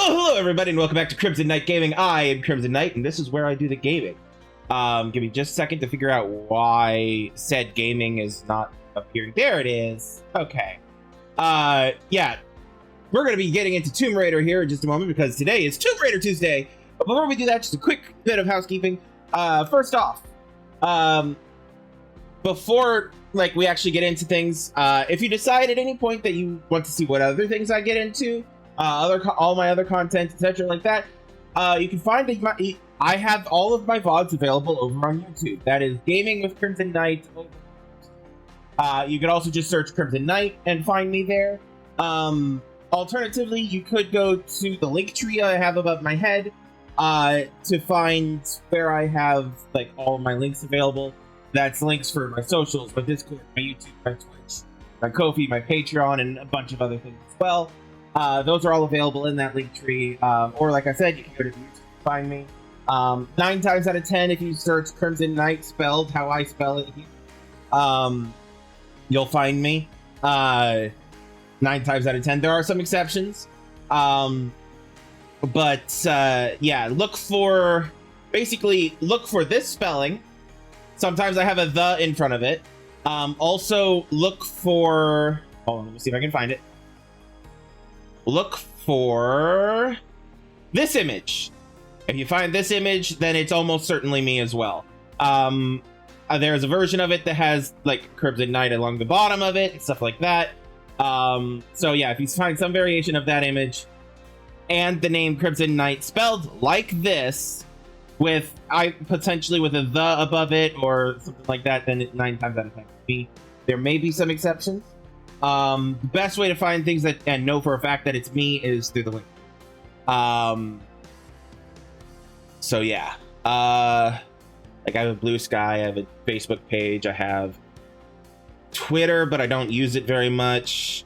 Hello, everybody, and welcome back to Crimson Knight Gaming. I am Crimson Knight, and this is where I do the gaming. Give me just a second to figure out why said gaming is not appearing. There it is. Okay. Yeah. We're going to be getting into Tomb Raider here in just a moment, because today is Tomb Raider Tuesday. But before we do that, just a quick bit of housekeeping. First off, before we actually get into things, if you decide at any point that you want to see what other things I get into, all my other content, etc., like that, you can find I have all of my VODs available over on YouTube. That is Gaming with Crimson Knight. You can also just search Crimson Knight and find me there. Alternatively, you could go to the link tree I have above my head to find where I have all of my links available. That's links for my socials, my Discord, my YouTube, my Twitch, my Ko-fi, my Patreon, and a bunch of other things as well. Those are all available in that link tree. Or like I said, you can go to YouTube to find me. 9 times out of 10, if you search Crimson Knight spelled how I spell it here, you'll find me. 9 times out of 10. There are some exceptions. Yeah, look for this spelling. Sometimes I have a the in front of it. Also look for, hold on, let me see if I can find it. Look for this image. If you find this image, then it's almost certainly me as well. There's a version of it that has Crimson Knight along the bottom of it and stuff like that. So yeah, if you find some variation of that image and the name Crimson Knight spelled like this, potentially with a the above it or something like that, then 9 times out of 10 would be. There may be some exceptions. The best way to find things and know for a fact that it's me is through the link. So yeah. I have a Blue Sky, I have a Facebook page, I have Twitter, but I don't use it very much.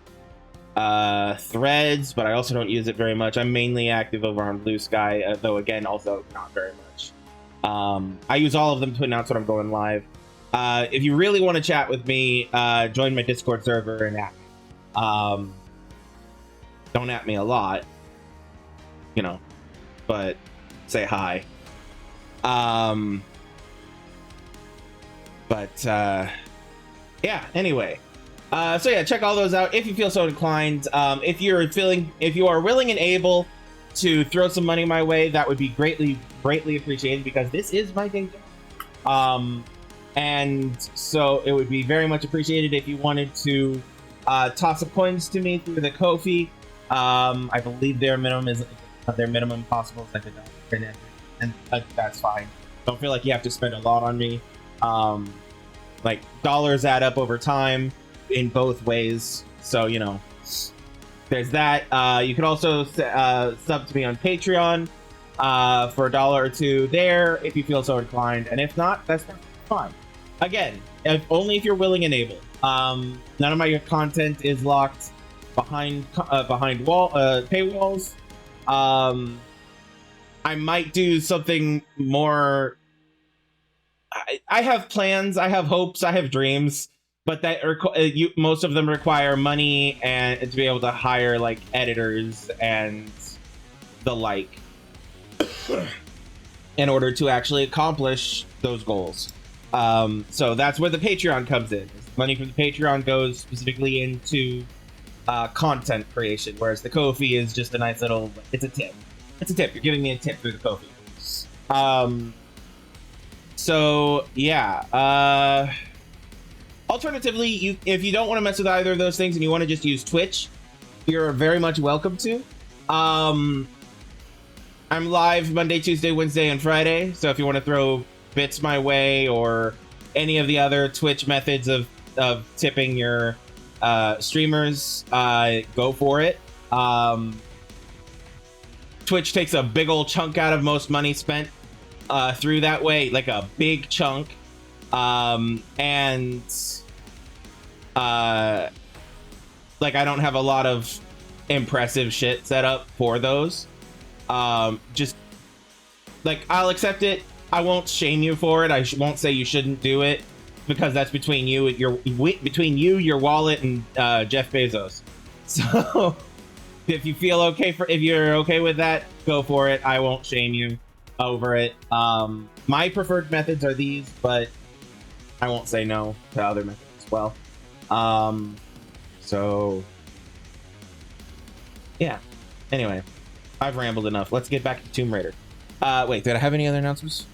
Threads, but I also don't use it very much. I'm mainly active over on Blue Sky, though again, also not very much. I use all of them to announce when I'm going live. If you really want to chat with me, join my Discord server and at me. Don't at me a lot, but say hi. Yeah, anyway. So yeah, check all those out if you feel so inclined. If you are willing and able to throw some money my way, that would be greatly appreciated, because this is my day job. And so it would be very much appreciated if you wanted to toss some coins to me through the Ko-fi. I believe their minimum possible is $1, and that's fine. Don't feel like you have to spend a lot on me. Dollars add up over time in both ways, so there's that. You can also sub to me on Patreon for $1 or $2 there if you feel so inclined, and if not, that's fine. Again, only if you're willing and able. None of my content is locked behind paywalls. I might do something more. I have plans, I have hopes, I have dreams, but most of them require money and to be able to hire editors and the like in order to actually accomplish those goals. So that's where the Patreon comes in. Money from the Patreon goes specifically into content creation, whereas the Ko-fi is just a nice little, it's a tip. You're giving me a tip through the Ko-fi. So yeah, alternatively, if you don't want to mess with either of those things and you want to just use Twitch, you're very much welcome to. I'm live Monday, Tuesday, Wednesday, and Friday, so if you want to throw bits my way or any of the other Twitch methods of tipping your streamers, go for it. Twitch takes a big old chunk out of most money spent through that way, a big chunk. And I don't have a lot of impressive shit set up for those. Just I'll accept it. I won't shame you for it. I won't say you shouldn't do it, because that's between you, your wallet, and Jeff Bezos. So if you feel okay if you're okay with that, go for it. I won't shame you over it. My preferred methods are these, but I won't say no to other methods as well. So yeah. Anyway, I've rambled enough. Let's get back to Tomb Raider. Wait, did I have any other announcements?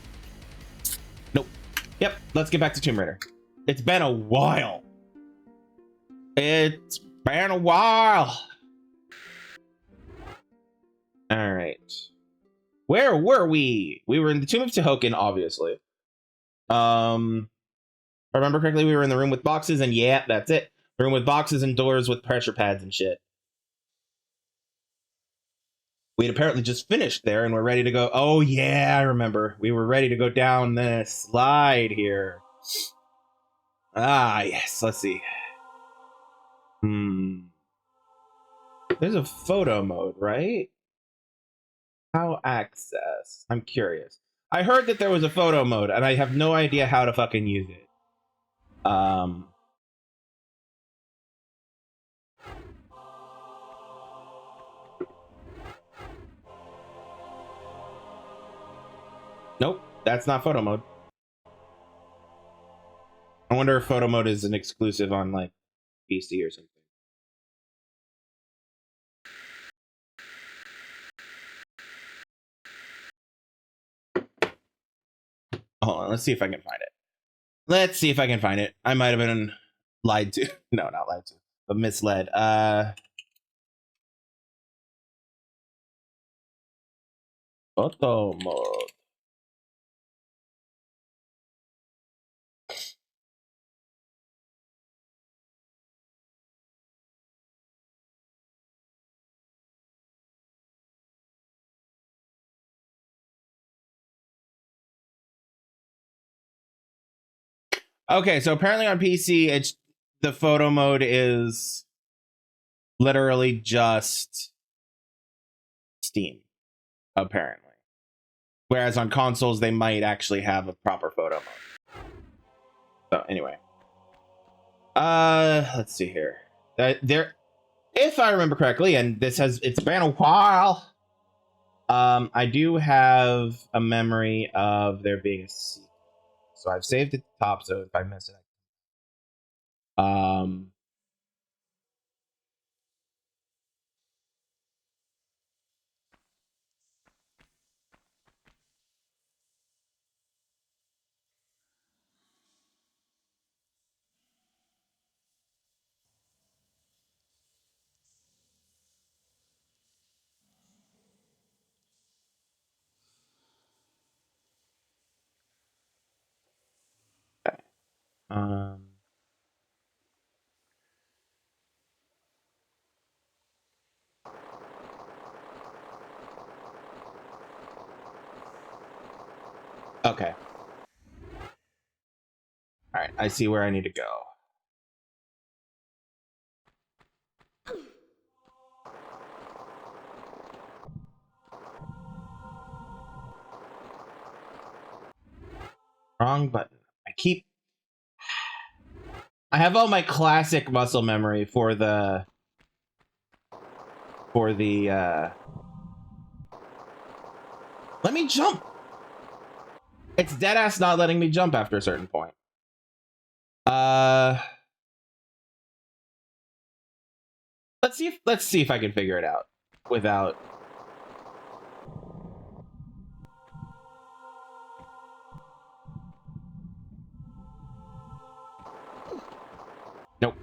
Nope. Yep, let's get back to Tomb Raider. It's been a while. It's been a while. All right. Where were we? We were in the Tomb of Tihocan, obviously. If I remember correctly, we were in the room with boxes, and yeah, that's it. The room with boxes and doors with pressure pads and shit. We'd apparently just finished there, and we're ready to go. Oh yeah, I remember. We were ready to go down this slide here. Ah, yes. Let's see. There's a photo mode, right? How access? I'm curious. I heard that there was a photo mode, and I have no idea how to fucking use it. Nope, that's not photo mode. I wonder if photo mode is an exclusive on like PC or something. Hold on, let's see if I can find it. Let's see if I can find it. I might have been lied to. No, not lied to, but misled. Photo mode. Okay, so apparently on PC, it's the photo mode is literally just Steam, apparently. Whereas on consoles, they might actually have a proper photo mode. So anyway, let's see here. There, if I remember correctly, and it's been a while. I do have a memory of there being a sequel, so I've saved it at the top. So if I miss it, um, okay. All right, I see where I need to go. Wrong button. I have all my classic muscle memory for the let me jump. It's dead ass not letting me jump after a certain point. Let's see if I can figure it out without. Nope.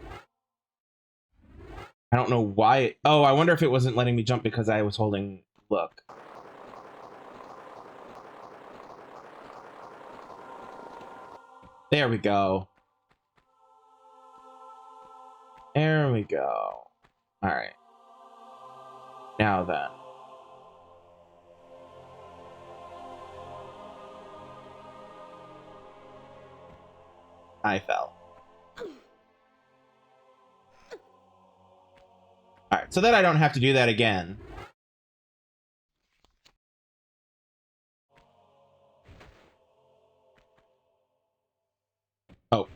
I don't know why. Oh, I wonder if it wasn't letting me jump because I was holding look. There we go. There we go. All right. Now then. I fell. All right, so that I don't have to do that again. Oh.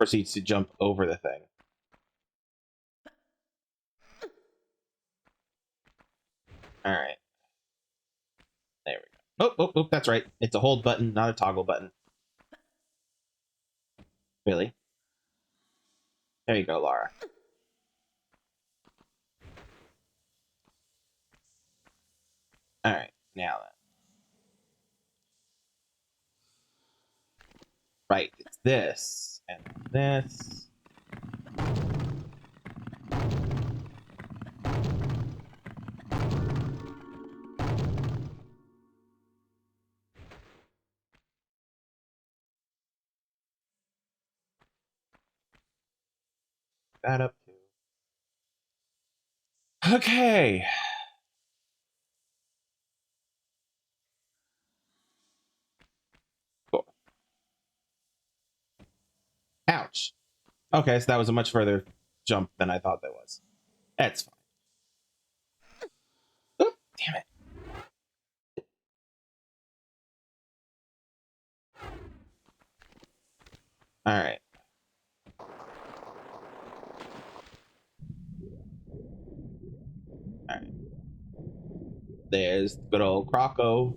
proceeds to jump over the thing. All right. There we go. Oh, that's right. It's a hold button, not a toggle button. Really? There you go, Lara. All right, now then. Right, it's this and this. That up too. Okay. Cool. Ouch. Okay, so that was a much further jump than I thought that was. That's fine. Oop, damn it. All right. All right. There's good old Croco.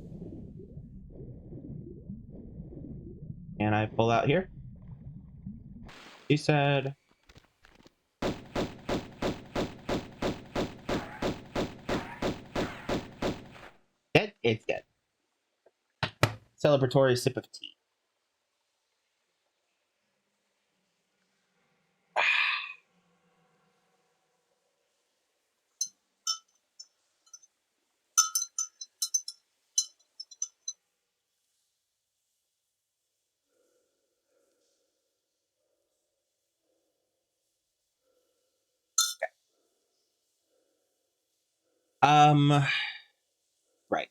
Can I pull out here? She said. Dead? It's dead. Celebratory sip of tea. Right.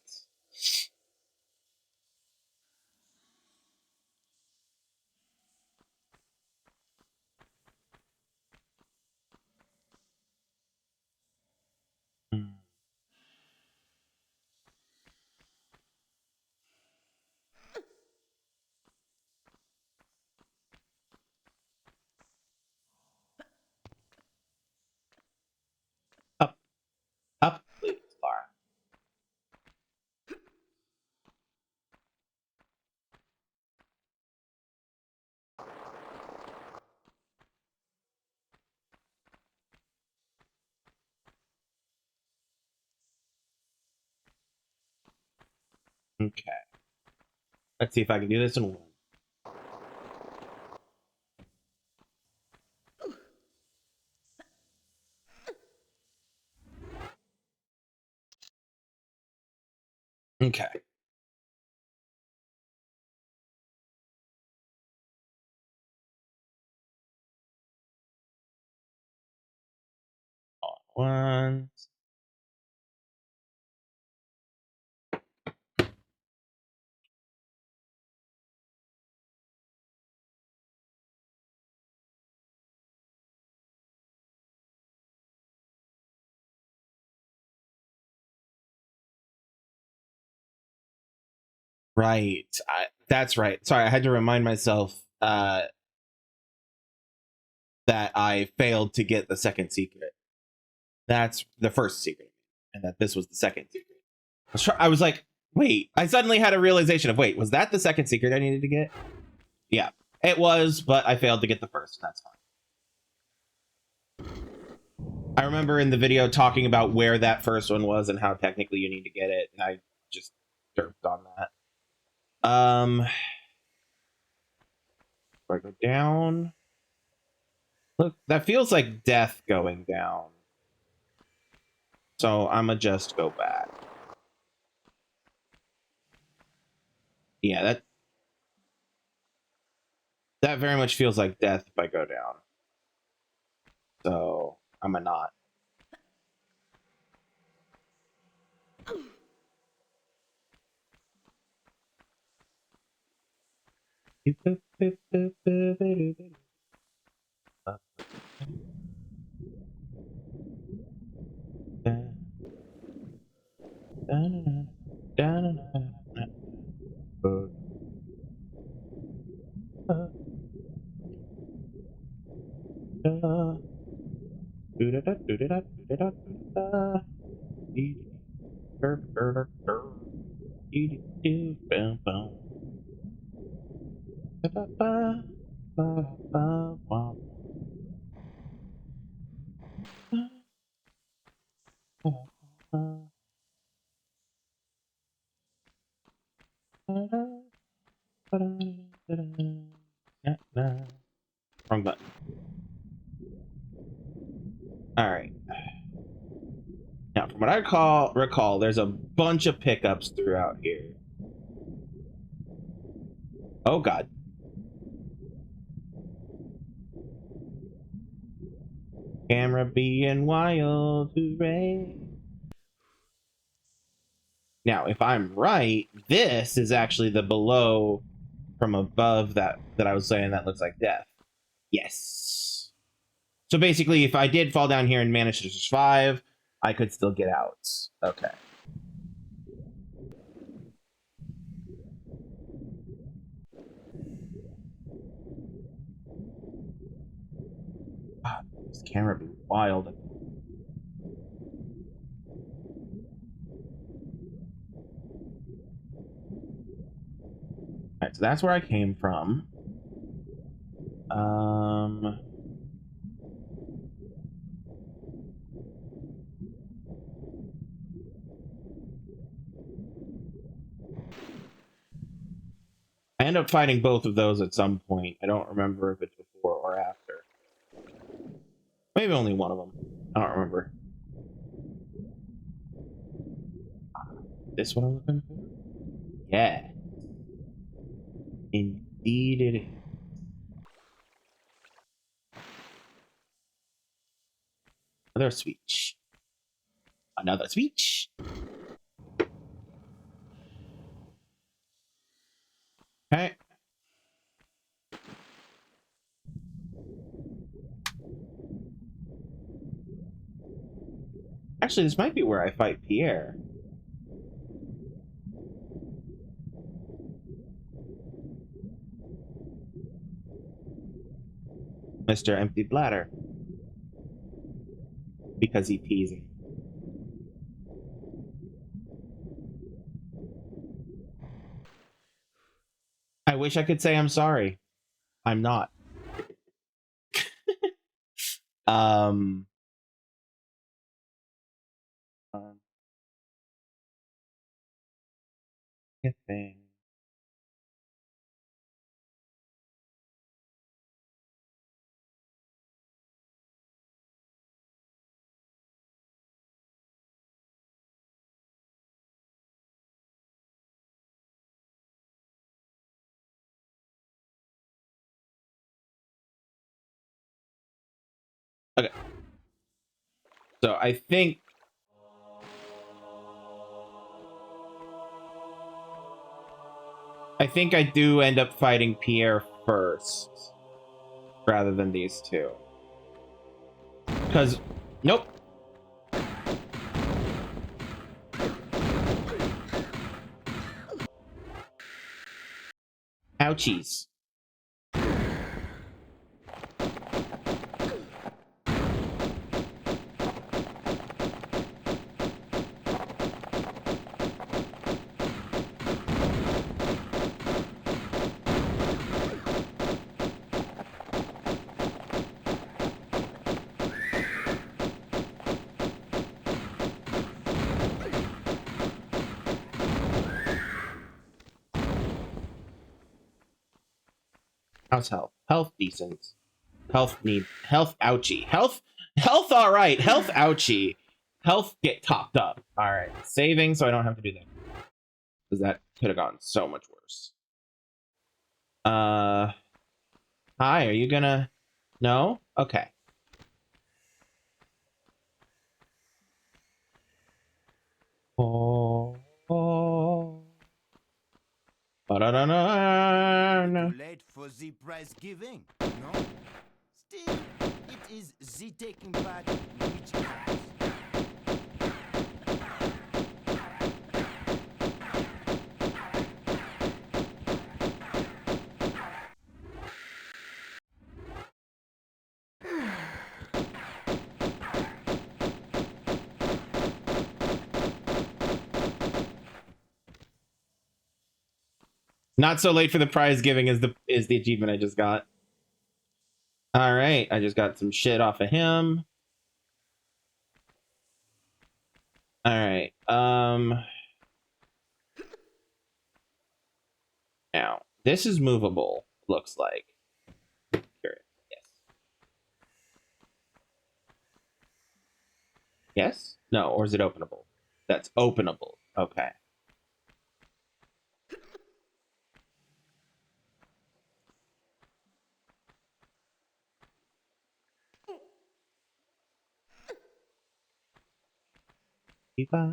Mm. Up, up, please, Lara. Okay. Let's see if I can do this in one. Okay. One. Right. That's right. Sorry, I had to remind myself that I failed to get the second secret. That's the first secret, and that this was the second secret. I was like, wait. I suddenly had a realization of, wait, was that the second secret I needed to get? Yeah, it was, but I failed to get the first. That's fine. I remember in the video talking about where that first one was and how technically you need to get it, and I just derped on that. I go down. Look, that feels like death going down. So I'ma just go back. Yeah, that very much feels like death if I go down. So I'ma not. Wrong button. All right. Now, from what I recall, there's a bunch of pickups throughout here. Oh God. Camera being wild, hooray. Now, if I'm right, this is actually the below from above that I was saying that looks like death. Yes. So basically, if I did fall down here and manage to survive, I could still get out. Okay. God, this camera be wild. Alright, so that's where I came from. I end up fighting both of those at some point. I don't remember if it's before or after. Maybe only one of them. I don't remember. This one I'm looking for? Yeah. Indeed it is. Another speech. Another speech. Okay. Actually, this might be where I fight Pierre. Mr. Empty Bladder. Because he pees me. I wish I could say I'm sorry. I'm not. um thing. Okay. So I think I do end up fighting Pierre first rather than these two. Because nope. Ouchies. How's health? Health decent. Health ouchie. Health all right. Health ouchie. Health get topped up. All right. Saving so I don't have to do that. Because that could have gone so much worse. Hi, are you gonna... No? Okay. Oh. Ba-da-da-da. Too late for the prize giving, no? Still, it is the taking part which counts. Not so late for the prize giving is the achievement I just got. All right, I just got some shit off of him. All right. Now this is movable. Looks like. Curious. Yes. Yes. No. Or is it openable? That's openable. Okay. Okay.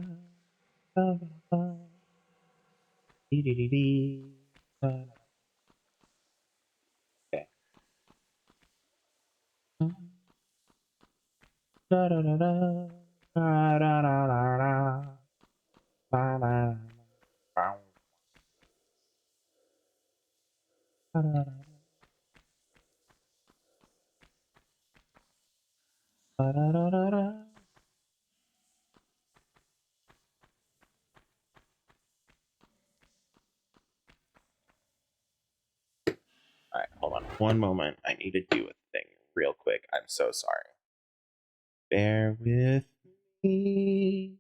All right, hold on one moment. I need to do a thing real quick. I'm so sorry. Bear with me.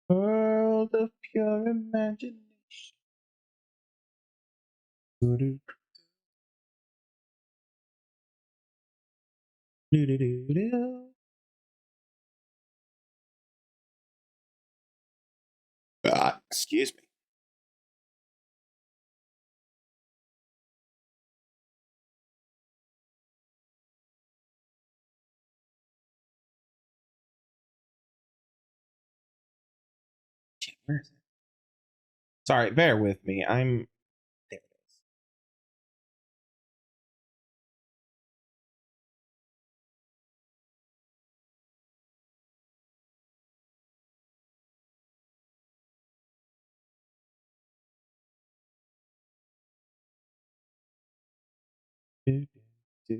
World of pure imagination. Excuse me. Shit, where is it? Sorry, bear with me. I'm there. It is.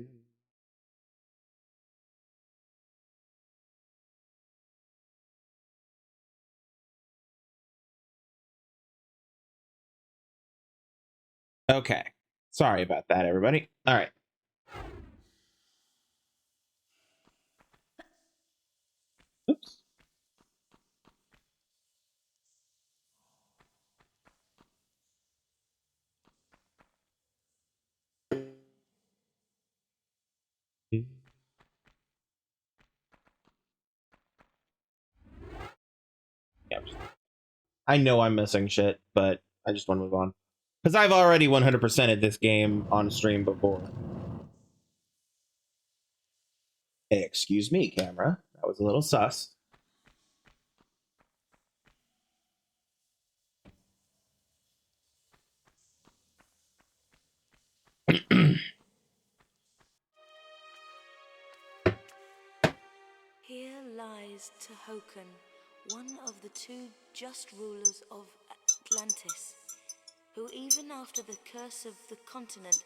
Okay. Sorry about that, everybody. All right. Oops. Yeah, I know I'm missing shit, but I just want to move on. Because I've already 100%ed this game on stream before. Hey, excuse me, camera. That was a little sus. Here lies Tihocan, one of the two just rulers of Atlantis, who even after the curse of the continent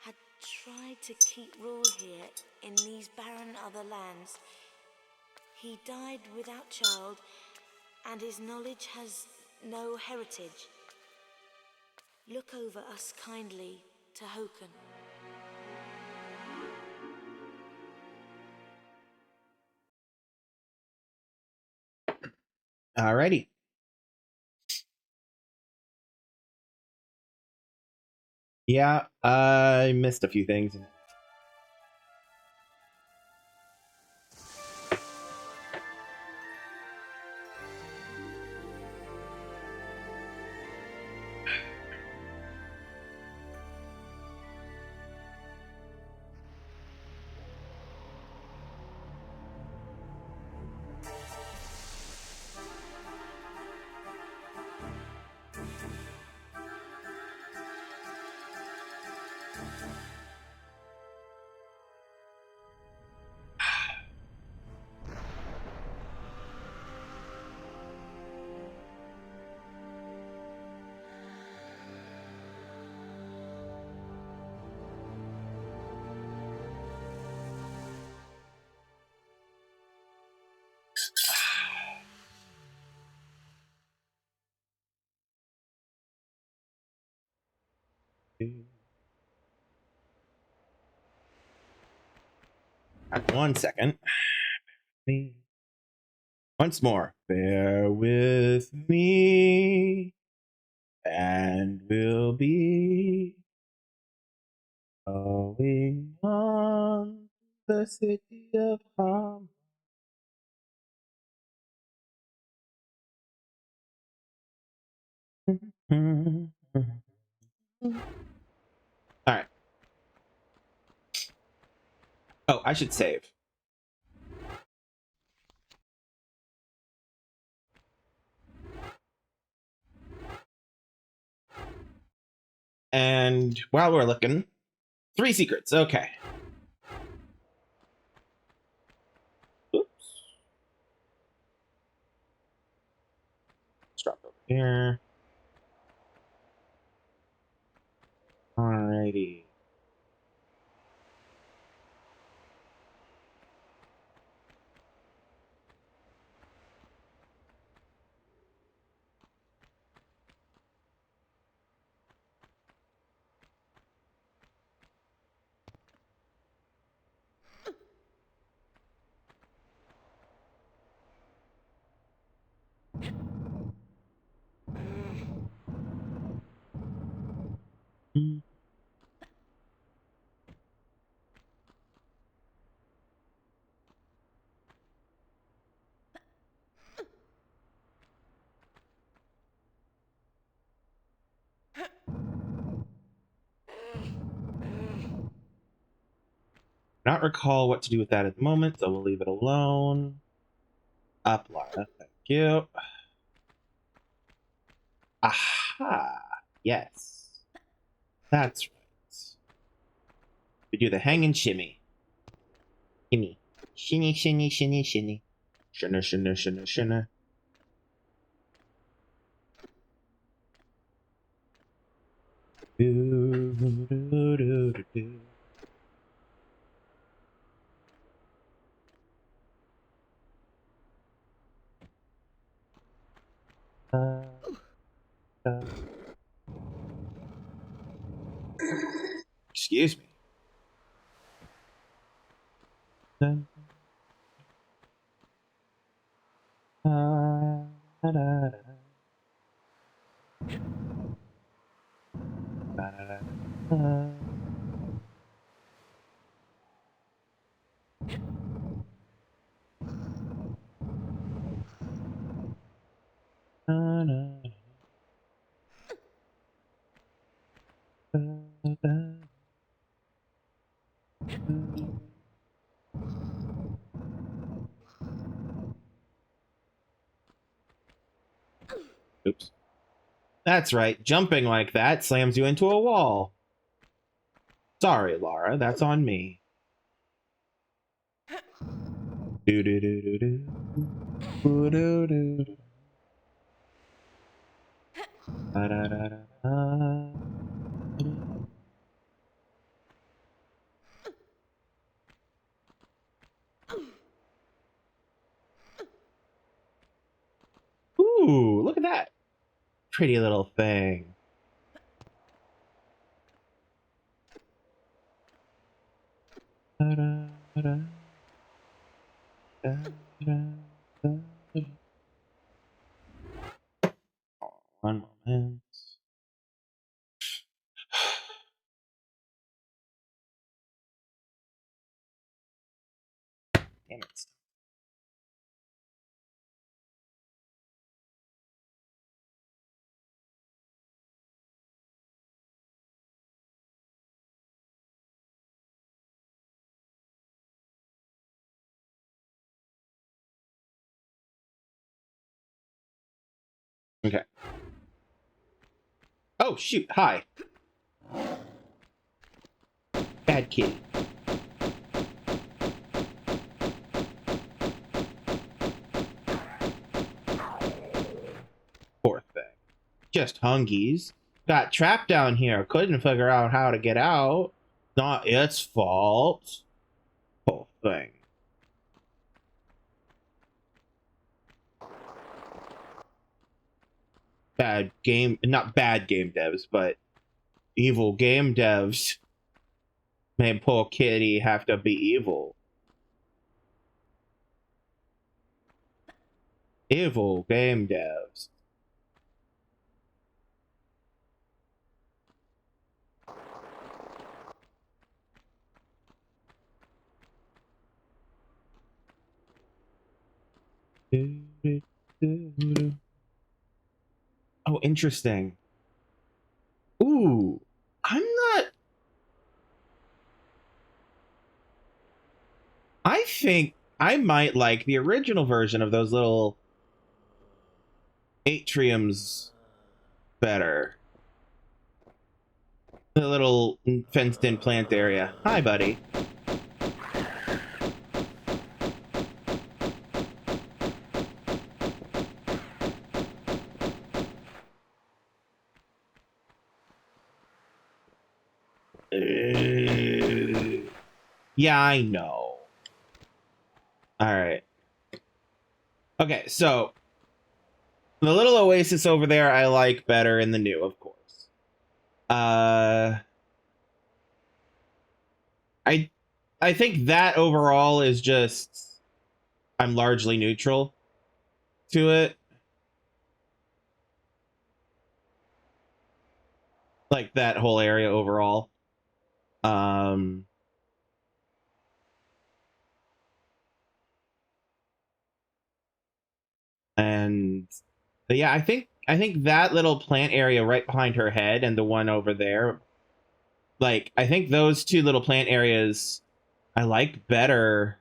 had tried to keep rule here in these barren other lands. He died without child, and his knowledge has no heritage. Look over us kindly, Tihocan. Alrighty. Yeah, I missed a few things. 1 second. Once more. Bear with me, and we'll be going on the city of Hum. All right. Oh, I should save. And while we're looking, 3 secrets. Okay. Oops. Let's drop over here. Alrighty. Not recall what to do with that at the moment, so we'll leave it alone. Up, Lara. Thank you. Aha. Yes. That's right. We do the hang and shimmy. Shimmy. Shinny, shinny, shinny, shinny. Shinner, shinner, shinner, shinner. Do, do, do, do, do. Uh, Excuse me. Dun, da, da, da, da, da, da. Da, da, da, da, da. Oops. That's right. Jumping like that slams you into a wall. Sorry, Lara. That's on me. Do do do do do. Do do do. Da da da da. Ooh, look at that. Pretty little thing. Da, da, da, da, da, da, da. Oh, 1 moment. Damn it. Okay. Oh, shoot. Hi. Bad kitty. Poor thing. Just hungies. Got trapped down here. Couldn't figure out how to get out. Not its fault. Poor thing. Bad game. Not bad game devs, but Evil game devs made poor kitty have to be evil. Evil game devs. Oh, interesting. Ooh, I'm not. I think I might like the original version of those little atriums better. The little fenced-in plant area. Hi, buddy. Yeah, I know. All right. Okay, so the little oasis over there I like better in the new, of course. I think that overall is just I'm largely neutral to it. Like that whole area overall. Um and yeah, I think that little plant area right behind her head and the one over there, like I think those two little plant areas I like better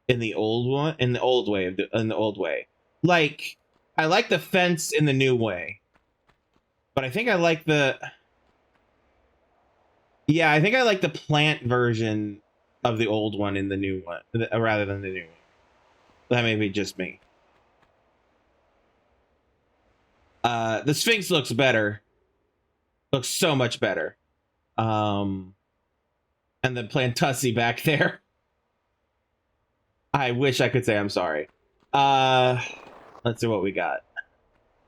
in the old one, in the old way of in the old way. Like I like the fence in the new way, but I think I like the I think I like the plant version of the old one in the new one rather than the new one. That may be just me. The Sphinx looks better. Looks so much better. And the Plantussi back there. I wish I could say I'm sorry. Let's see what we got.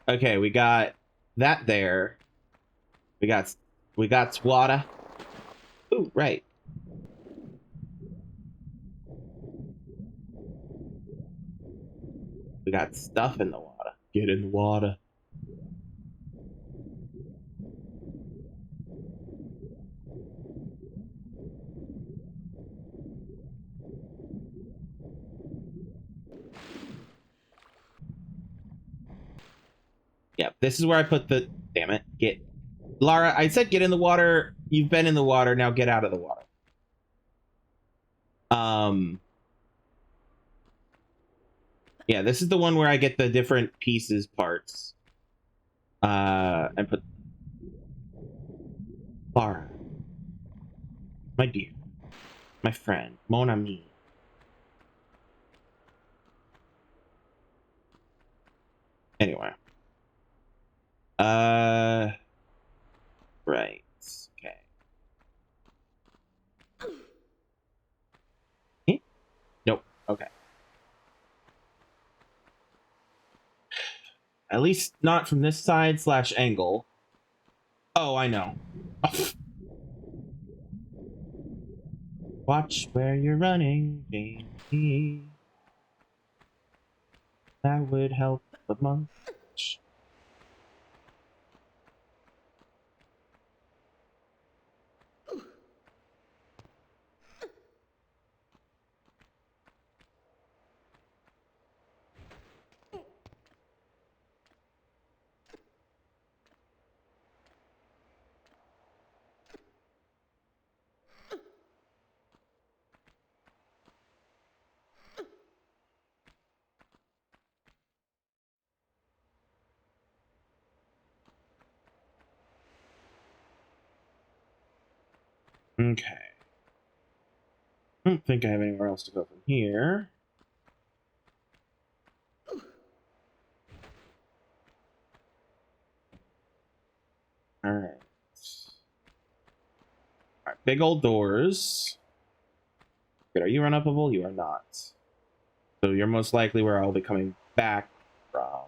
Okay, we got that there. We got Swada. Ooh, right. We got stuff in the water. Get in the water. Yep, this is where I put the... Damn it. Get... Lara, I said get in the water. You've been in the water. Now get out of the water. Yeah, this is the one where I get the different pieces, parts. And put... Lara. My dear. My friend. Mon ami. Anyway. Right. Okay. Eh? Nope. Okay. At least not from this side / angle. Oh, I know. Watch where you're running, baby. That would help a much. Okay. I don't think I have anywhere else to go from here. Alright. Alright, big old doors. Good, are you run-upable? You are not. So you're most likely where I'll be coming back from.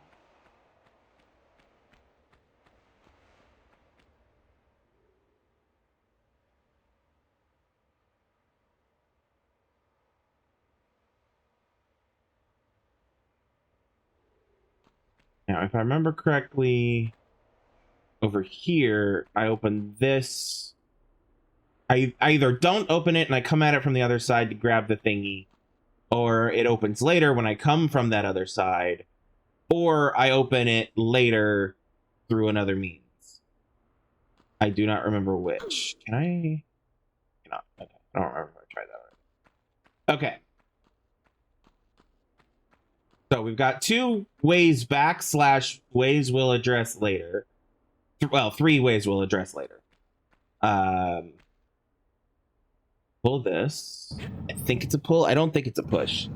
Now, if I remember correctly, over here, I open this. I either don't open it and I come at it from the other side to grab the thingy, or it opens later when I come from that other side, or I open it later through another means. I do not remember which. Can I? Cannot. Okay. I don't remember if I tried that already. Okay. So we've got 2 ways back / ways we'll address later. Well, 3 ways we'll address later. Pull this. I think it's a pull. I don't think it's a push.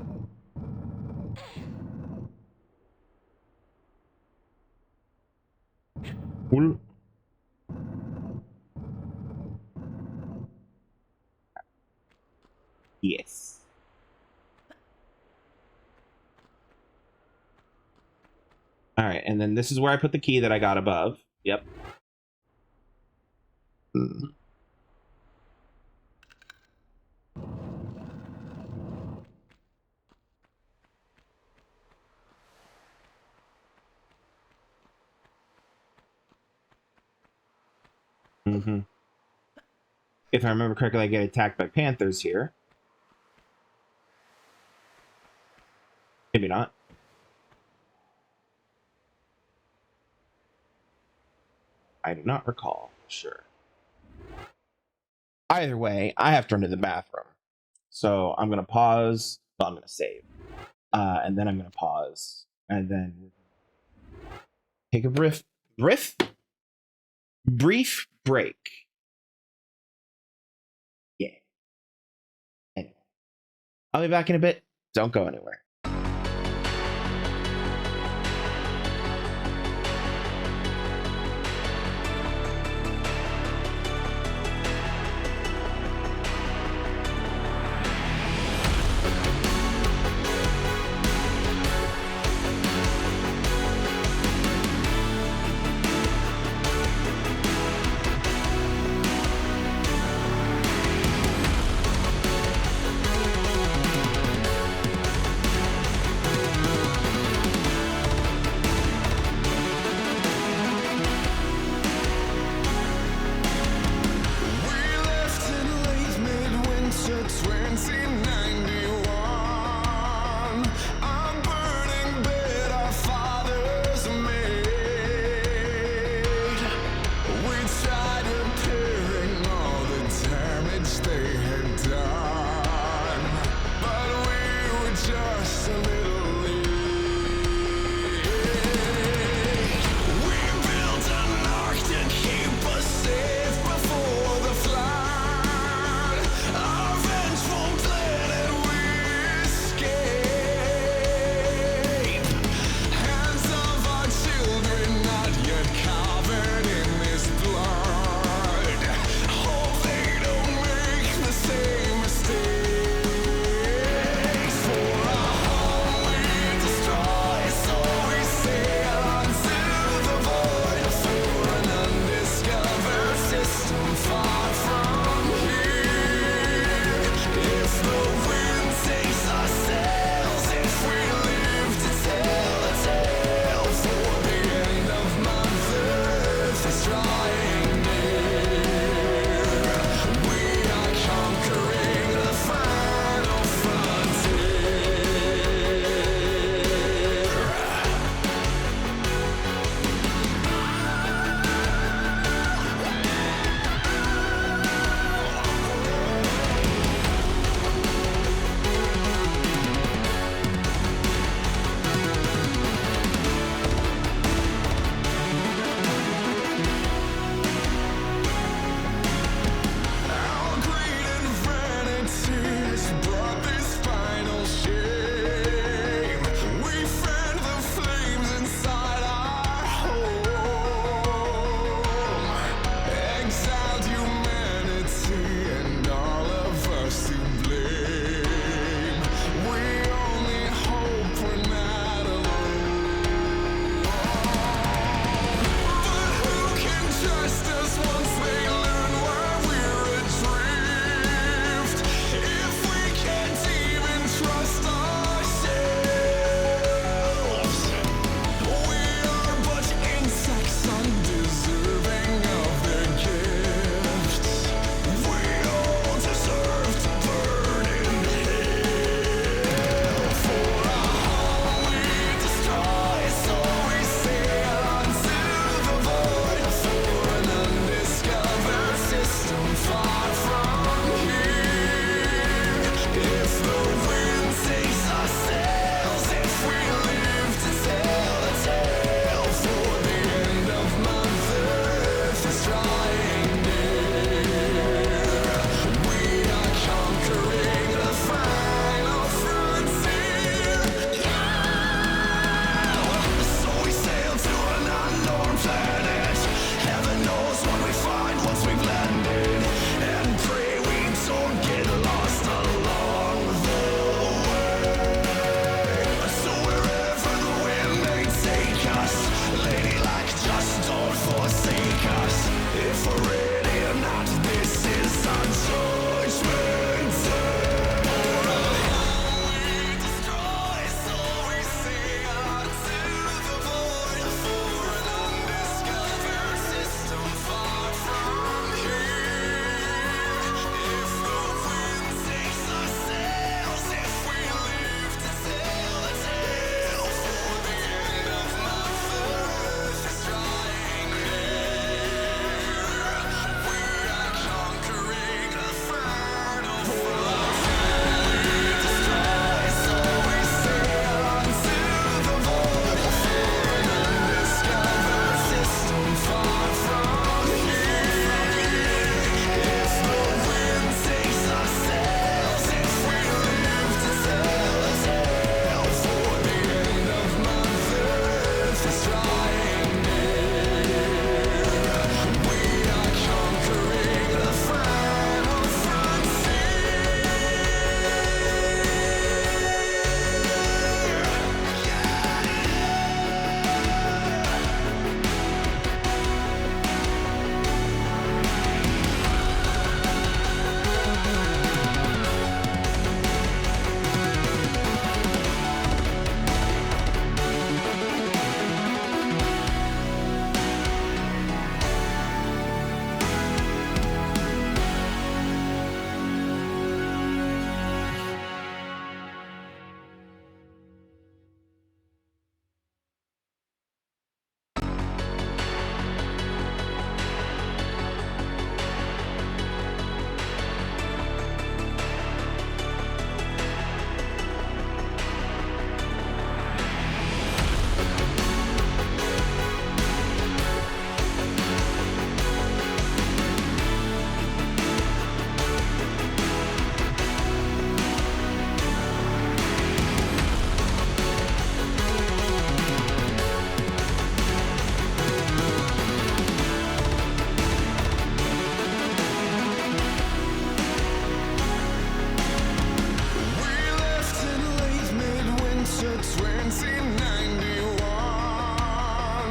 Pull. Yes. All right, and then this is where I put the key that I got above. Yep. If I remember correctly, I get attacked by panthers here. Maybe not. I do not recall. Sure. Either way, I have to run to the bathroom. So I'm going to pause. Well, I'm going to save. And then I'm going to pause. And then take a brief break. Yeah. Anyway, I'll be back in a bit. Don't go anywhere.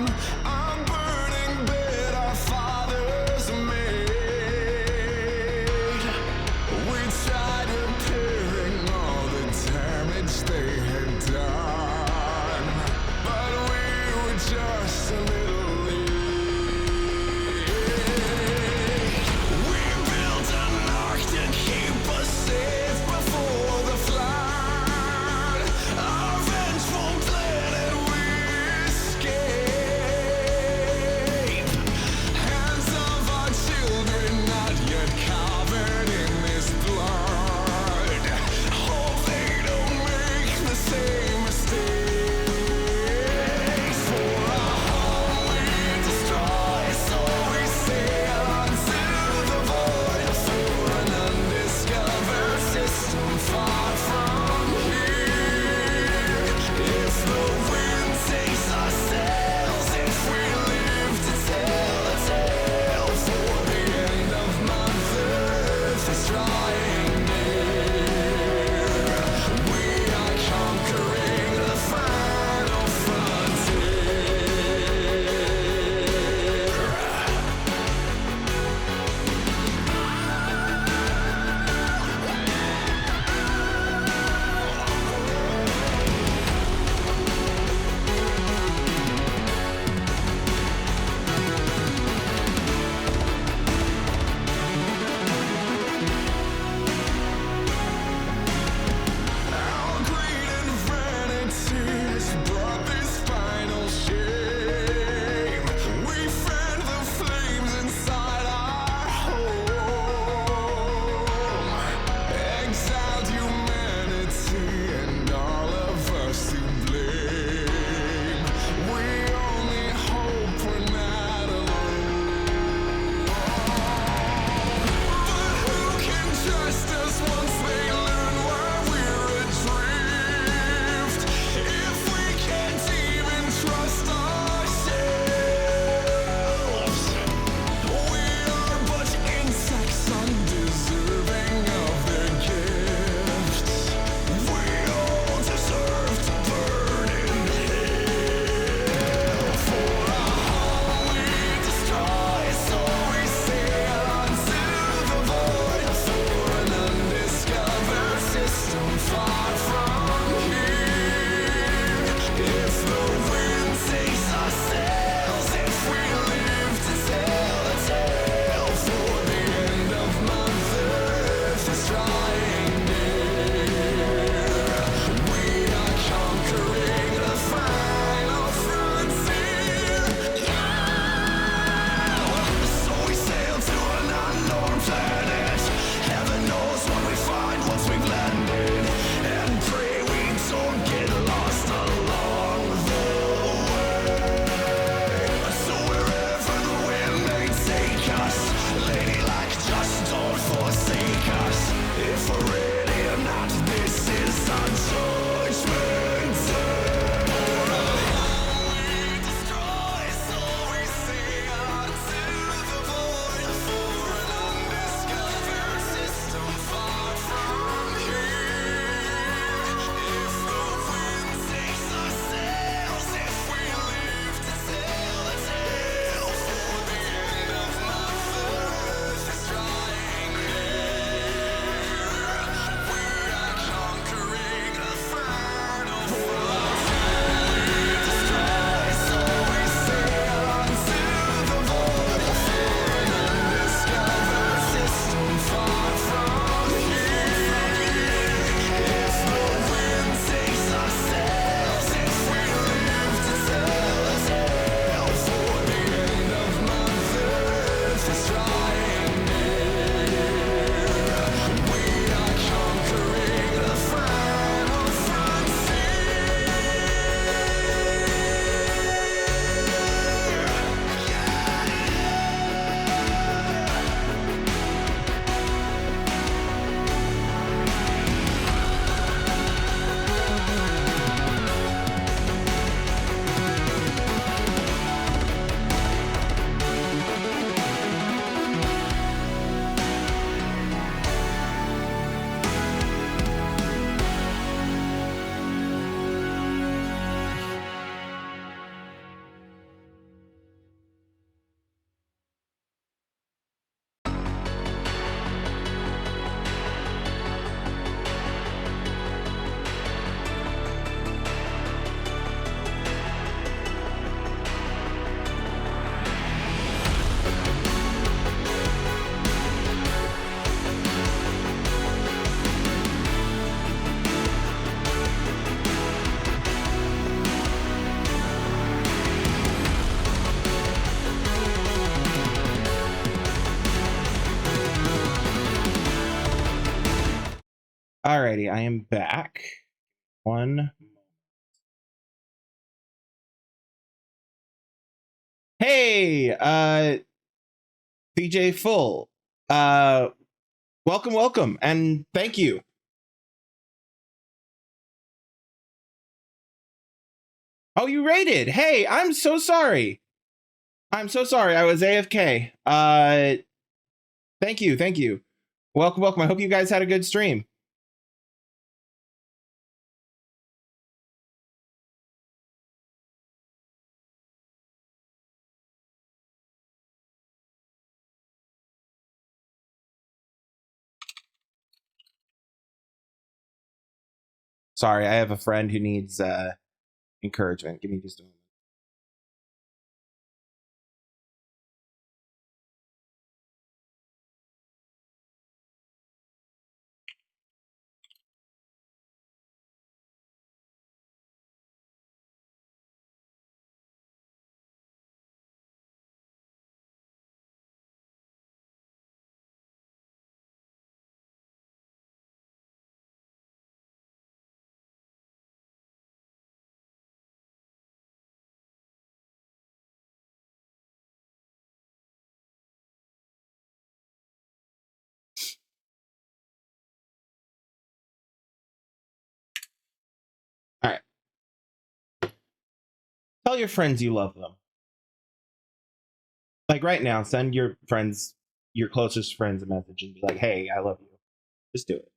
a burning bed our fathers made. We tried repairing all the damage they had done, but we were just a little late. We built an ark to keep us safe before the flood. A vengeful planet we escaped. Alrighty, I am back. One. Hey, DJ Full. Welcome, and thank you. Oh, you raided. Hey, I'm so sorry. I'm so sorry. I was AFK. Thank you. Welcome. I hope you guys had a good stream. Sorry, I have a friend who needs encouragement. Give me just a moment. All right. Tell your friends you love them. Like right now, send your friends, your closest friends, a message and be like, "Hey, I love you." Just do it,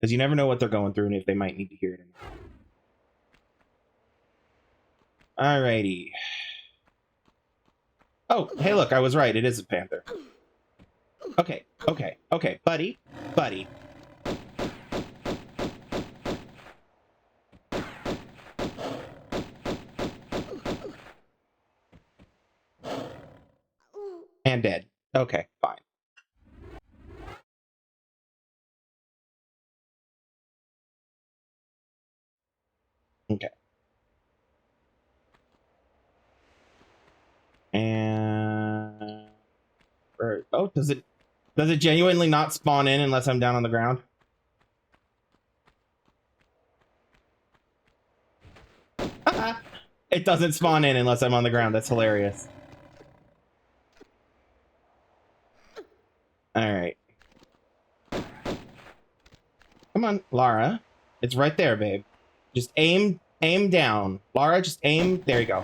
because you never know what they're going through and if they might need to hear it. Alrighty. Oh, hey, look, I was right. It is a panther. Okay, buddy. And dead. Okay, fine. Okay. And oh, does it genuinely not spawn in unless I'm down on the ground? It doesn't spawn in unless I'm on the ground. That's hilarious. All right. Come on, Lara. It's right there, babe. Just aim down. Lara, just aim. There you go.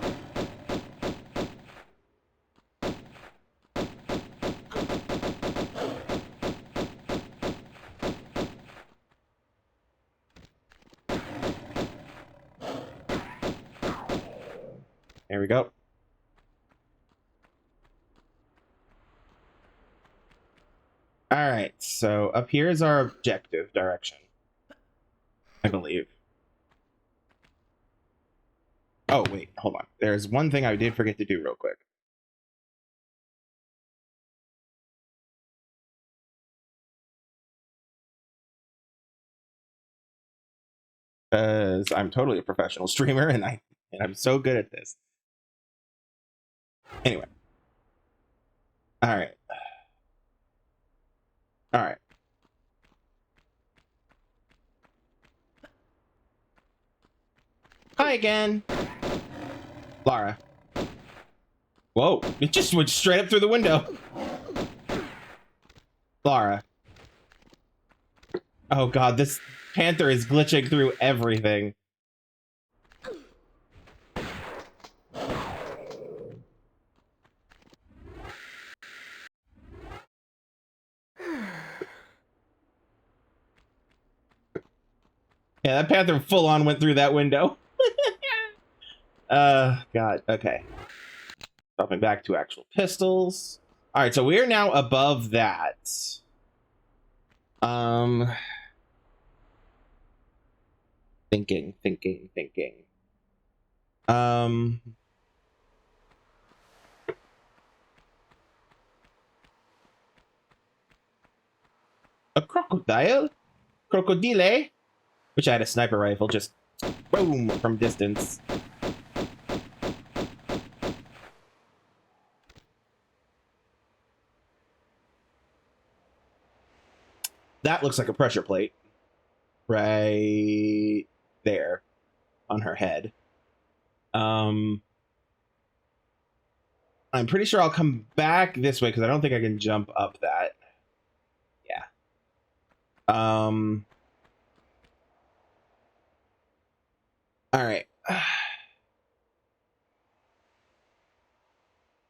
There we go. All right, so up here is our objective direction, I believe. Oh, wait, hold on. There's one thing I did forget to do real quick. Because I'm totally a professional streamer and I'm so good at this. Anyway. All right. Hi again. Lara. Whoa, it just went straight up through the window. Lara. Oh god, this panther is glitching through everything. Yeah, that panther full on went through that window. God, okay. Dropping back to actual pistols. All right, so we are now above that. Thinking. A crocodile? Wish I had a sniper rifle, just boom from distance. That looks like a pressure plate. right there on her head. I'm pretty sure I'll come back this way because I don't think I can jump up that. Yeah. All right.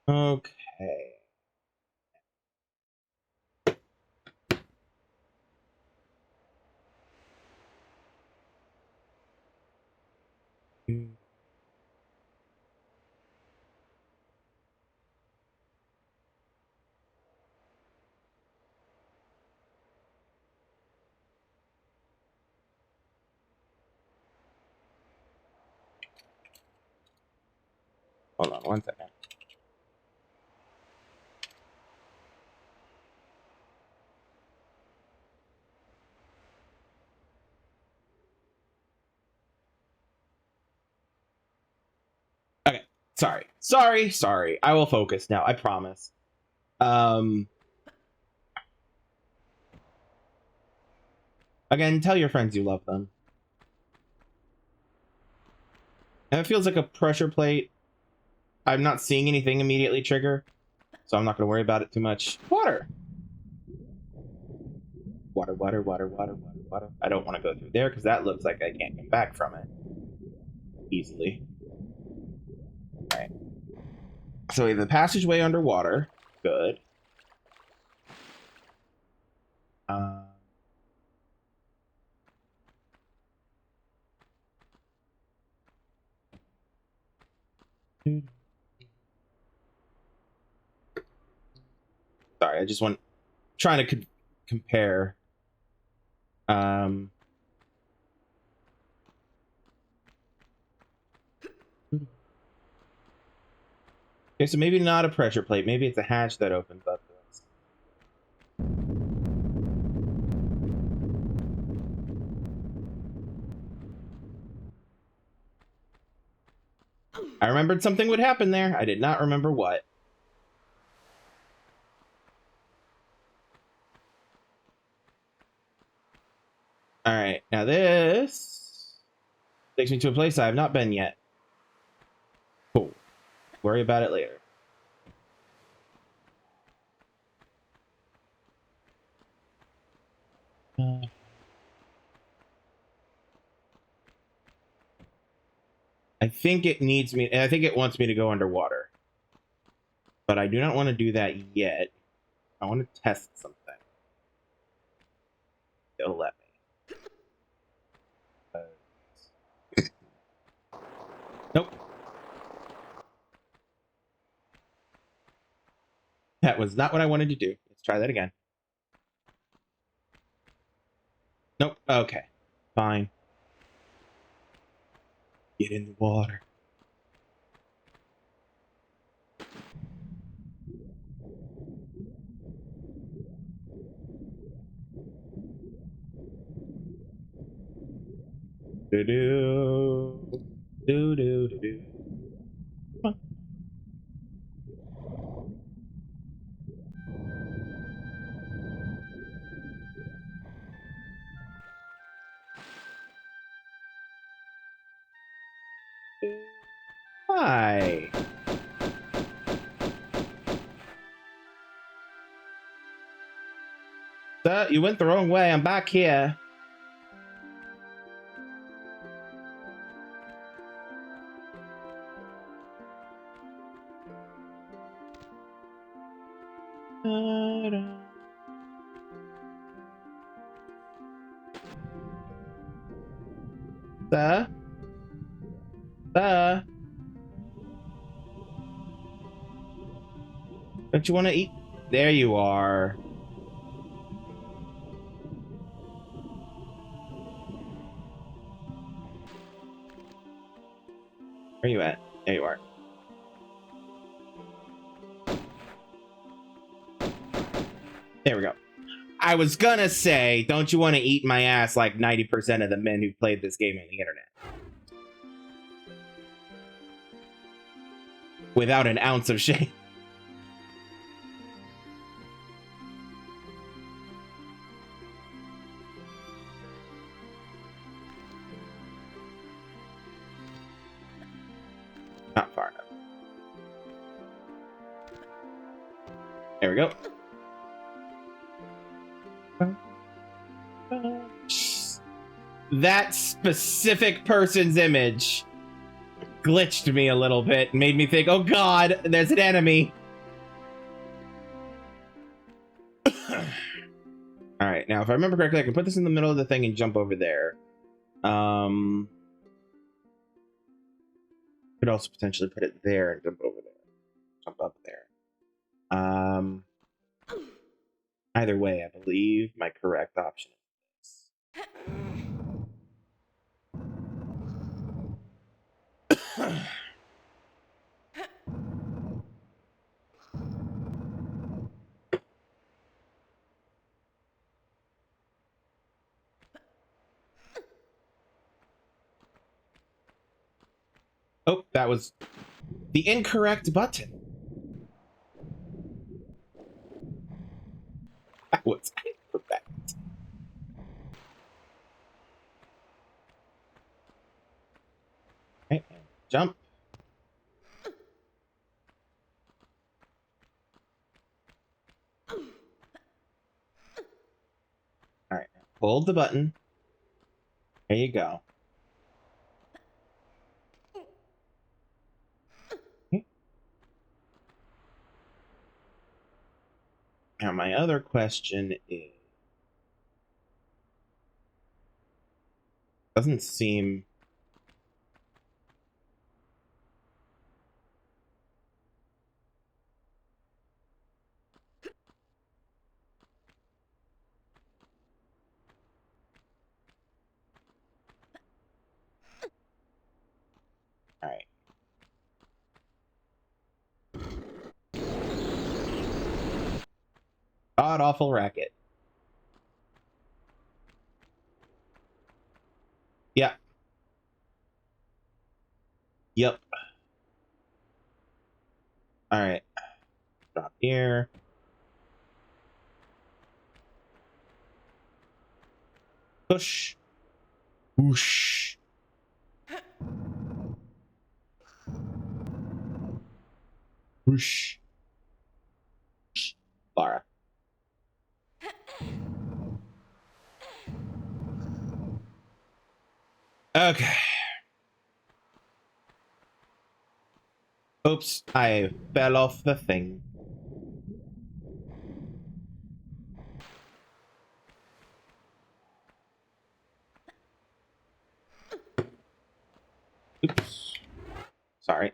Okay. Hold on one second. Okay. Sorry. I will focus now. I promise. Again, tell your friends you love them. And it feels like a pressure plate. I'm not seeing anything immediately trigger, so I'm not going to worry about it too much. Water. Water. I don't want to go through there because that looks like I can't come back from it easily. All right. So we have the passageway underwater. Good. Sorry, I just want trying to compare. Okay, so maybe not a pressure plate. Maybe it's a hatch that opens up to us. I remembered something would happen there. I did not remember what. All right, now this takes me to a place I have not been yet. Cool. Worry about it later. I think it needs me. I think it wants me to go underwater, but I do not want to do that yet. I want to test something. It'll let me. Nope. That was not what I wanted to do. Let's try that again. Nope. Okay. Fine. Get in the water. Do-do. Do-do-do-do. Come on. Hi. You went the wrong way. I'm back here. Sir? Sir? Don't you want to eat? There you are. Where you at? There you are. There we go. I was gonna say, don't you want to eat my ass like 90% of the men who played this game on the internet? Without an ounce of shame. There we go. That specific person's image glitched me a little bit and made me think, oh god, there's an enemy. Alright, now if I remember correctly, I can put this in the middle of the thing and jump over there. Could also potentially put it there and jump over there. Jump up there. Either way, I believe my correct option is this. Oh, that was the incorrect button. That was incorrect. Okay, jump. All right, hold the button. There you go. Now, my other question is, doesn't seem all right. God awful racket. Yeah. Yep. All right. Drop here. Push. Whoosh. Whoosh. Lara. Okay. Oops, I fell off the thing. Oops. Sorry.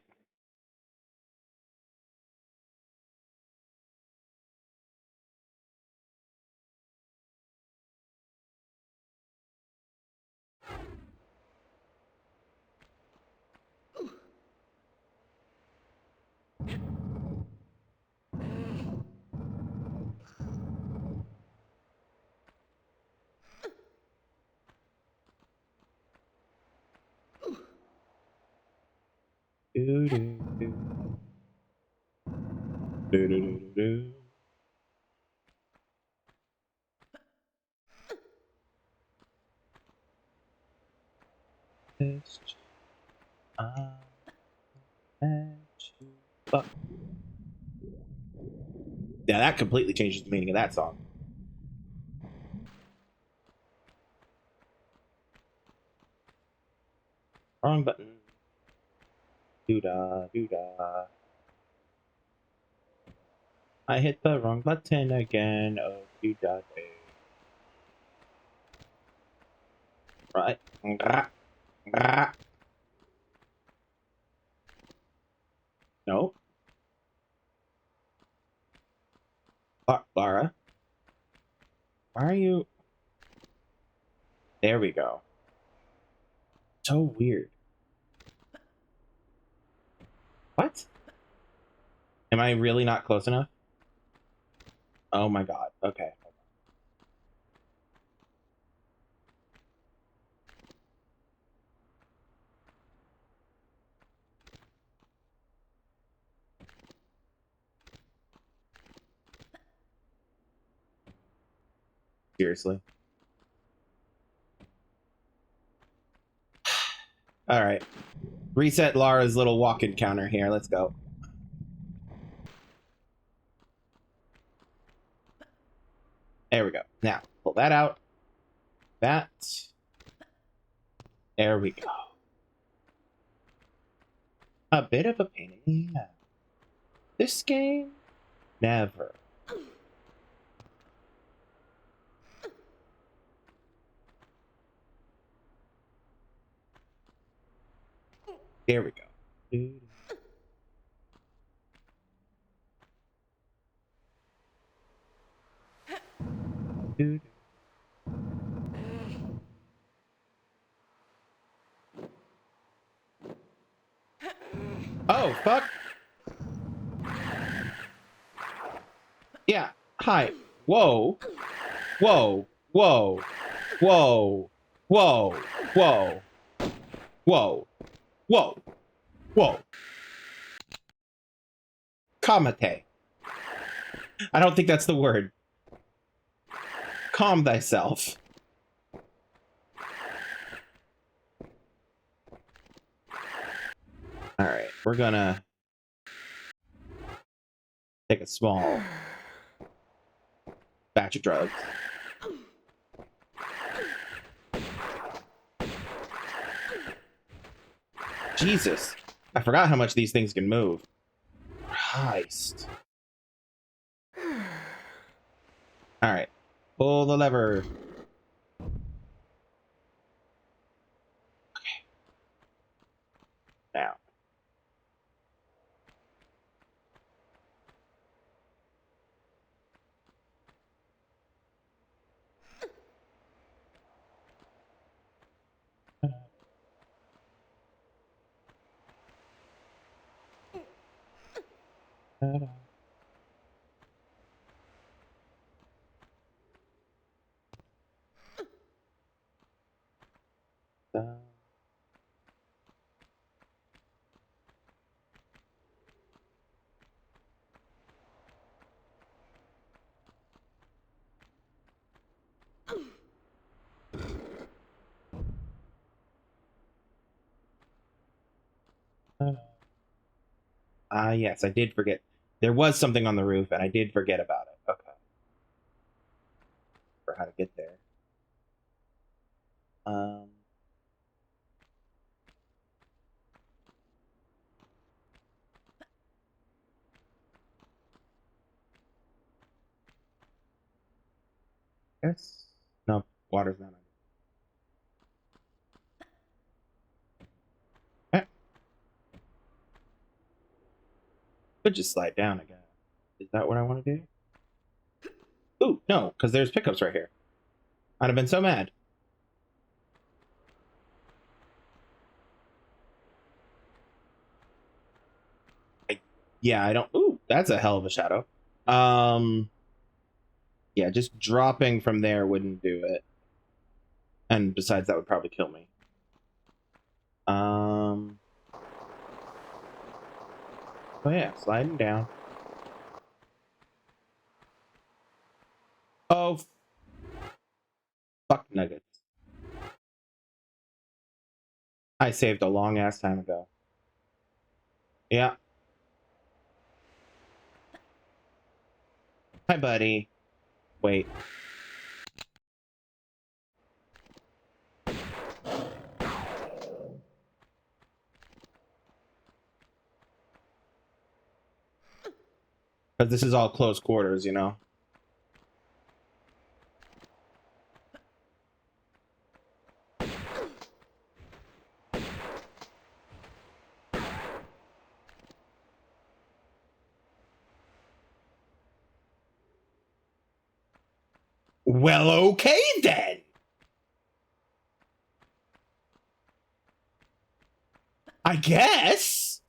Do, do, do. Do, do, do, do. Yeah, that completely changes the meaning of that song. Wrong button. Doo-da, doo-da. I hit the wrong button again. Oh, doo-da, doo. Right. No. Lara. Why are you... There we go. So weird. What? Am I really not close enough? Oh my god. Okay. Seriously. All right. Reset Lara's little walk-in counter here. Let's go. There we go. Now, pull that out. That. There we go. A bit of a pain in the ass. This game? Never. There we go. Dude. Oh, fuck. Yeah. Hi. Whoa. Whoa. Whoa. Whoa. Whoa. Whoa. Whoa. Whoa. Whoa. Kamate. I don't think that's the word. Calm thyself. Alright, we're gonna take a small batch of drugs. Jesus. I forgot how much these things can move. Christ. Alright. Pull the lever. Okay. Now. Yes, I did forget. There was something on the roof, and I did forget about it. Okay. For how to get there. Yes. No, water's not on. Eh. Could just slide down again. Is that what I want to do? Ooh, no, because there's pickups right here. I'd have been so mad. Yeah, I don't. Ooh, that's a hell of a shadow. Yeah, just dropping from there wouldn't do it. And besides, that would probably kill me. Oh yeah, sliding down. Oh, fuck nuggets. I saved a long ass time ago. Yeah. Hi, buddy. Wait. Because this is all close quarters, you know? Well, okay then. I guess.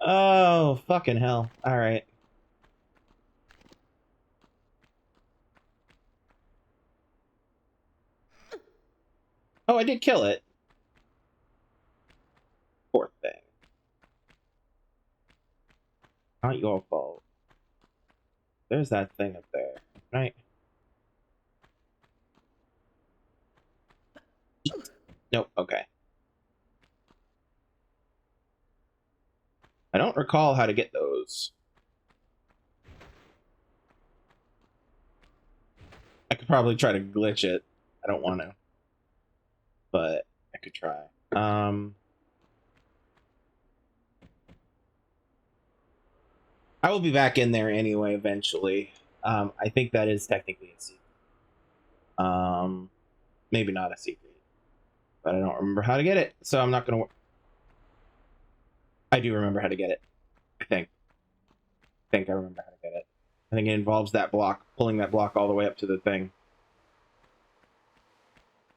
Oh, fucking hell. All right. Oh, I did kill it. Poor thing. Not your fault. There's that thing up there, right? Nope, okay. I don't recall how to get those. I could probably try to glitch it. I don't want to, but I could try. I will be back in there anyway eventually. I think that is technically a secret. Maybe not a secret, but I don't remember how to get it, so I'm not gonna. I do remember how to get it. I think I remember how to get it. I think it involves that block, pulling that block all the way up to the thing.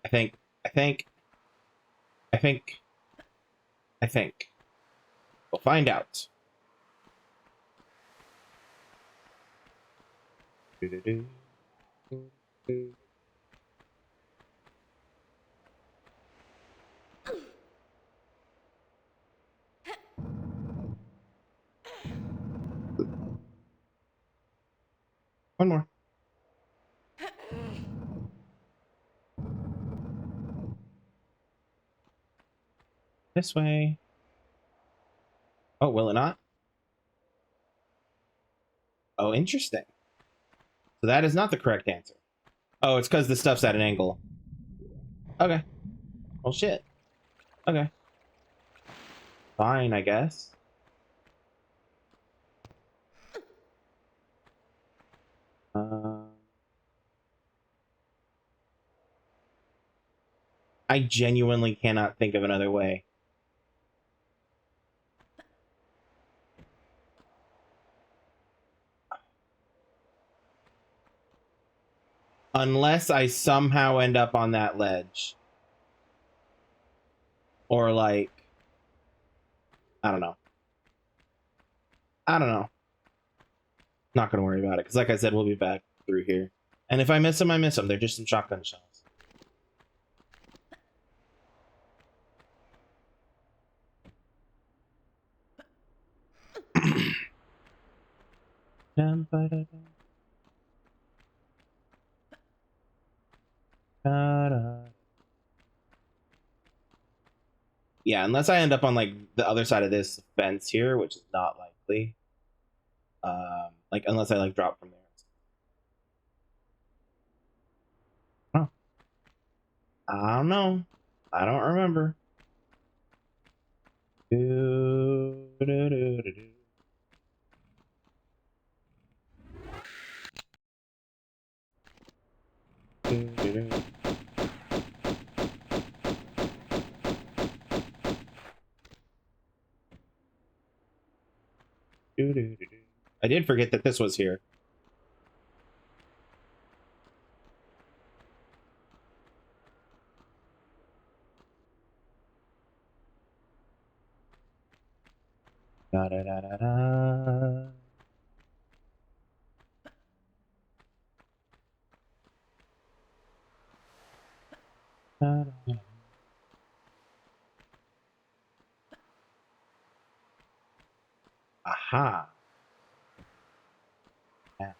I think. We'll find out. One more. This way. Oh, will it not? Oh, interesting. So that is not the correct answer. Oh, it's because the stuff's at an angle. Okay. Well, shit. Okay. Fine, I guess. I genuinely cannot think of another way. Unless I somehow end up on that ledge. Or like... I don't know. Not gonna worry about it, because like I said, we'll be back through here. And if I miss them, I miss them. They're just some shotgun shells. Yeah, unless I end up on like the other side of this fence here, which is not likely. Like unless I like drop from there. Oh. I don't know. I don't remember. I did forget that this was here. Da da da da da. Da, da. Aha. Yeah.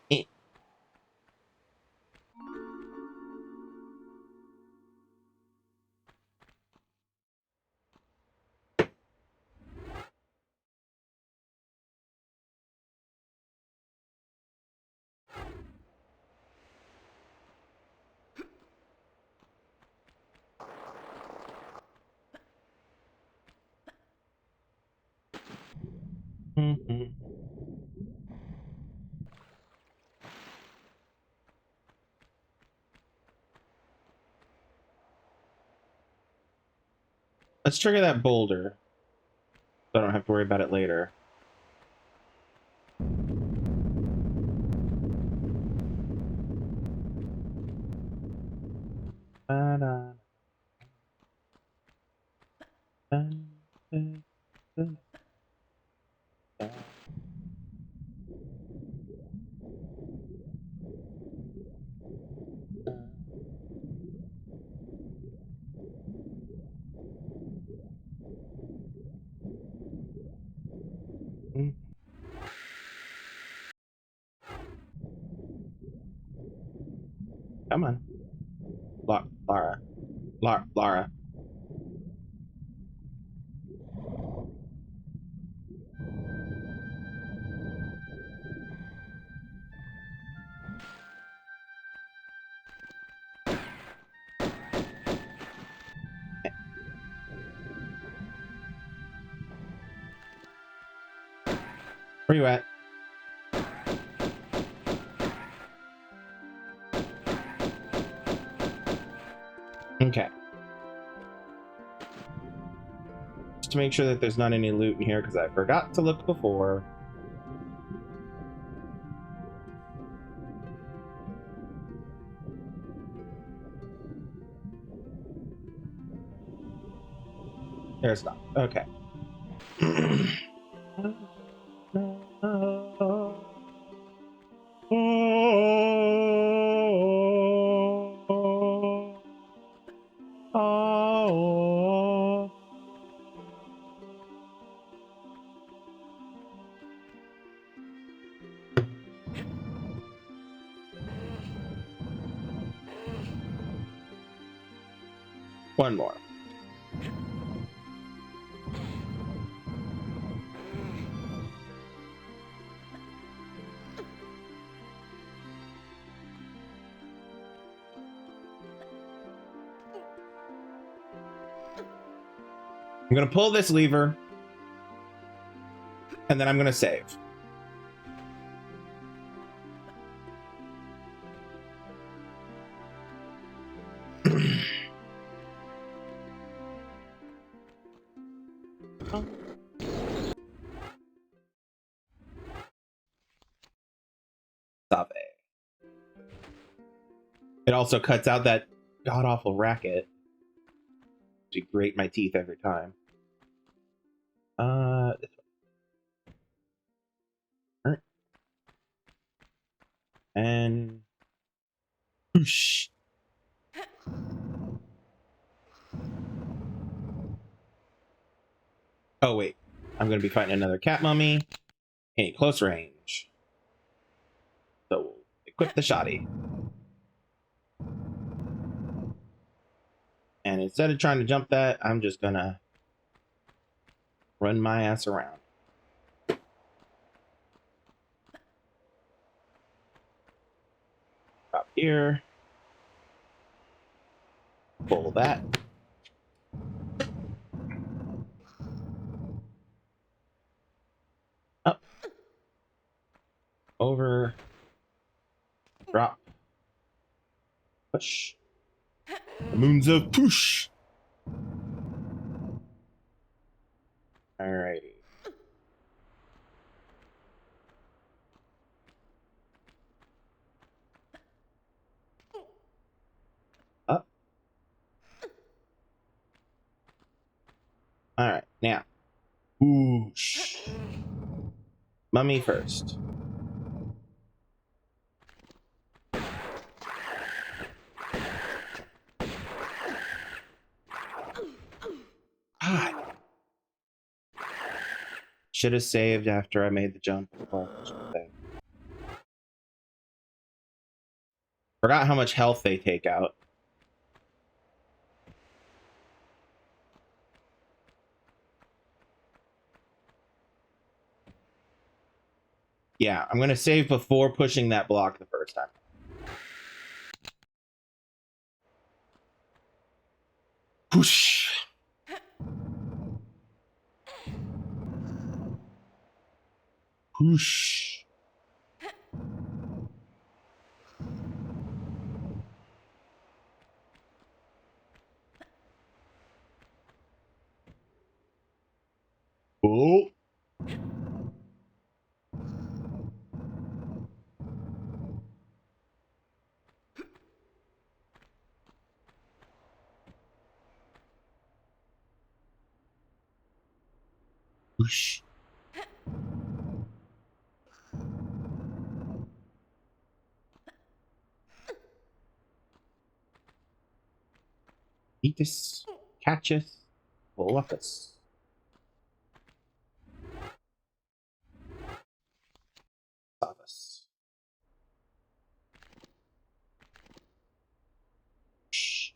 Eh. Mhm. Let's trigger that boulder, so I don't have to worry about it later. Da, da, da, da, da, da. Mm. Come on. Lara. Where you at? Okay. Just to make sure that there's not any loot in here, because I forgot to look before. There's not. Okay. One more. I'm gonna pull this lever, and then I'm gonna save. Stop it. It also cuts out that god-awful racket to grate my teeth every time. This one. And whoosh. Oh wait, I'm gonna be fighting another cat mummy in close range. So we'll equip the shoddy. And instead of trying to jump that, I'm just gonna run my ass around. Up here. Pull that. Up. Over. Drop. Push. The moons of push. Alrighty. Up. Alright, now. Whoosh. Mummy first. God. Should have saved after I made the jump. Forgot how much health they take out. Yeah, I'm gonna save before pushing that block the first time. Whoosh. Whoosh. Oh. Whoosh. Eat this, catcheth, Volupus. Savus. Shh.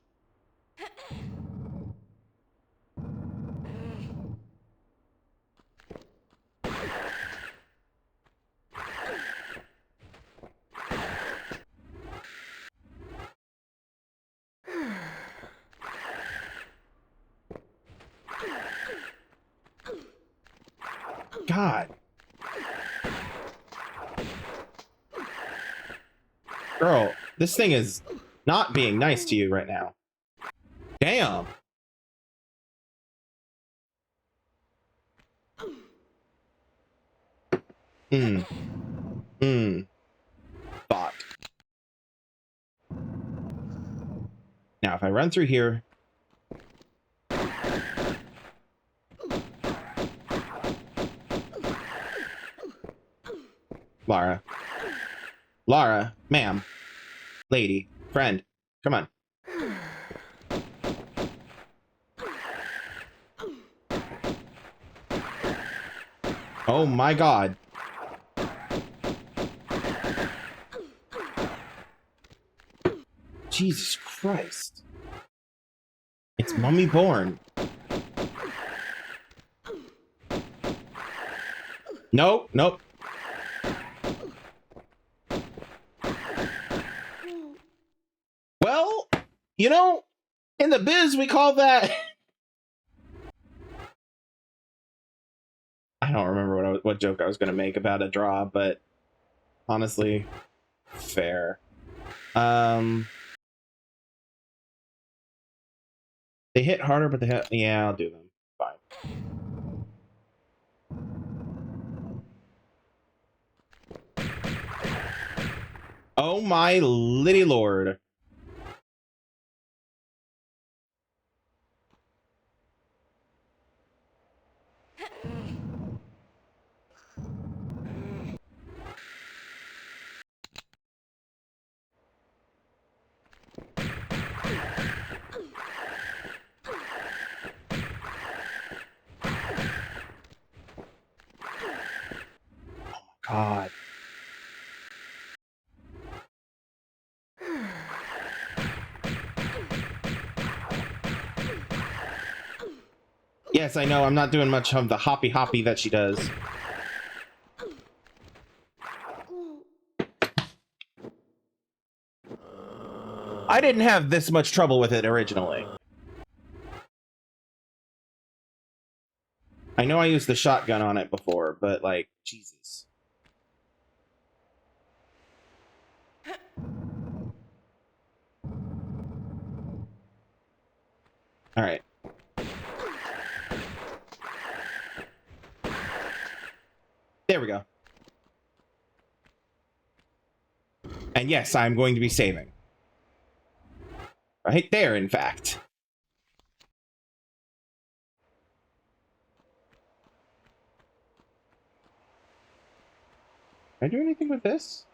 God. Girl, this thing is not being nice to you right now. Damn. Thought. Now, if I run through here... Lara. Lara, ma'am. Lady. Friend. Come on. Oh my god. Jesus Christ. It's Mummy Born. Nope, nope. Well, you know, in the biz we call that... I don't remember what joke I was going to make about a draw, but honestly, fair. They hit harder, but they hit... Yeah, I'll do them. Fine. Oh my litty lord. God. Yes, I know, I'm not doing much of the hoppy that she does. I didn't have this much trouble with it originally. I know I used the shotgun on it before, but like, Jesus. All right. There we go. And yes, I'm going to be saving. Right there, in fact. Can I do anything with this?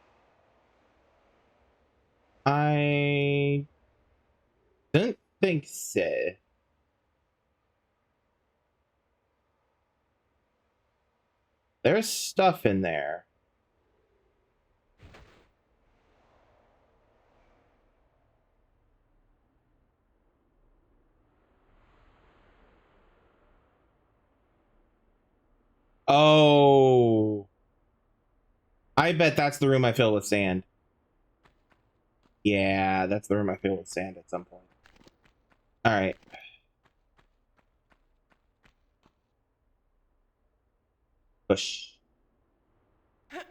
I don't think so. There's stuff in there. Oh. I bet that's the room I fill with sand. Yeah, that's the room I fill with sand at some point. All right. Push. At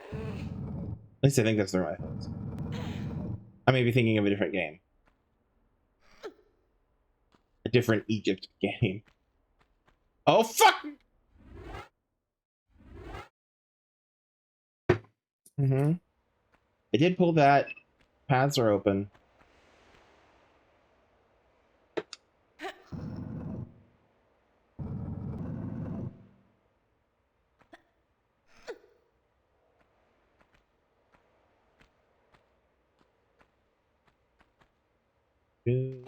least I think that's the room I fill with sand. I may be thinking of a different game. A different Egypt game. Oh, fuck! Mm-hmm. I did pull that. Paths are open. Good.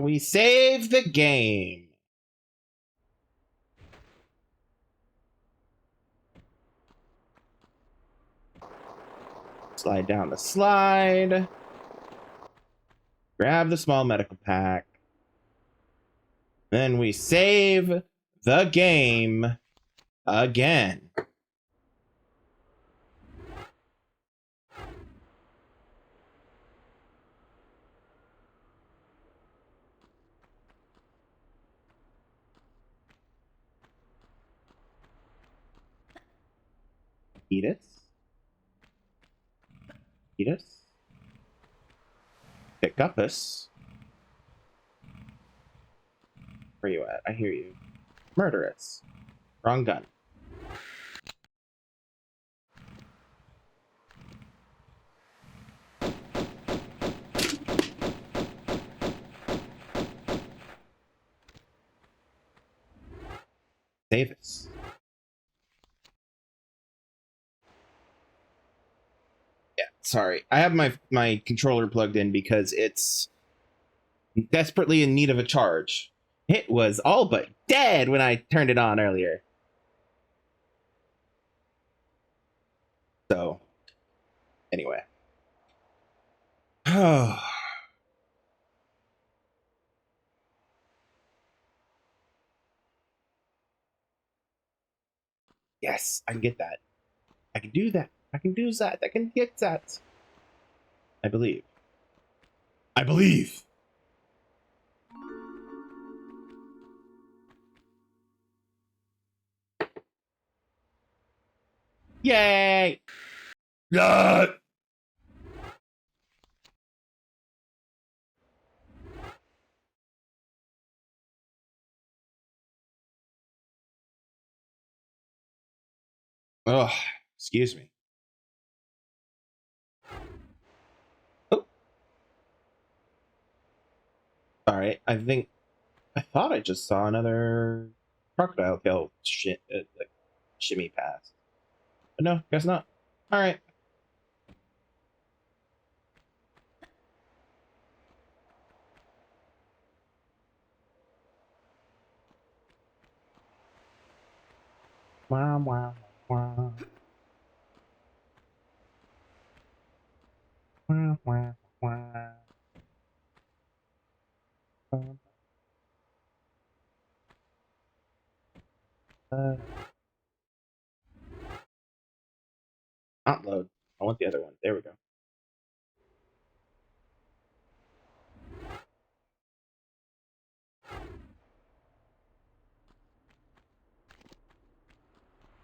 We save the game. Slide down the slide. Grab the small medical pack. Then we save the game again. Edith? Edith? Pick up us. Where you at? I hear you. Murderous. Wrong gun. Save us. Yeah, sorry. I have my controller plugged in because it's desperately in need of a charge. It was all but dead when I turned it on earlier. So, anyway. Oh. Yes, I can get that. I can do that. I can do that. I can get that. I believe. I believe. Yay! Yeah. Oh, excuse me. Oh. All right, I thought I just saw another crocodile tail like shimmy past. But no, guess not. All right. Wow, wow, wow. Wow, wow, wow. Not load. I want the other one. There we go.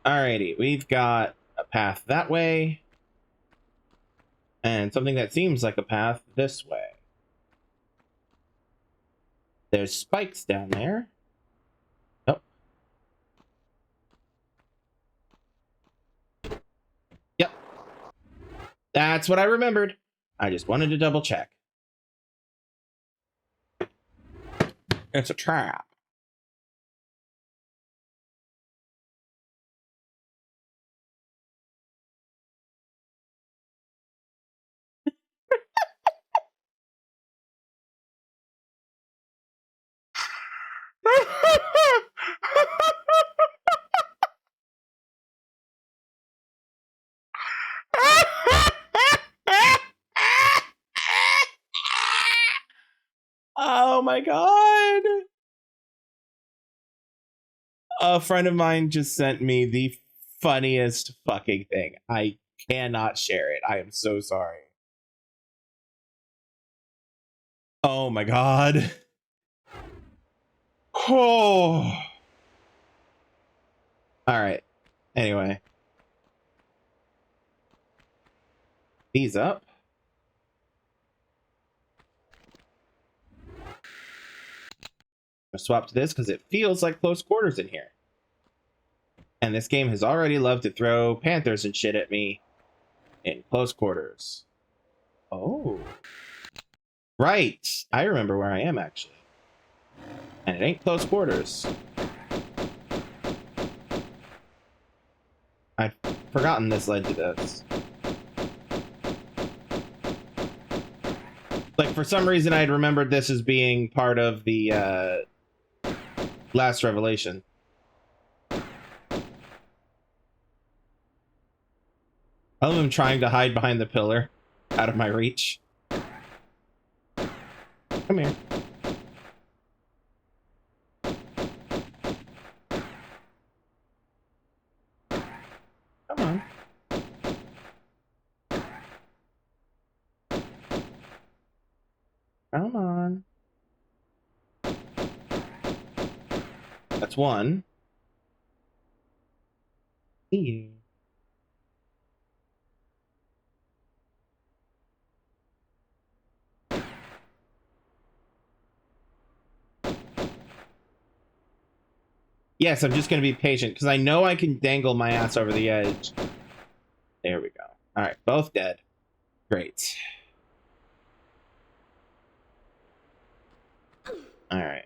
Alrighty, we've got a path that way. And something that seems like a path this way. There's spikes down there. Oh. Yep. That's what I remembered. I just wanted to double check. It's a trap. Oh my god. A friend of mine just sent me the funniest fucking thing. I cannot share it. I am so sorry. Oh my god. Oh. All right. Anyway. These up. I'll swap to this because it feels like close quarters in here. And this game has already loved to throw panthers and shit at me in close quarters. Oh. Right. I remember where I am, actually. And it ain't close quarters. I'd forgotten this led to this. Like, for some reason, I had remembered this as being part of the last revelation. I love him trying to hide behind the pillar, out of my reach. Come here. Come on. Come on. That's one. See you. Yes, I'm just going to be patient, because I know I can dangle my ass over the edge. There we go. Alright, both dead. Great. Alright.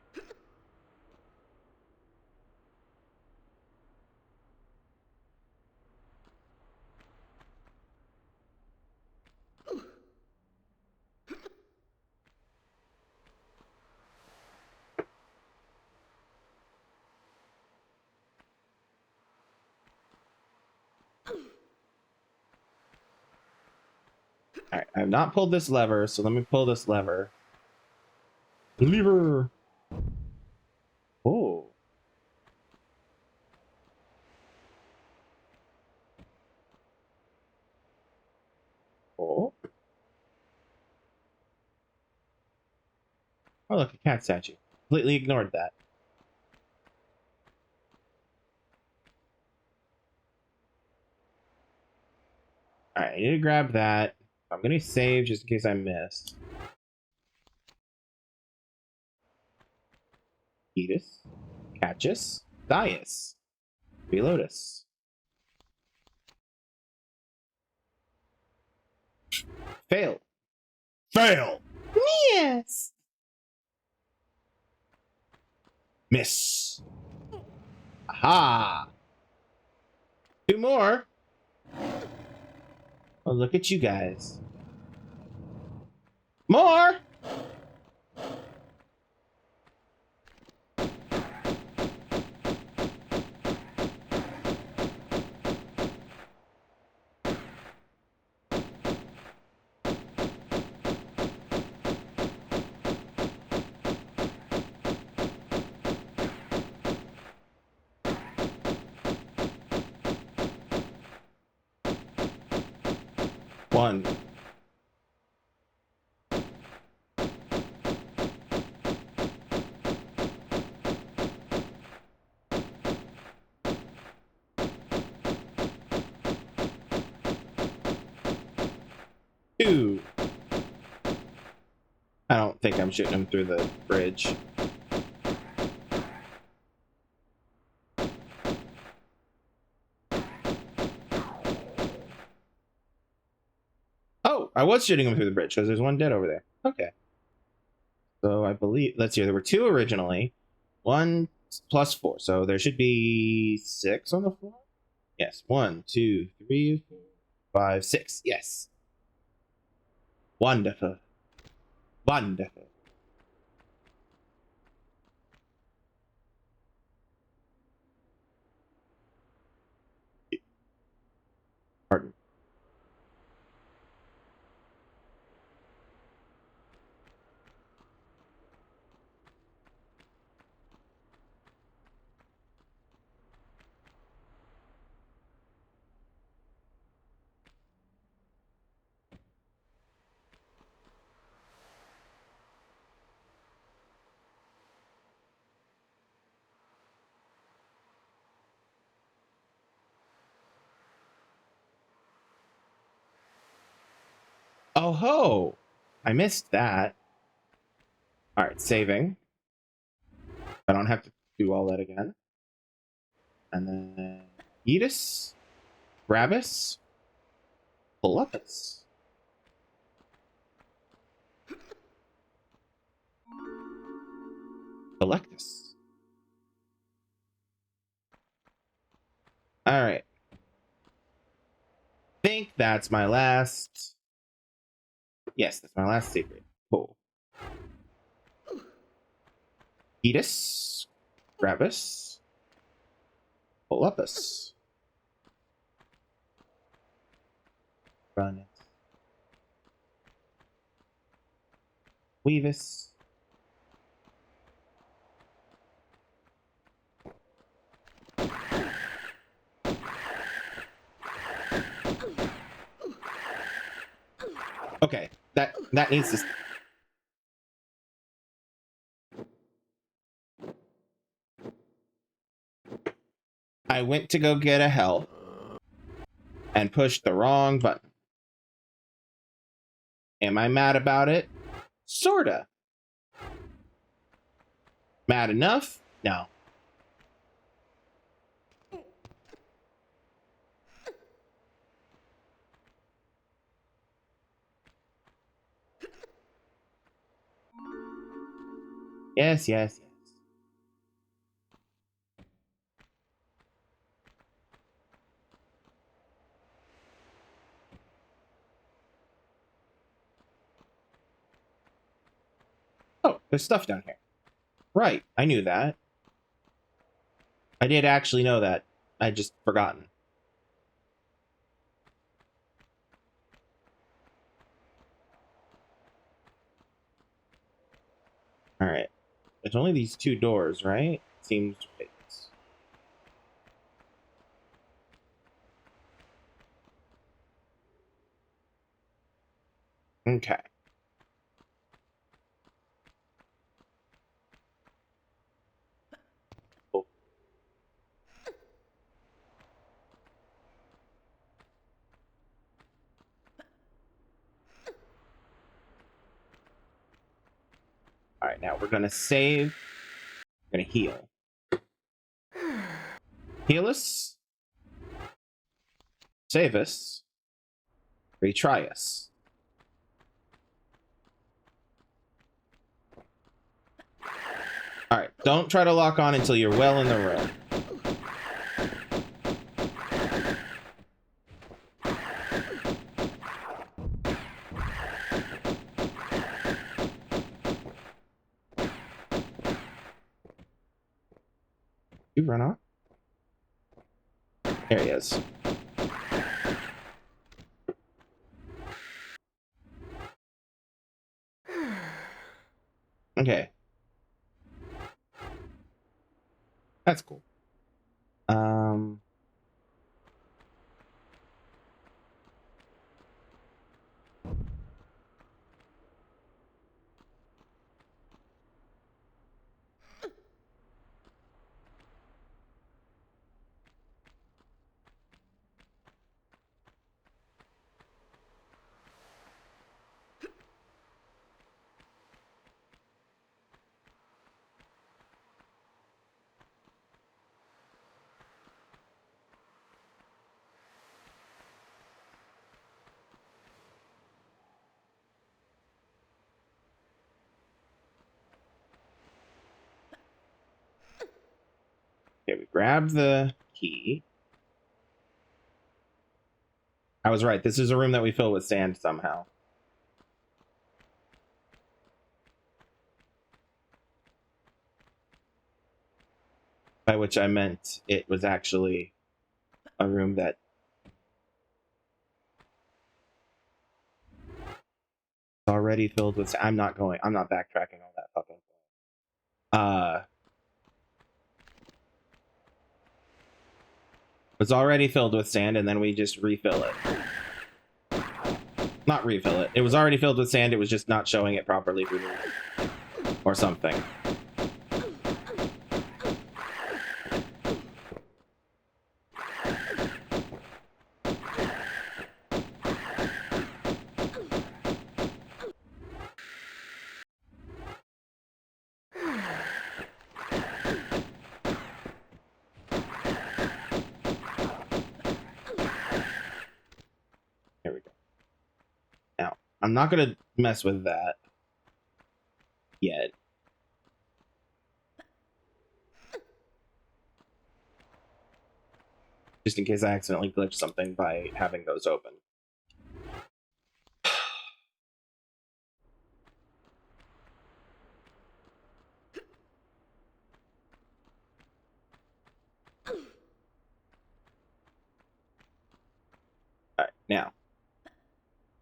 Alright, I have not pulled this lever, so let me pull this lever. Lever! Oh. Oh. Oh, look, a cat statue. Completely ignored that. Alright, I need to grab that. I'm gonna save just in case I missed. Edis, Catchus, Dias, Relotus. Fail. Fail! Yes! Miss. Aha! Two more. Oh, look at you guys. More! One. Two. I don't think I'm shooting him through the bridge. Oh, I was shooting him through the bridge because there's one dead over there. Okay. So I believe, let's see, there were two originally. One plus four. So there should be 6 on the floor. Yes. 1, 2, 3, 4, 5, 6. Yes. Wonderful. Wonderful. Pardon. Oh ho! I missed that. Alright, saving. I don't have to do all that again. And then Edis, Gravis, Volupus. Electus. Alright. Think that's my last. Yes, that's my last secret. Cool. Eatus. Gravis. Volupus. Run it. Weavis. Okay, that needs to. I went to go get a help and pushed the wrong button. Am I mad about it? Sorta. Mad enough? No. Yes, yes, yes. Oh, there's stuff down here. Right, I knew that. I did actually know that. I just forgotten. Alright. There's only these two doors, right? Seems right. Okay. Cool. Alright, now we're gonna save. We're gonna heal. Heal us. Save us. Retry us. Alright, don't try to lock on until you're well in the room. You run off? There he is. Okay. That's cool. Okay, we grab the key. I was right. This is a room that we fill with sand somehow. By which I meant it was actually a room that is already filled with sand. I'm not backtracking all that fucking it's already filled with sand, and then we just refill it. Not refill it. It was already filled with sand, it was just not showing it properly for me. Or something. Here we go. Now, I'm not gonna mess with that yet. Just in case I accidentally glitch something by having those open.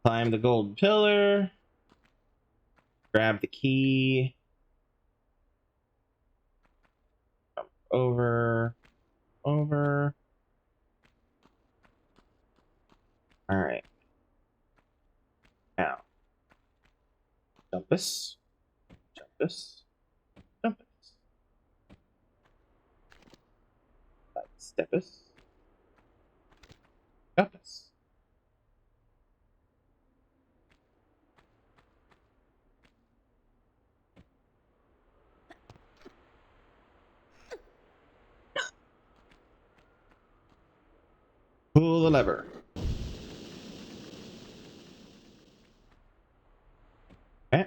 Climb the gold pillar. Grab the key. Jump over. Over. Alright. Now. Jump this. Jump this. Jump this. Step this. Jump this. Pull the lever. Okay.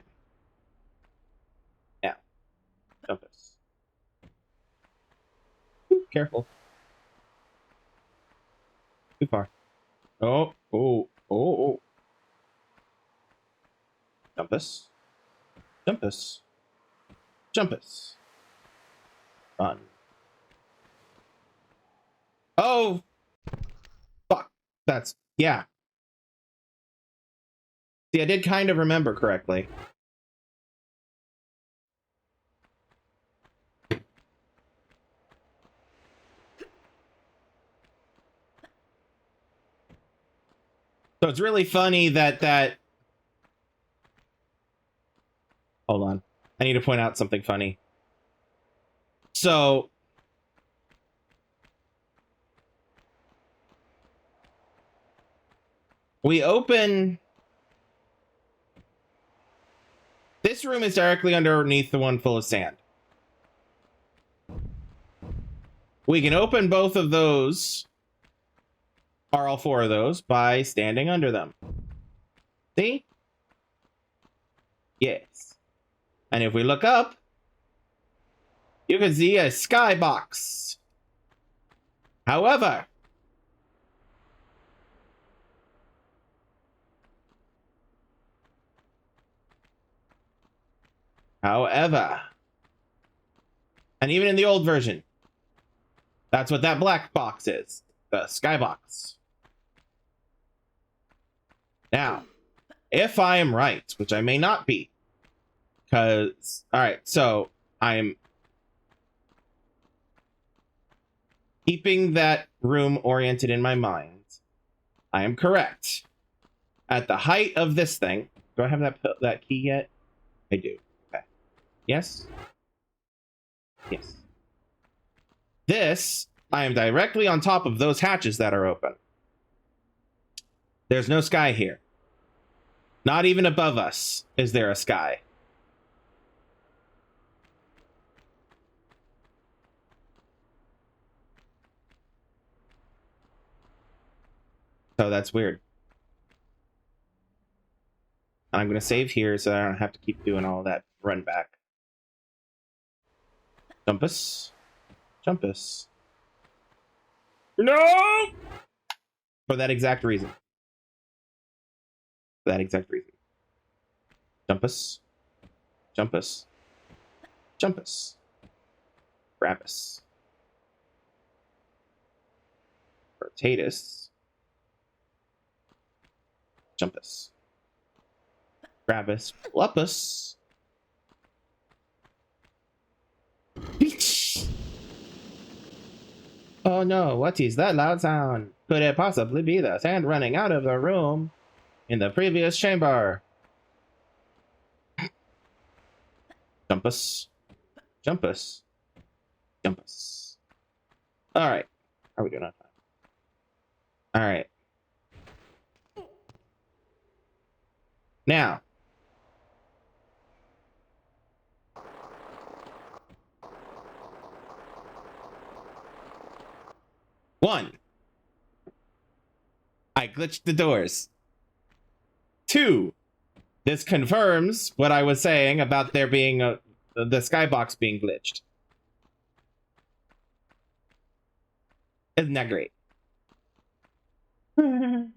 Now, jump this. Ooh, careful. Too far. Oh, oh, oh, oh. Jump this. Jump this. Jump this. Run. Oh! Fuck. That's... yeah. See, I did kind of remember correctly. So it's really funny that... Hold on. I need to point out something funny. So... we open... this room is directly underneath the one full of sand. We can open both of those, or all four of those, by standing under them. See? Yes. And if we look up, you can see a skybox. However, and even in the old version, that's what that black box is, the skybox. Now, if I am right, which I may not be, because, alright, so I'm keeping that room oriented in my mind. I am correct. At the height of this thing, do I have that key yet? I do. Okay. Yes? Yes. This, I am directly on top of those hatches that are open. There's no sky here. Not even above us is there a sky. So that's weird. And I'm going to save here so I don't have to keep doing all that run back. Jumpus. Jumpus. No! For that exact reason. For that exact reason. Jumpus. Jumpus. Jumpus. Grabus. Rotatus. Jumpus. Grabus. Lupus. Oh no, what is that loud sound? Could it possibly be the sand running out of the room in the previous chamber? Jumpus. Jumpus. Jumpus. Alright. How are we doing on time? Alright. Now. One. I glitched the doors. Two. This confirms what I was saying about there being the skybox being glitched. Isn't that great? Because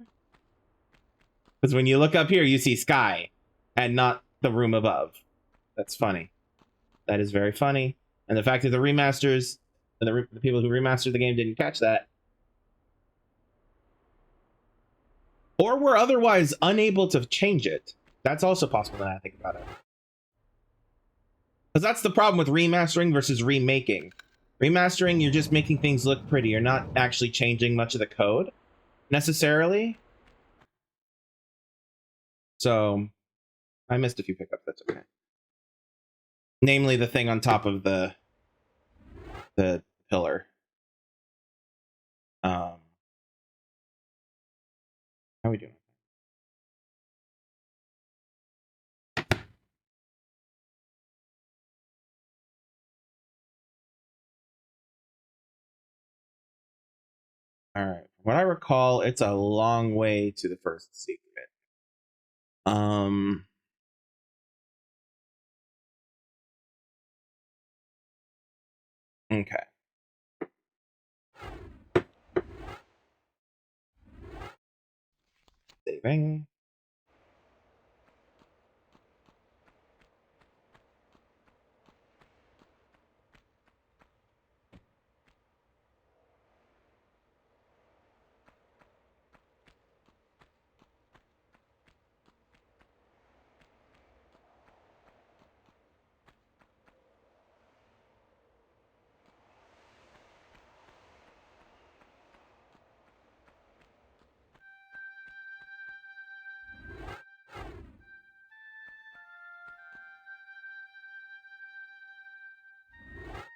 when you look up here, you see sky and not the room above. That's funny. That is very funny. And the fact that the remasters and the people who remastered the game didn't catch that. Or we're otherwise unable to change it. That's also possible now that I think about it. Because that's the problem with remastering versus remaking. Remastering, you're just making things look pretty. You're not actually changing much of the code, necessarily. So, I missed a few pickups, that's okay. Namely, the thing on top of the pillar. How are we doing? All right. From what I recall, it's a long way to the first secret. Okay. Saving.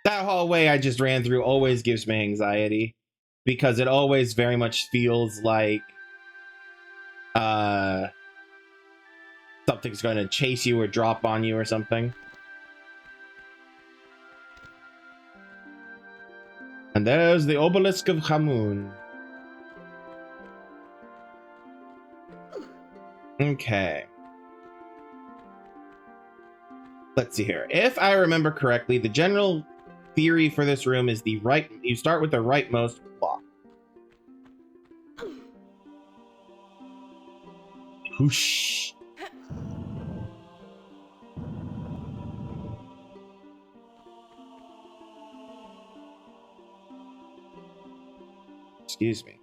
That hallway I just ran through always gives me anxiety because it always very much feels like something's going to chase you or drop on you or something. And there's the obelisk of Hamun. Okay. Let's see here. If I remember correctly, the general theory for this room is you start with the rightmost block. Whoosh. Excuse me.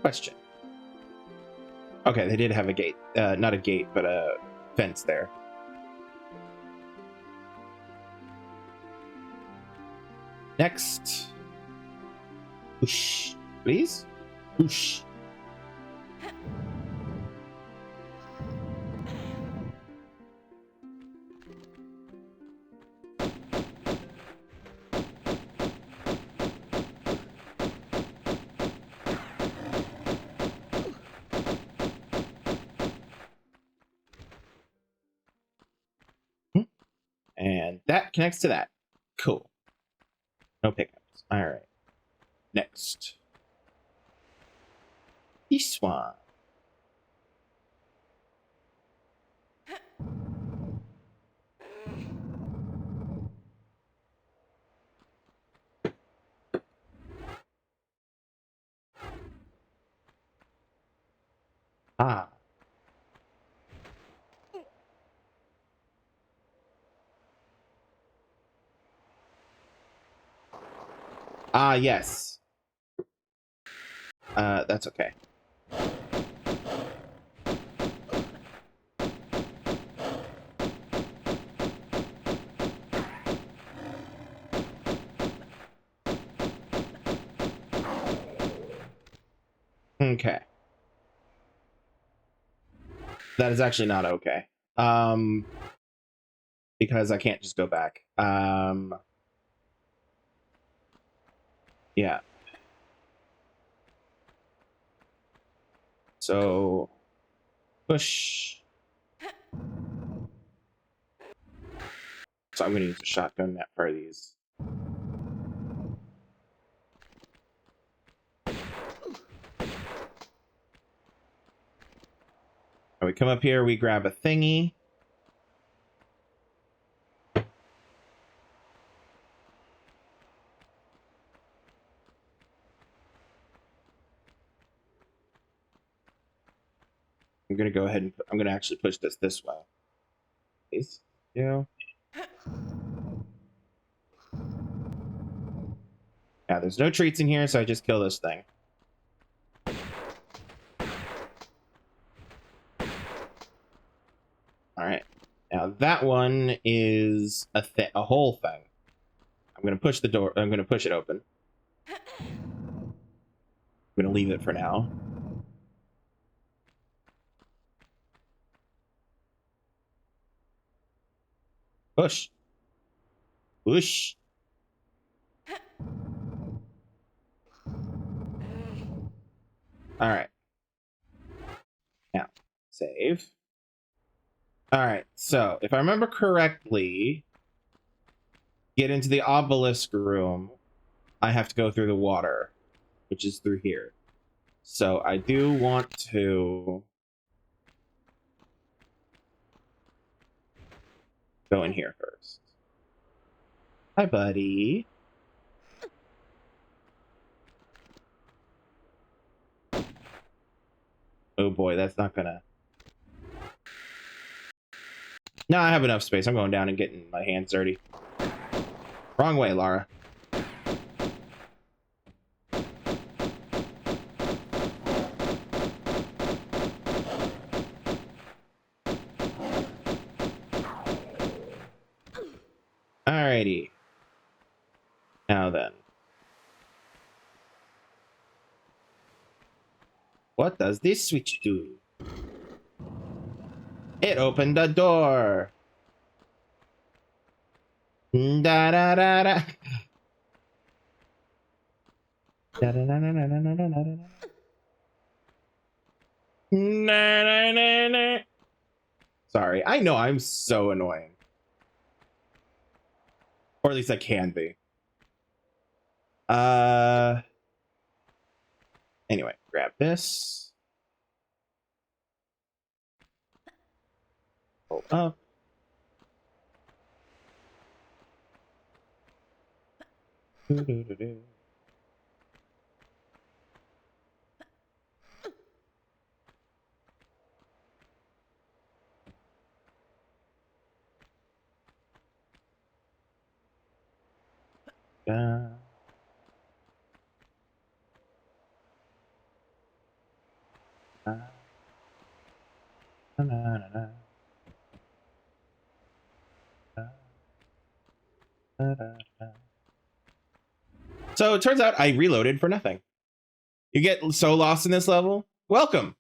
Question. Okay, they did have a gate. Not a gate, but a fence there. Next. Whoosh. Please? Whoosh. And that connects to that. Cool. No pickups. All right. Next. This one. Ah. Ah, yes. That's okay. Okay. That is actually not okay. Because I can't just go back. Yeah. So push. So I'm gonna use a shotgun that part of these. We come up here, we grab a thingy. I'm gonna go ahead and I'm gonna actually push this way. Please, yeah. Yeah, there's no treats in here, so I just kill this thing. All right. Now that one is a whole thing. I'm gonna push the door. I'm gonna push it open. I'm gonna leave it for now. Push. Push. All right. Now, save. All right. So, if I remember correctly, get into the obelisk room, I have to go through the water, which is through here. So, I do want to go in here first. Hi, buddy. Oh boy, that's not gonna... No, I have enough space. I'm going down and getting my hands dirty. Wrong way, Lara. Alrighty. Now then. What does this switch do? It opened the door. Da da da da. Da da da da da da da da da. Na, na, na, na. Sorry, I know I'm so annoying. Or at least I can be. Anyway, grab this. Hold up. Doo-doo-doo-doo. Da. Da. Na, na, na, na. Da. Da, da, da. So it turns out I reloaded for nothing. You get so lost in this level. Welcome.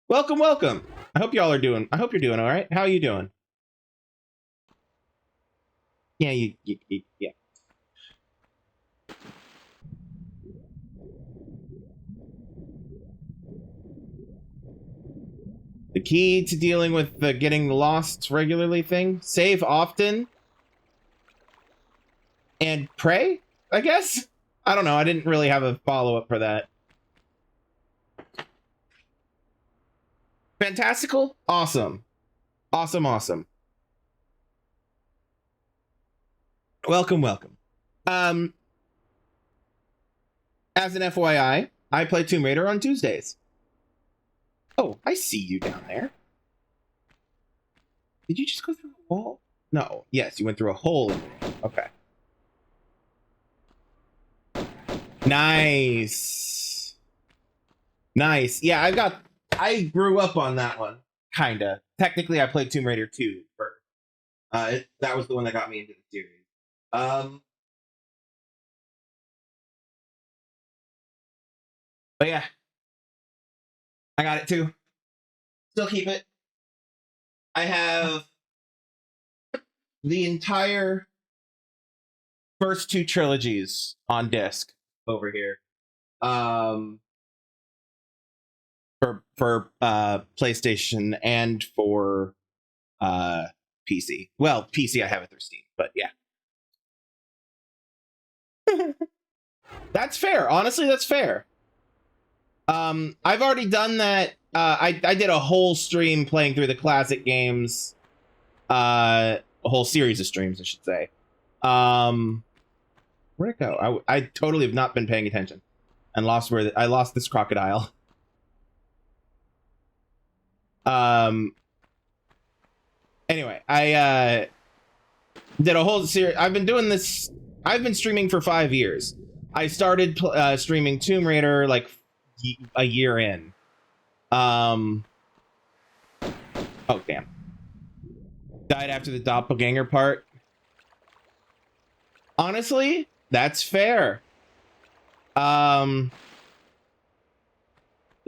Welcome, welcome. I hope you're doing all right. How are you doing? Yeah, yeah. The key to dealing with the getting lost regularly thing, save often and pray, I guess? I don't know. I didn't really have a follow-up for that. Fantastical? Awesome. Awesome, awesome. Welcome, welcome. As an FYI, I play Tomb Raider on Tuesdays. Oh, I see you down there. Did you just go through a wall? No. Yes, you went through a hole in the wall. Okay. Nice. Nice. Yeah, I grew up on that one. Kinda. Technically, I played Tomb Raider 2 first. That was the one that got me into the series. But yeah. I got it too. Still keep it. I have the entire first two trilogies on disc over here. For PlayStation and for PC. Well, PC I have it through Steam, but yeah. That's fair. Honestly, that's fair. I've already done that. I did a whole stream playing through the classic games. A whole series of streams, I should say. Where'd it go? I totally have not been paying attention and lost I lost this crocodile. Anyway, I did a whole series. I've been streaming for 5 years. I started streaming Tomb Raider like a year in. Oh damn. Died after the doppelganger part. Honestly, that's fair. The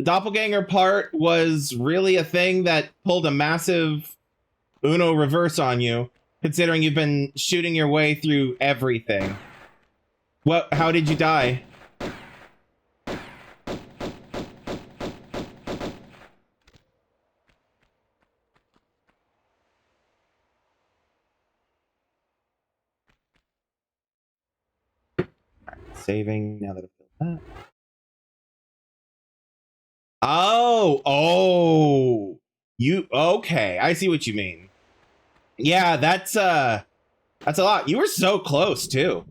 doppelganger part was really a thing that pulled a massive Uno reverse on you, considering you've been shooting your way through everything. How did you die? Saving now that I've built that. Oh, okay. I see what you mean. Yeah, that's a lot. You were so close too.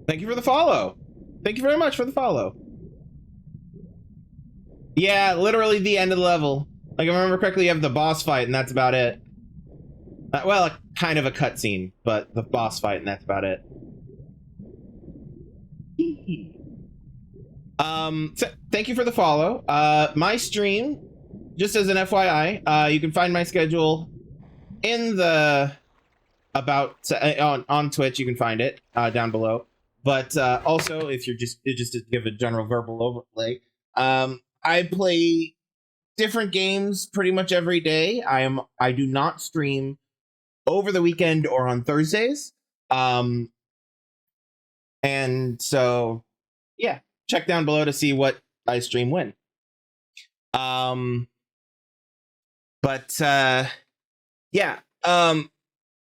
Thank you for the follow. Thank you very much for the follow. Yeah, literally the end of the level. Like, if I remember correctly, you have the boss fight, and that's about it. Well, kind of a cutscene, but the boss fight, and that's about it. So thank you for the follow. My stream, just as an FYI, you can find my schedule in the on Twitch. You can find it down below. But also, if you're just to give a general verbal overlay, I play different games pretty much every day. I do not stream over the weekend or on Thursdays. And so, yeah, check down below to see what I stream when. Yeah.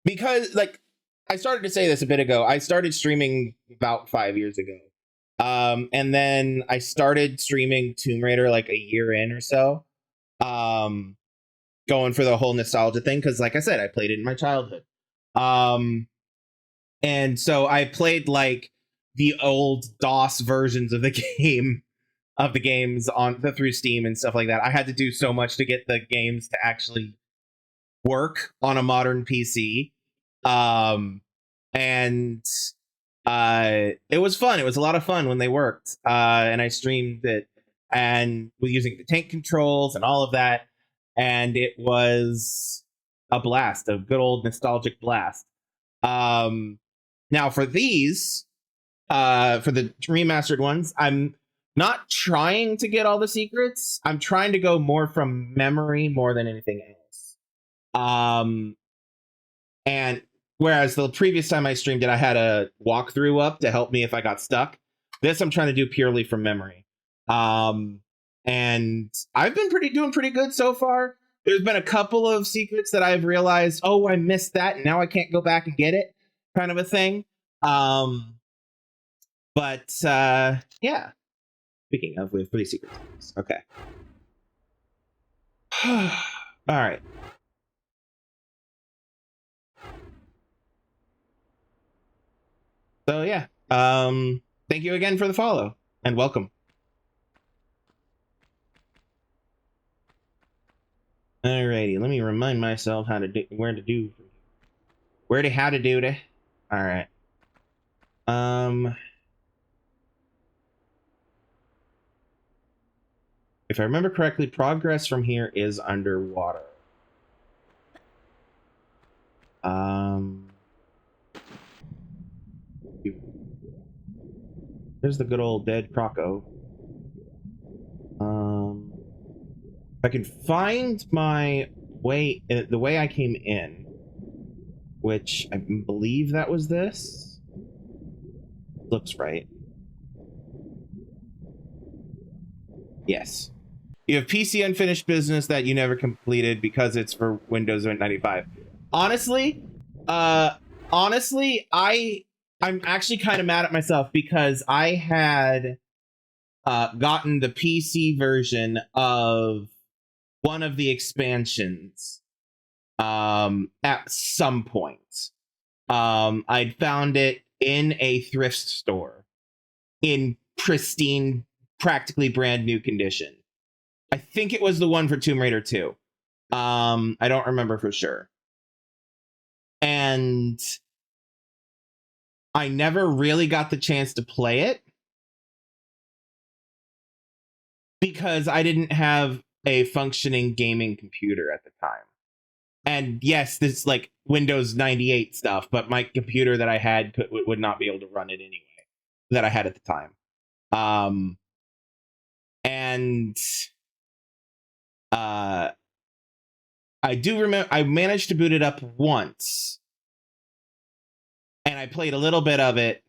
Because like I started to say this a bit ago. I started streaming about 5 years ago. And then I started streaming Tomb Raider like a year in or so. Going for the whole nostalgia thing, because like I said, I played it in my childhood. And so I played like the old DOS versions of the games on through Steam and stuff like that. I had to do so much to get the games to actually work on a modern PC. And it was fun. It was a lot of fun when they worked. And I streamed it and was using the tank controls and all of that. And it was a blast, a good old nostalgic blast. Now for these, for the remastered ones, I'm not trying to get all the secrets. I'm trying to go more from memory more than anything else. And whereas the previous time I streamed it, I had a walkthrough up to help me if I got stuck. This I'm trying to do purely from memory. And I've been doing pretty good so far. There's been a couple of secrets that I've realized, oh, I missed that, and now I can't go back and get it, kind of a thing. Yeah. Speaking of, we have 3 secrets. Okay. All right. So yeah, thank you again for the follow and welcome. Alrighty, let me remind myself how to do how to do it. All right. If I remember correctly, progress from here is underwater. There's the good old dead Croco. If I can find my way, the way I came in, which I believe that was this. Looks right. Yes. You have PC unfinished business that you never completed because it's for Windows 95. Honestly, I'm actually kind of mad at myself because I had gotten the PC version of one of the expansions at some point. I'd found it in a thrift store in pristine, practically brand new condition. I think it was the one for Tomb Raider 2. I don't remember for sure. And I never really got the chance to play it because I didn't have a functioning gaming computer at the time. And yes, this is like Windows 98 stuff, but my computer that I had would not be able to run it anyway, that I had at the time. And I do remember I managed to boot it up once, and I played a little bit of it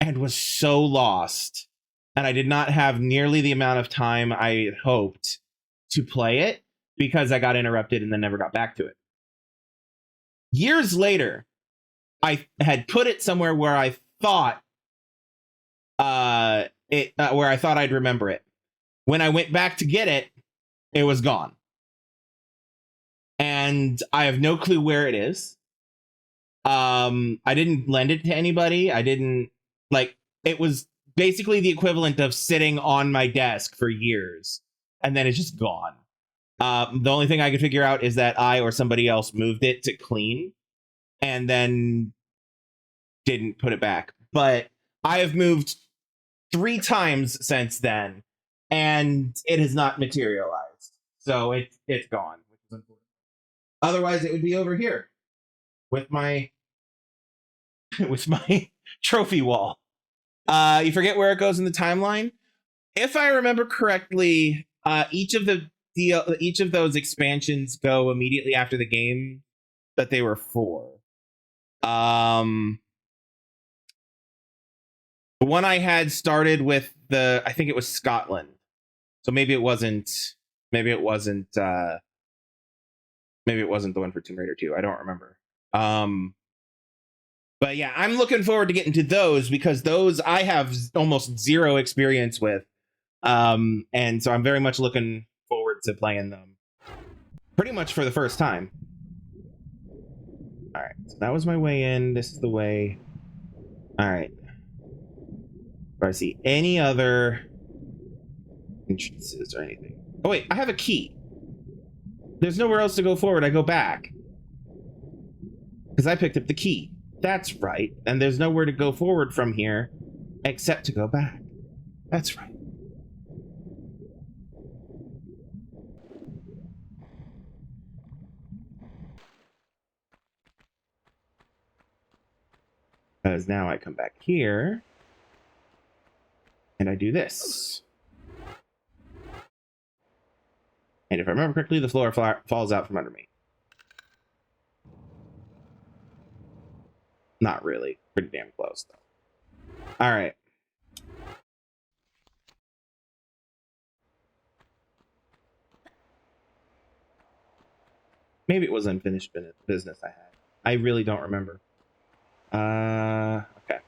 and was so lost. And I did not have nearly the amount of time I had hoped to play it because I got interrupted and then never got back to it. Years later, I had put it somewhere where I thought where I thought I'd remember it. When I went back to get it, it was gone. And I have no clue where it is. I didn't lend it to anybody. I didn't it was basically the equivalent of sitting on my desk for years and then it's just gone. The only thing I could figure out is that I or somebody else moved it to clean and then didn't put it back. But I have moved 3 times since then and it has not materialized. So it's gone, which is unfortunate. Otherwise it would be over here with my with my trophy wall. You forget where it goes in the timeline. If I remember correctly, each of those expansions go immediately after the game that they were for. The one I had started with I think it was Scotland. So maybe it wasn't the one for Tomb Raider 2. I don't remember. But yeah, I'm looking forward to getting to those because those I have almost zero experience with. And so I'm very much looking forward to playing them pretty much for the first time. All right, so that was my way in. This is the way. All right. Do I see any other entrances or anything? Oh wait, I have a key. There's nowhere else to go forward. I go back because I picked up the key. That's right. And there's nowhere to go forward from here except to go back. That's right. Because now I come back here and I do this. And if I remember correctly, the floor falls out from under me. Not really. Pretty damn close, though. All right. Maybe it was unfinished business I had. I really don't remember. Okay.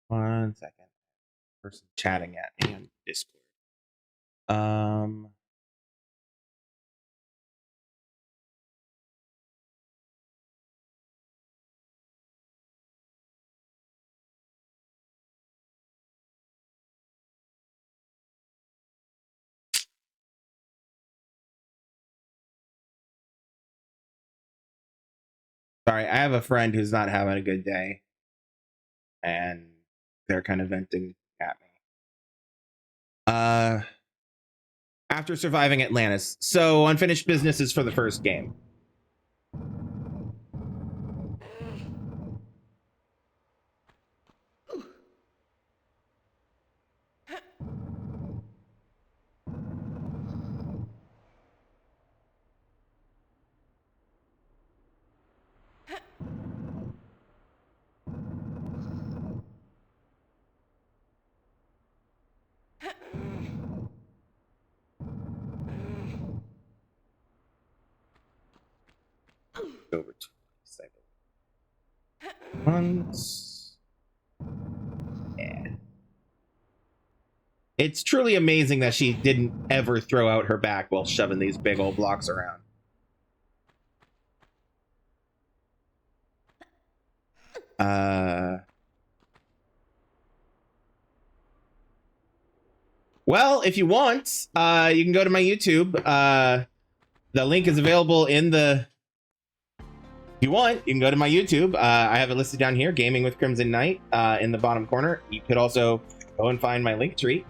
One second. Person chatting at me on Discord. Sorry, I have a friend who's not having a good day. And they're kind of venting at me. After surviving Atlantis. So unfinished business is for the first game. over twice, I believe. Once. Yeah. It's truly amazing that she didn't ever throw out her back while shoving these big old blocks around. Well, if you want, you can go to my YouTube. The link is available in the... If you want, you can go to my YouTube. I have it listed down here, Gaming with Crimson Knight, in the bottom corner. You could also go and find my link tree.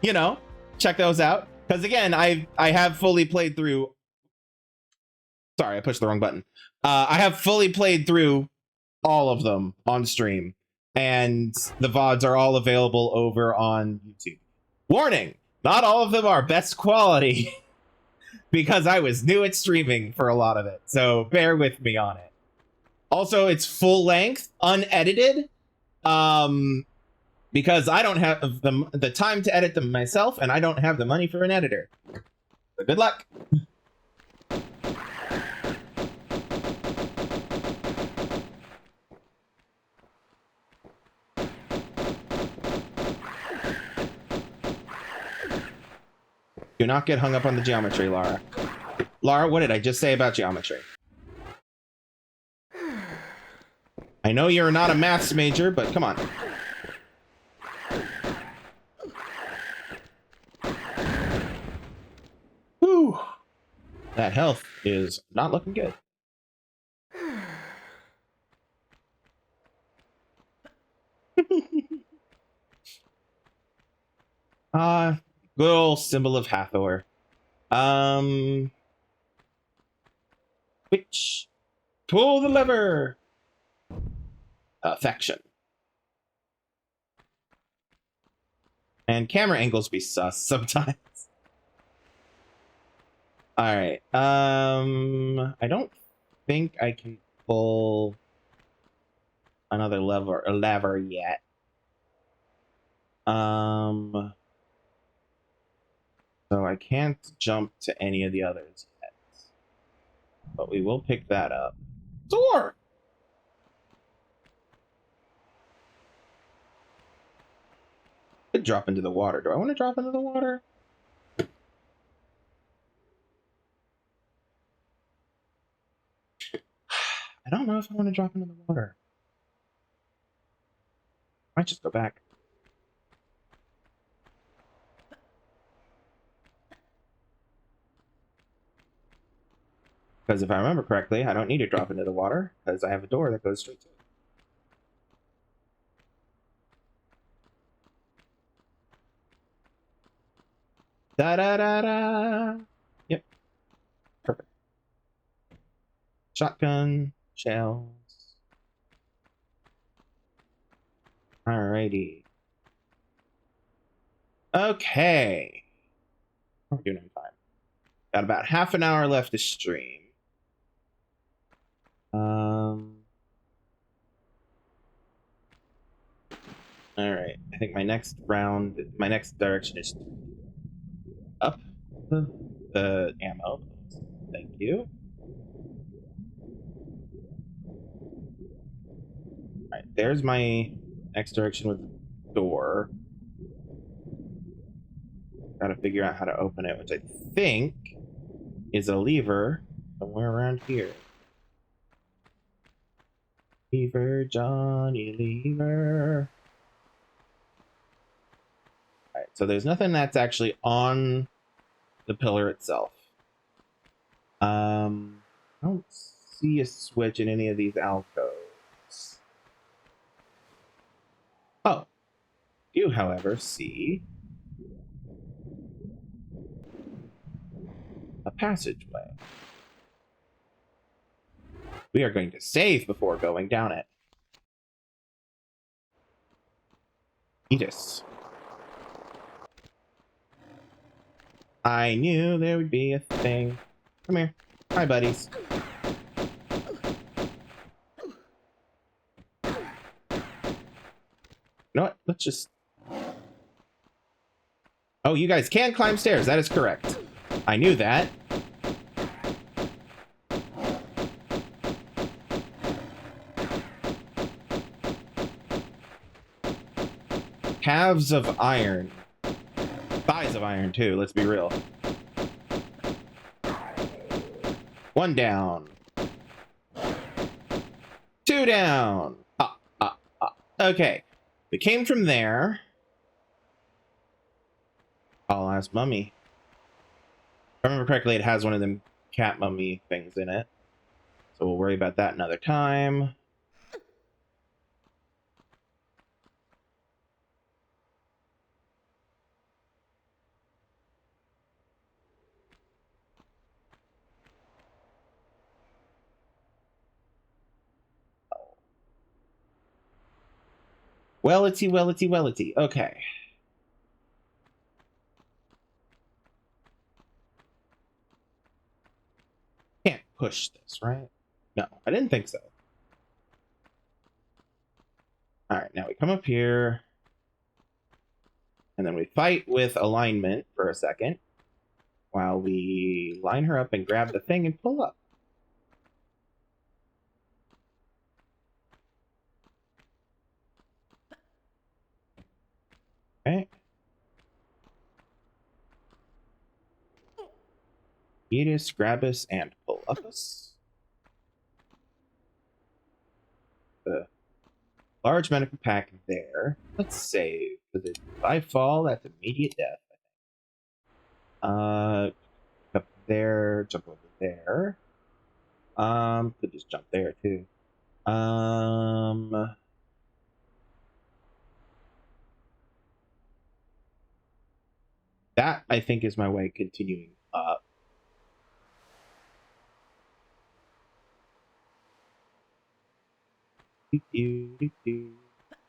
You know, check those out. Because again, I have fully played through... Sorry, I pushed the wrong button. I have fully played through all of them on stream. And the VODs are all available over on YouTube. Warning, not all of them are best quality because I was new at streaming for a lot of it. So bear with me on it. Also, it's full length, unedited, because I don't have the time to edit them myself, and I don't have the money for an editor. So good luck. Do not get hung up on the geometry, Lara. Lara, what did I just say about geometry? I know you're not a maths major, but come on. Whew. That health is not looking good. Good old symbol of Hathor. Which? Pull the lever! Affection. And camera angles be sus sometimes. Alright, I don't think I can pull another lever yet. So I can't jump to any of the others yet. But we will pick that up. Door! Could drop into the water. Do I want to drop into the water? I don't know if I want to drop into the water. I might just go back. Because if I remember correctly, I don't need to drop into the water, because I have a door that goes straight to it. Da-da-da-da! Yep. Perfect. Shotgun, shells. Alrighty. Okay. What are we doing on time? Got about half an hour left to stream. Alright, I think my next direction is up the ammo. Thank you. Alright, there's my next direction with the door. Gotta figure out how to open it, which I think is a lever somewhere around here. Lever, Johnny Lever. Alright, so there's nothing that's actually on the pillar itself. I don't see a switch in any of these alcoves. Oh. You, however, see a passageway. We are going to save before going down it. Edis. I knew there would be a thing. Come here. Hi, buddies. You know what? Let's just... Oh, you guys can climb stairs. That is correct. I knew that. Calves of iron. Thighs of iron, too, let's be real. One down. Two down. Okay. We came from there. I'll ask Mummy. If I remember correctly, it has one of them cat mummy things in it. So we'll worry about that another time. Wellity. Okay. Can't push this, right? No, I didn't think so. Alright, now we come up here. And then we fight with alignment for a second. While we line her up and grab the thing and pull up. Okay. Eat us, grab us, and pull up us. The large medical pack there. Let's save. Because if I fall, that's immediate death. Up there, jump over there. Could just jump there too. That I think is my way continuing up.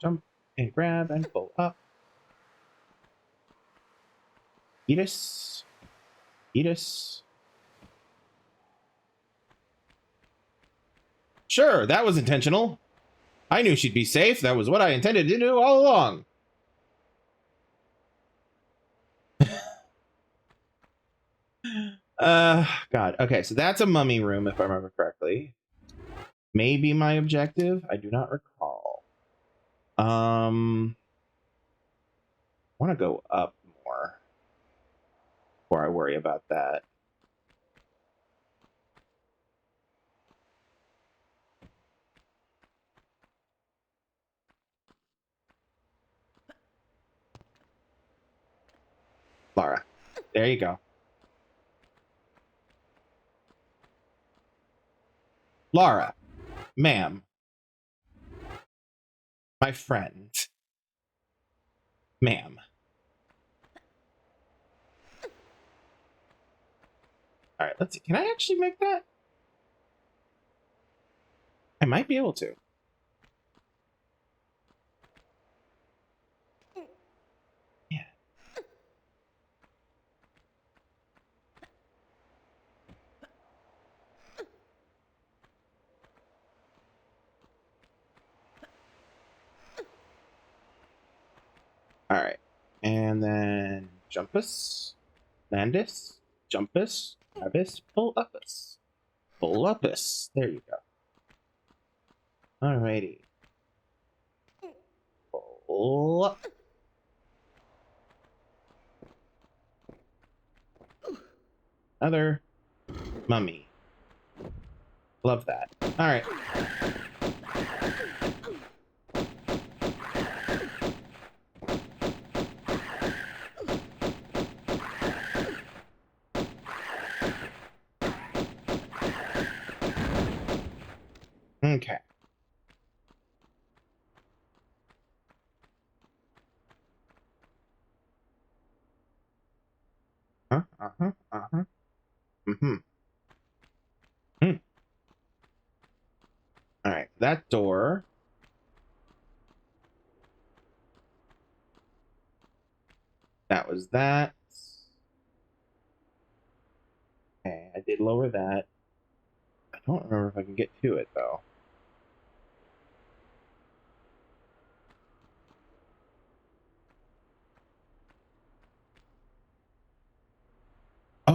Jump and grab and pull up. Eat us. Eat us. Sure, that was intentional. I knew she'd be safe. That was what I intended to do all along. God. Okay, so that's a mummy room, if I remember correctly. Maybe my objective? I do not recall. I want to go up more before I worry about that. Lara. There you go. Lara. Ma'am. My friend. Ma'am. Alright, let's see. Can I actually make that? I might be able to. Yeah. Alright. And then jump us. Land us. Jump us. Grab us. Pull up us. Pull up us. There you go. Alrighty. Pull up. Another mummy. Love that. Alright. Okay. Mm-hmm. Alright, that door. That was that. Okay, I did lower that. I don't remember if I can get to it, though.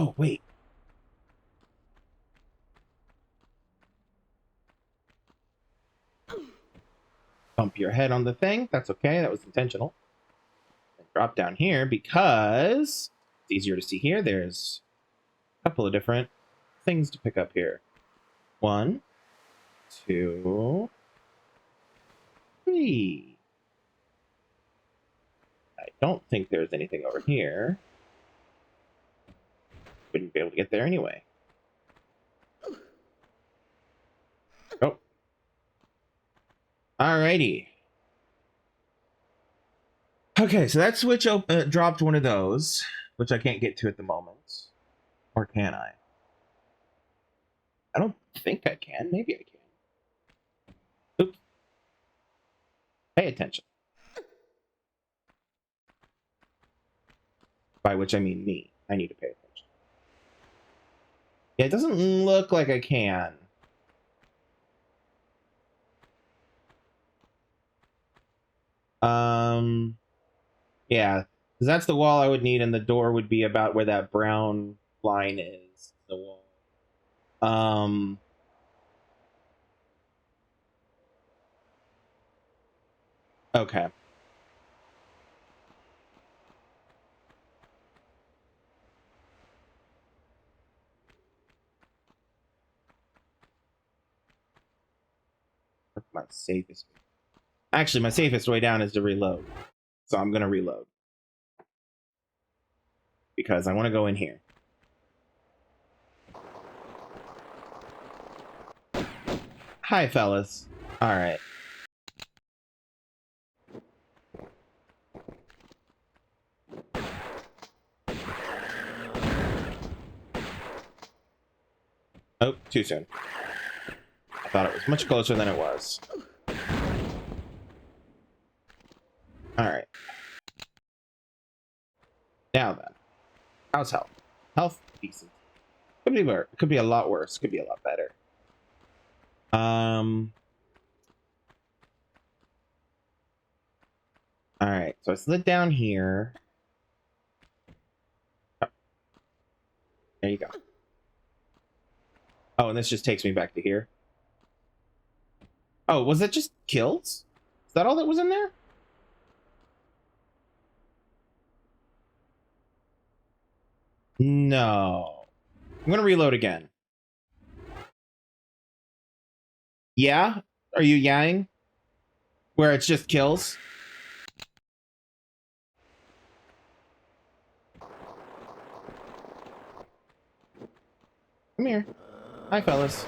Oh, wait. Bump your head on the thing. That's okay. That was intentional. And drop down here because it's easier to see here. There's a couple of different things to pick up here. 1, 2, 3. I don't think there's anything over here. Wouldn't be able to get there anyway. Oh. Alrighty. Okay, so that switch dropped one of those, which I can't get to at the moment. Or can I? I don't think I can. Maybe I can. Oops. Pay attention. By which I mean me. I need to pay attention. Yeah, it doesn't look like I can. Yeah, because that's the wall I would need, and the door would be about where that brown line is. The wall. Okay. My safest. Actually, my safest way down is to reload. So I'm gonna reload. Because I want to go in here. Hi, fellas. Alright. Oh, too soon. I thought it was much closer than it was. Alright. Now then. How's health? Health, decent. Could be worse. Could be a lot worse. Could be a lot better. Alright, so I slid down here. Oh. There you go. Oh, and this just takes me back to here. Oh, was that just kills? Is that all that was in there? No. I'm gonna reload again. Yeah? Are you yang? Where it's just kills? Come here. Hi, fellas.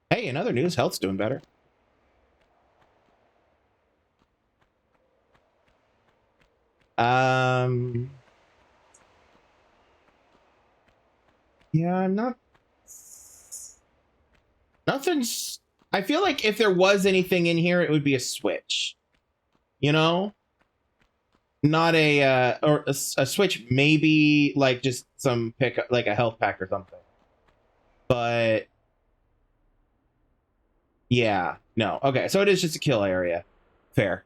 Hey, in other news, health's doing better. Yeah, I'm not... Nothing's... I feel like if there was anything in here, it would be a switch. You know? Not a, or a switch, maybe, like, just some pick, like a health pack or something. But... Yeah, no. Okay, so it is just a kill area. Fair.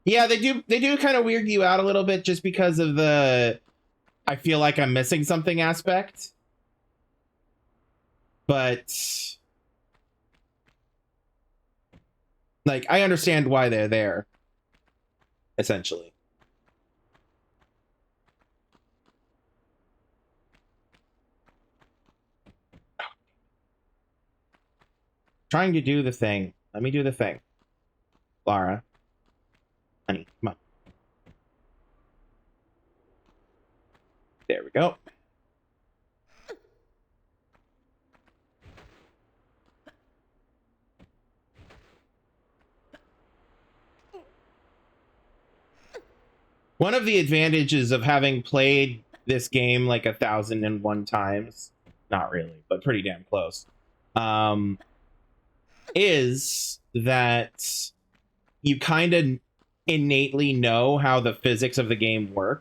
Yeah, they do kind of weird you out a little bit just because of the I feel like I'm missing something aspect. But like I understand why they're there, essentially. Trying to do the thing. Let me do the thing. Lara. Honey, come on. There we go. One of the advantages of having played this game like 1,001 times, not really, but pretty damn close, is that you kind of innately know how the physics of the game works.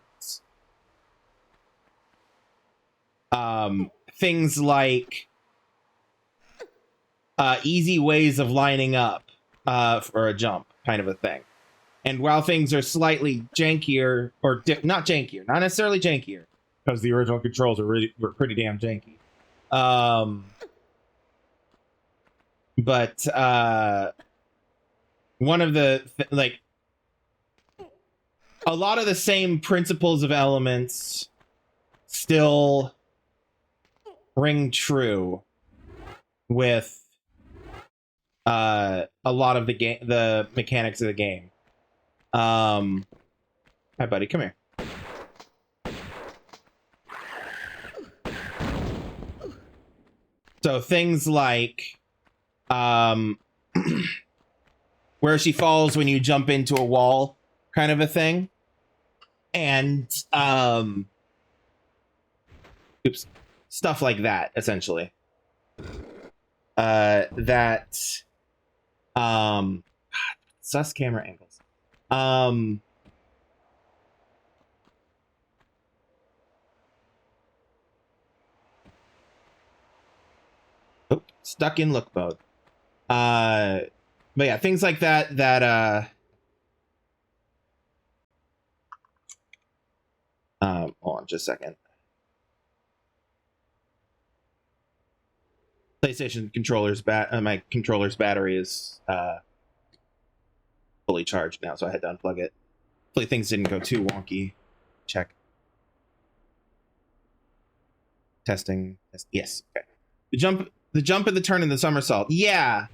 Things like easy ways of lining up for a jump kind of a thing. And while things are slightly jankier, or not jankier, not necessarily jankier, because the original controls were pretty damn janky. But one of the like a lot of the same principles of elements still ring true with a lot of the mechanics of the game. Hi buddy, come here. So things like where she falls when you jump into a wall kind of a thing. And oops, stuff like that, essentially. Sus camera angles. Stuck in look mode. But yeah, things like that hold on just a second. PlayStation controller's my controller's battery is fully charged now, so I had to unplug it. Hopefully things didn't go too wonky. Check. Testing. Yes. Okay. The jump and the turn and the somersault. Yeah.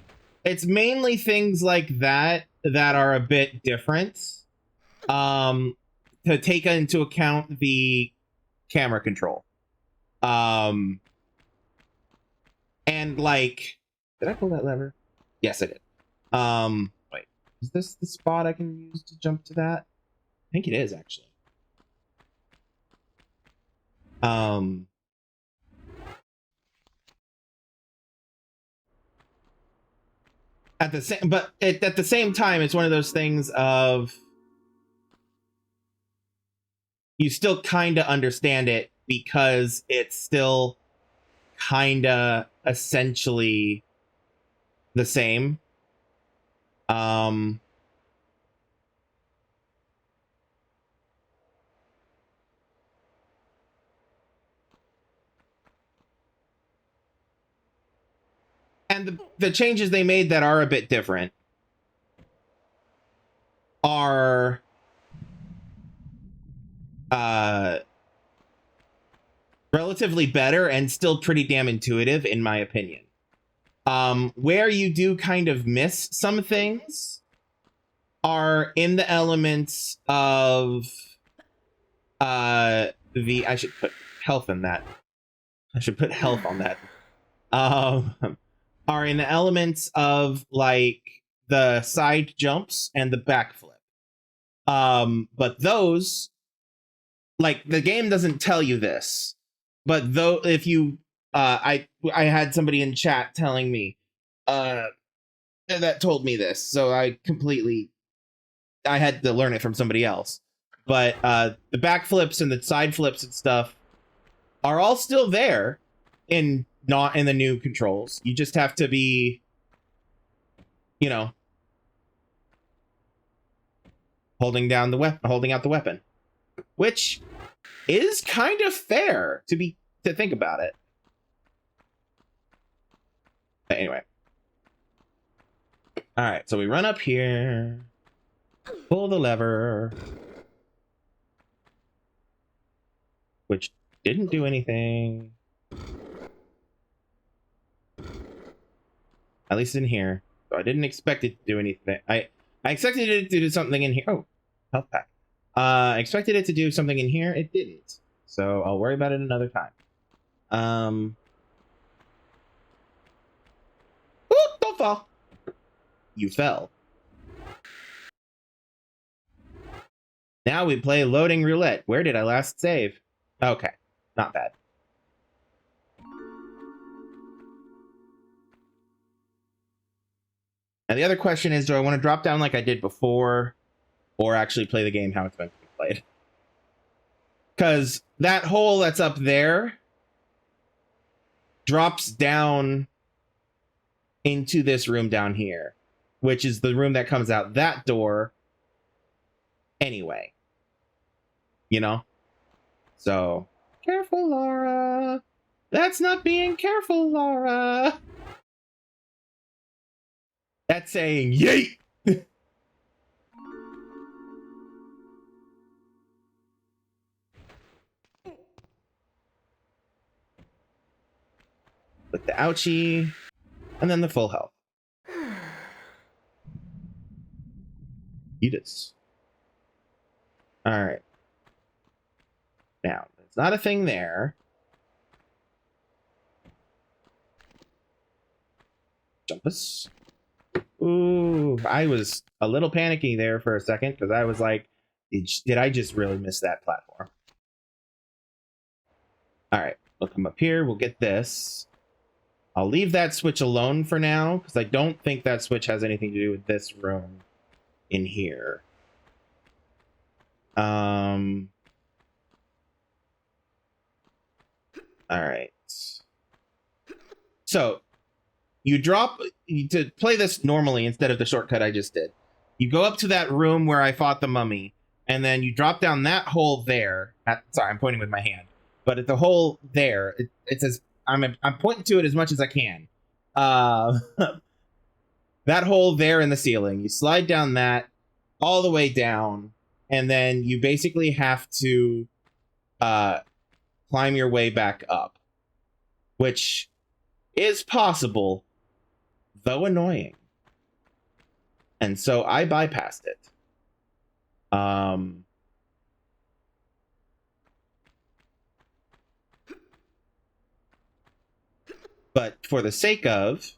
It's mainly things like that are a bit different. To take into account the camera control. And like, did I pull that lever? Yes, I did. Wait, is this the spot I can use to jump to that? I think it is actually. At the same time, it's one of those things of you still kind of understand it because it's still kind of essentially the same. And the changes they made that are a bit different are relatively better and still pretty damn intuitive, in my opinion. Where you do kind of miss some things are in the elements of I should put health in that. I should put health on that. Are in the elements of like the side jumps and the backflip. But those, like, the game doesn't tell you this, but though if you I had somebody in chat telling me that told me this, so I had to learn it from somebody else. But the backflips and the side flips and stuff are all still there not in the new controls. You just have to be, holding out the weapon, which is kind of fair to think about it. But anyway. All right, so we run up here, pull the lever, which didn't do anything. At least in here. So I didn't expect it to do anything. I expected it to do something in here. Oh, health pack. I expected it to do something in here. It didn't. So I'll worry about it another time. Ooh, don't fall. You fell. Now we play loading roulette. Where did I last save? Okay, not bad. And the other question is, do I want to drop down like I did before, or actually play the game how it's meant to be played? Because that hole that's up there drops down into this room down here. which is the room that comes out that door anyway. You know? So, careful, Laura. That's not being careful, Laura. That's saying yeet. With the ouchie, and then the full health. Etus. Alright. Now, there's not a thing there. Jumpus. Ooh, I was a little panicky there for a second because I was like, did I just really miss that platform? Alright, we'll come up here, we'll get this. I'll leave that switch alone for now because I don't think that switch has anything to do with this room in here. Alright. So, to play this normally instead of the shortcut I just did, you go up to that room where I fought the mummy, and then you drop down that hole there. Sorry, I'm pointing with my hand. But at the hole there, it says, I'm pointing to it as much as I can. That hole there in the ceiling, you slide down that all the way down, and then you basically have to climb your way back up, which is possible, though annoying. And so I bypassed it. But for the sake of,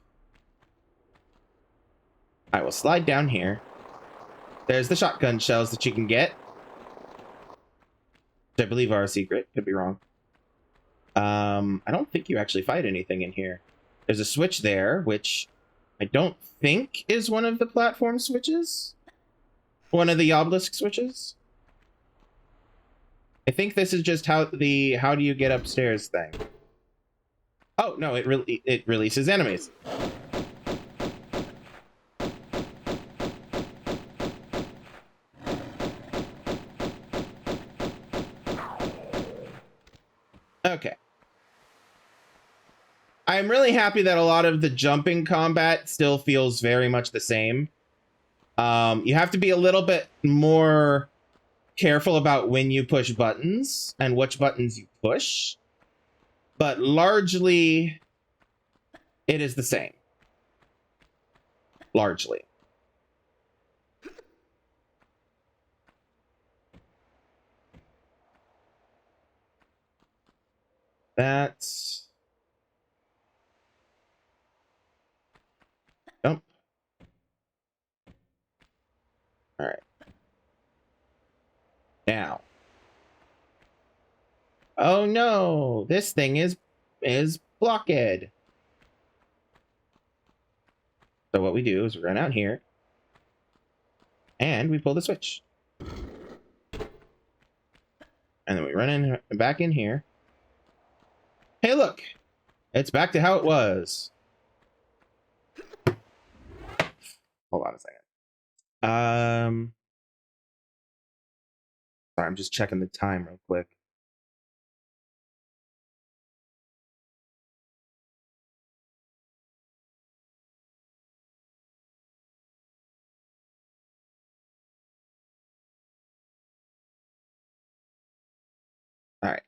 I will slide down here. There's the shotgun shells that you can get, which I believe are a secret. Could be wrong. I don't think you actually fight anything in here. There's a switch there, which I don't think is one of the platform switches. One of the obelisk switches. I think this is just how do you get upstairs thing. Oh no, it releases enemies. Okay. I'm really happy that a lot of the jumping combat still feels very much the same. You have to be a little bit more careful about when you push buttons and which buttons you push. But largely, it is the same. Largely. That's... Jump. Alright. Now. Oh no! This thing is blocked. So what we do is we run out here. And we pull the switch. And then we run in back in here. Hey look! It's back to how it was. Hold on a second. Sorry, I'm just checking the time real quick. All right.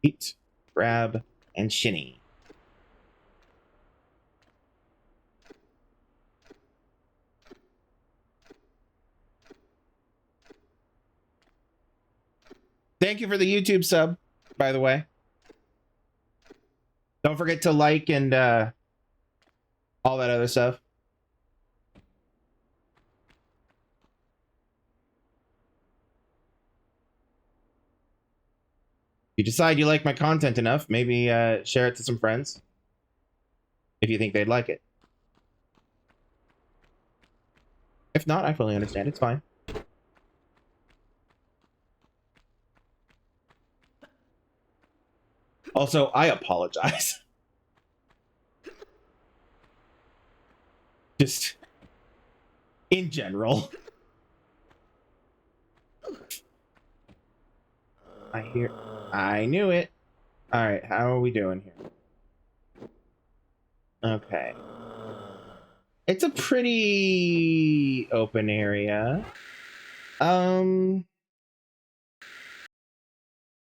Eat, grab, and shinny. Thank you for the YouTube sub, by the way. Don't forget to like and all that other stuff. you decide you like my content enough, maybe share it to some friends if you think they'd like it. If not, I fully understand. It's fine. Also, I apologize. Just in general. I knew it. All right, how are we doing here? Okay. It's a pretty open area. Haven't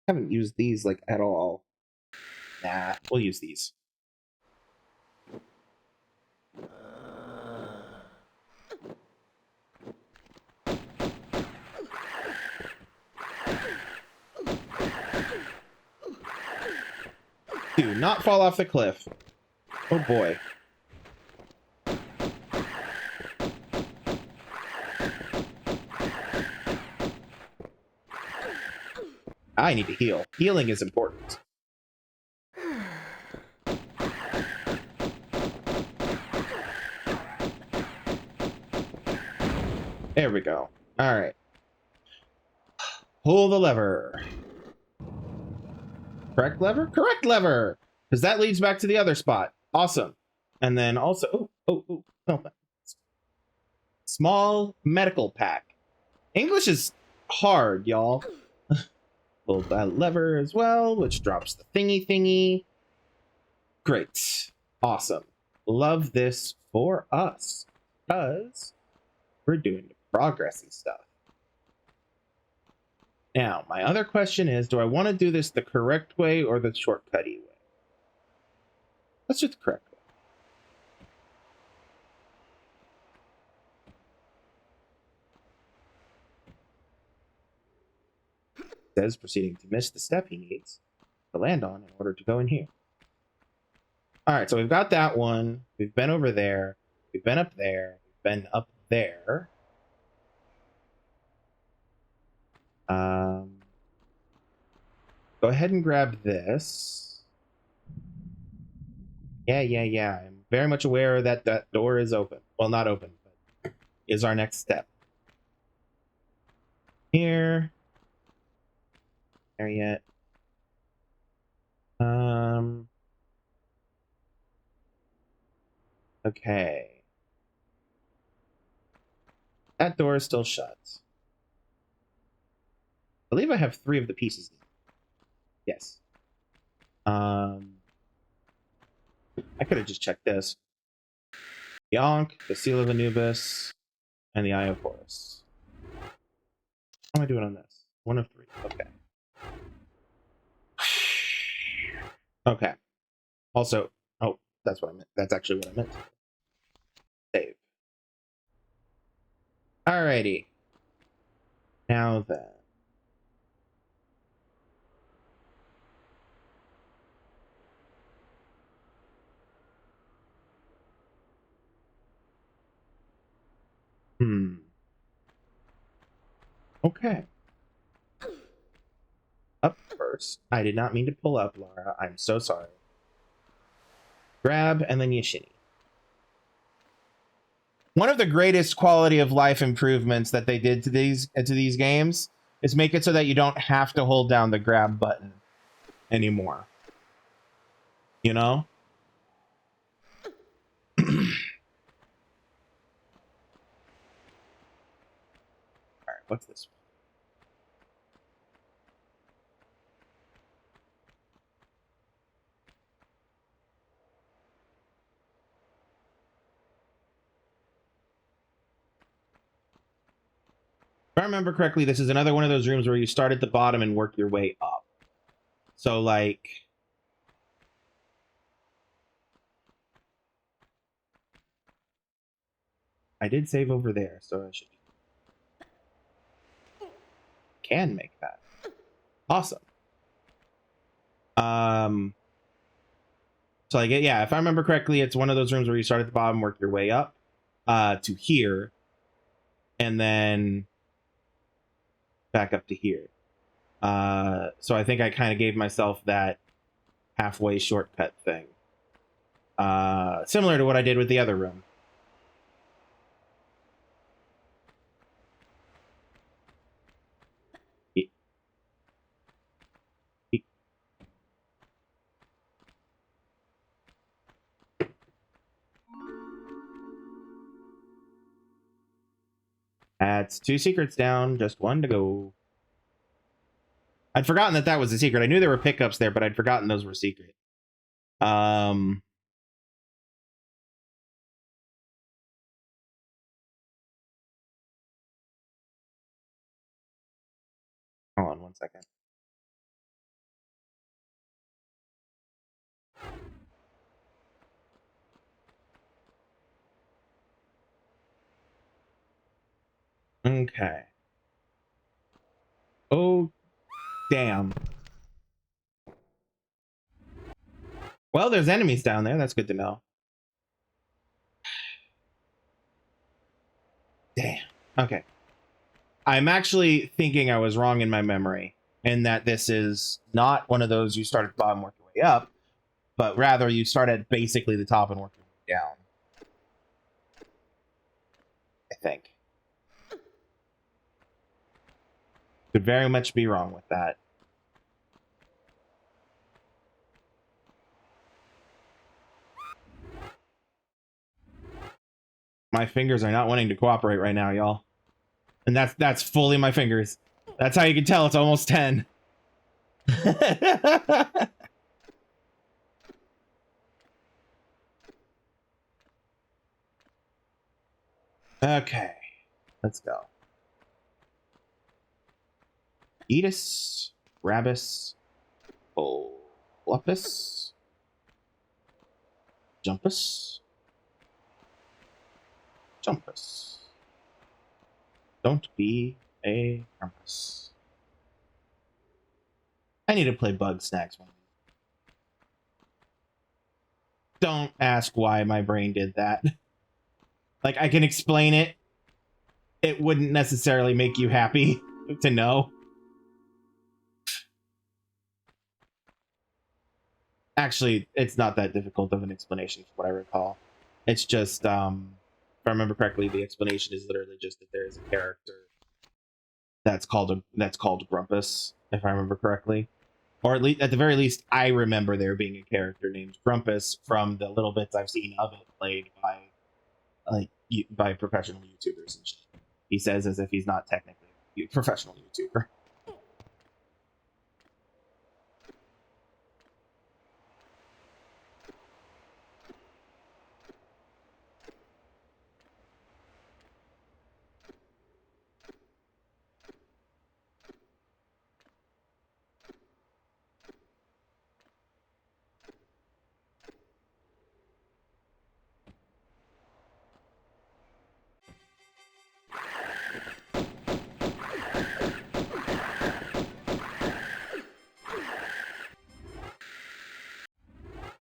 used these like at all. Nah, we'll use these. Do not fall off the cliff. Oh boy. I need to heal. Healing is important. There we go. All right. Pull the lever. Correct lever? Correct lever! Because that leads back to the other spot. Awesome. And then also... Oh, no. Small medical pack. English is hard, y'all. Pull that lever as well, which drops the thingy. Great. Awesome. Love this for us. Because we're doing the progressy stuff. Now, my other question is, do I want to do this the correct way or the shortcutty way? Let's do the correct way. It says proceeding to miss the step he needs to land on in order to go in here. All right, so we've got that one. We've been over there. We've been up there. We've been up there. Go ahead and grab this. Yeah. I'm very much aware that that door is open. Well, not open, but is our next step. Here. There yet. Okay. That door is still shut. I believe I have 3 of the pieces. Yes. I could have just checked this. The Ankh, the Seal of Anubis, and the Eye of Horus. How am I doing on this? 1 of 3. Okay. Okay. Also, oh, that's what I meant. That's actually what I meant. Save. Alrighty. Now then. Okay. Up first. I did not mean to pull up, Laura. I'm so sorry. Grab, and then you shimmy. One of the greatest quality of life improvements that they did to these games is make it so that you don't have to hold down the grab button anymore. You know? Alright, what's this one? If I remember correctly, this is another one of those rooms where you start at the bottom and work your way up. So, like... I did save over there, so I should... Can make that. Awesome. So, like, yeah, if I remember correctly, it's one of those rooms where you start at the bottom, work your way up to here, and then... back up to here. So I think I kind of gave myself that halfway shortcut thing. Similar to what I did with the other room. That's 2 secrets down, just 1 to go. I'd forgotten that that was a secret. I knew there were pickups there, but I'd forgotten those were secret. Hold on 1 second. Okay. Oh, damn. Well, there's enemies down there. That's good to know. Damn. Okay. I'm actually thinking I was wrong in my memory, and that this is not one of those you start at the bottom, work your way up, but rather you start at basically the top and work your way down. I think. Could very much be wrong with that. My fingers are not wanting to cooperate right now, y'all. And that's fully my fingers. That's how you can tell it's almost 10. Okay. Let's go. Edis, Rabus, Bluffus, Jumpus, Jumpus. Don't be a Grumpus. I need to play Bug Snacks one. Don't ask why my brain did that. Like, I can explain it. It wouldn't necessarily make you happy to know. Actually, it's not that difficult of an explanation from what I recall. It's just, if I remember correctly, the explanation is literally just that there is a character that's called Grumpus, if I remember correctly. Or at the very least, I remember there being a character named Grumpus from the little bits I've seen of it played by professional YouTubers and shit. He says as if he's not technically a professional YouTuber.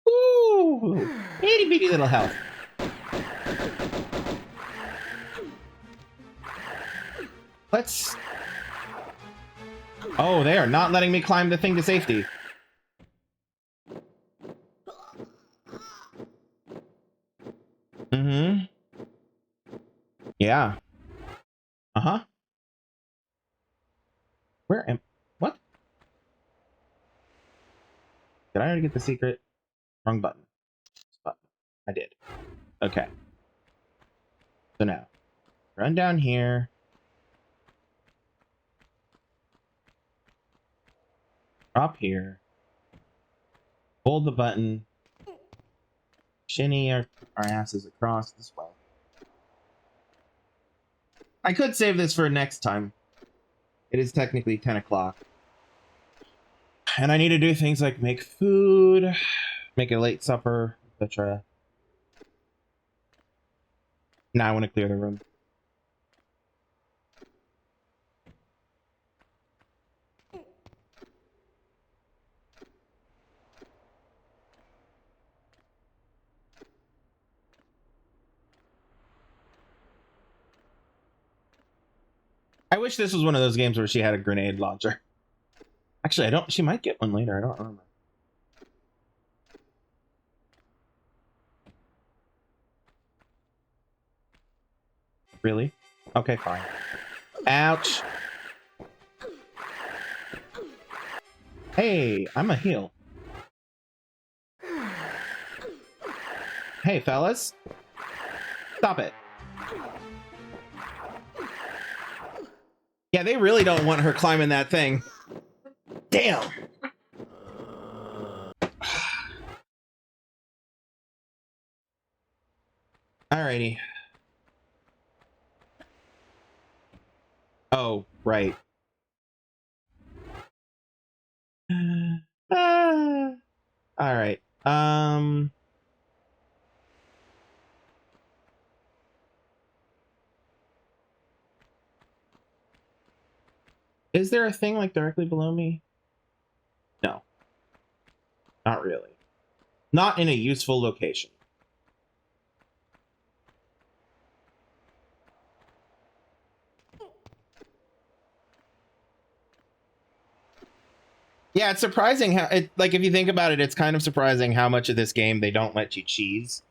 Ooh, itty bitty little health. Let's. Oh, they are not letting me climb the thing to safety. Mm-hmm. Yeah. Uh-huh. Where am... What? Did I already get the secret? Wrong button. This button. I did. Okay. So now, run down here. Drop here. Hold the button. Shinny our asses across this way. I could save this for next time. It is technically 10 o'clock. And I need to do things like make food, make a late supper, etc. Now I want to clear the room. I wish this was one of those games where she had a grenade launcher. Actually, I don't. She might get one later. I don't remember. Really? Okay, fine. Ouch. Hey, I'm a heel. Hey, fellas. Stop it. Yeah, they really don't want her climbing that thing. Damn. Alrighty. Oh, right. All right. Is there a thing like directly below me? No. Not really. Not in a useful location. Yeah, it's surprising how it, like, if you think about it, it's kind of surprising how much of this game they don't let you cheese.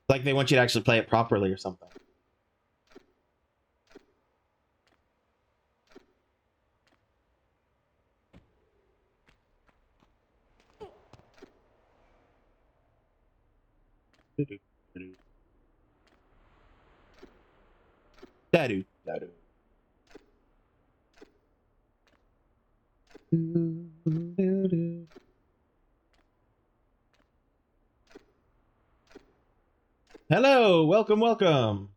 Like they want you to actually play it properly or something. Da-do, da-do. Hello, welcome, welcome.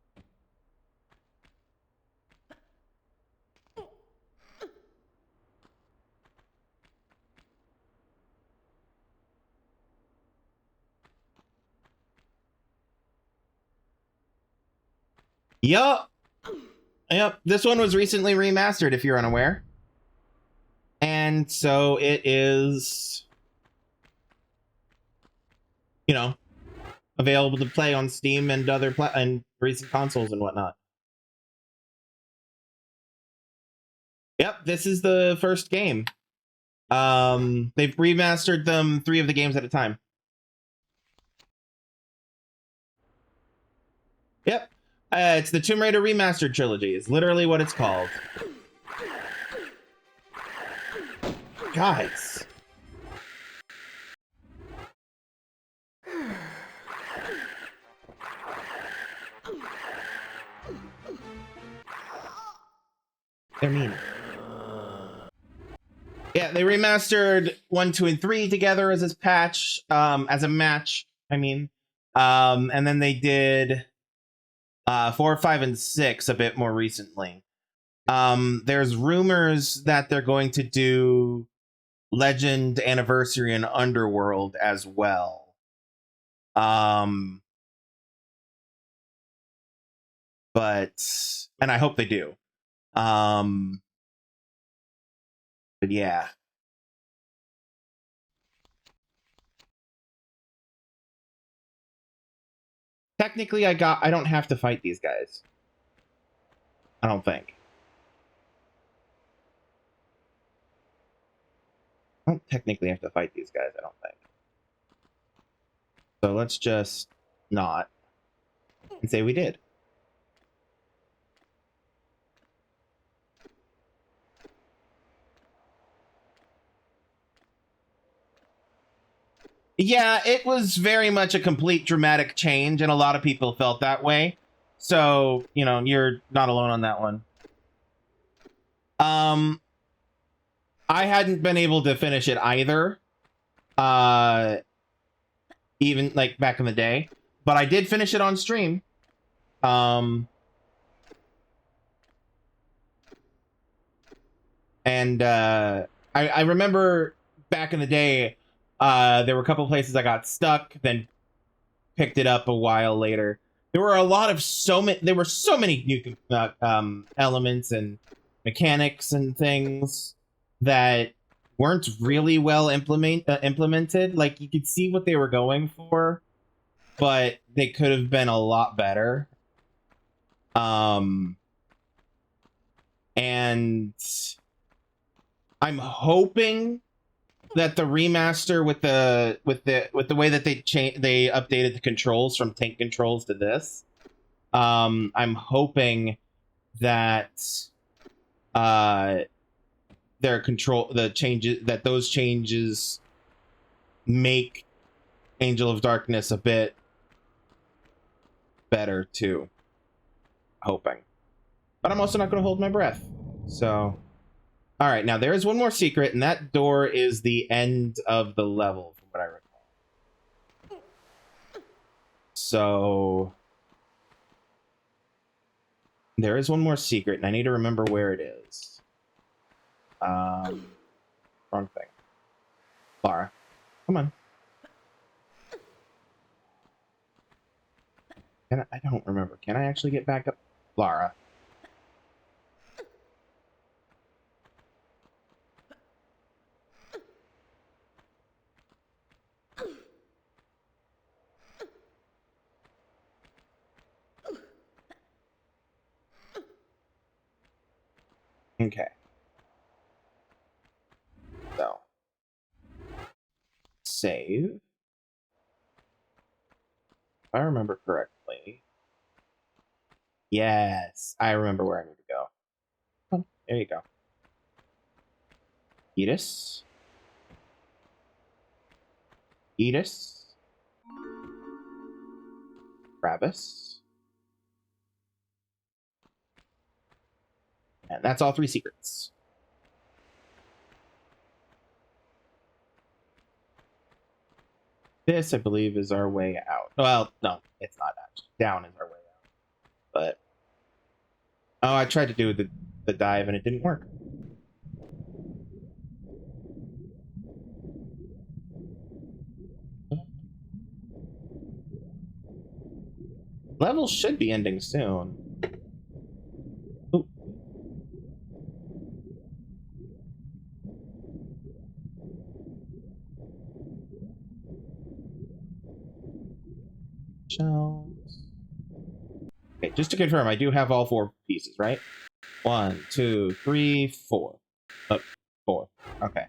Yup. Yep, this one was recently remastered, if you're unaware. And so it is, you know, available to play on Steam and other and recent consoles and whatnot. Yep, this is the first game. They've remastered them 3 of the games at a time. Yep. It's the Tomb Raider Remastered trilogy. Is literally what it's called. Guys. They're mean. Yeah, they remastered 1, 2, and 3 together as a patch, as a match, I mean. And then they did 4, 5, and 6 a bit more recently. There's rumors that they're going to do Legend, Anniversary, and Underworld as well. But and I hope they do. But yeah. Technically, I don't have to fight these guys. I don't think. I don't technically have to fight these guys, I don't think. So let's just not and say we did. Yeah, it was very much a complete dramatic change, and a lot of people felt that way. So, you know, you're not alone on that one. I hadn't been able to finish it either. Even like back in the day. But I did finish it on stream. And I remember back in the day, there were a couple places I got stuck, then picked it up a while later. There were a lot of there were so many new elements and mechanics and things that weren't really well implemented. Like, you could see what they were going for, but they could have been a lot better. And I'm hoping that the remaster with the way that they updated the controls from tank controls to this, I'm hoping that those changes make Angel of Darkness a bit better too. Hoping. But I'm also not going to hold my breath. So, all right, now there is one more secret, and that door is the end of the level, from what I recall. So, there is one more secret, and I need to remember where it is. Wrong thing. Lara, come on. I don't remember. Can I actually get back up? Lara. Okay. So. Save. If I remember correctly. Yes, I remember where I need to go. Oh, there you go. Edis. Edis. Brabus. And that's all 3 secrets. This, I believe, is our way out. Well, no, it's not actually. Down is our way out. But... oh, I tried to do the dive and it didn't work. Level should be ending soon. Ooh. Shells. Okay, just to confirm, I do have all 4 pieces, right? 1, 2, 3, 4. Oh, 4. Okay.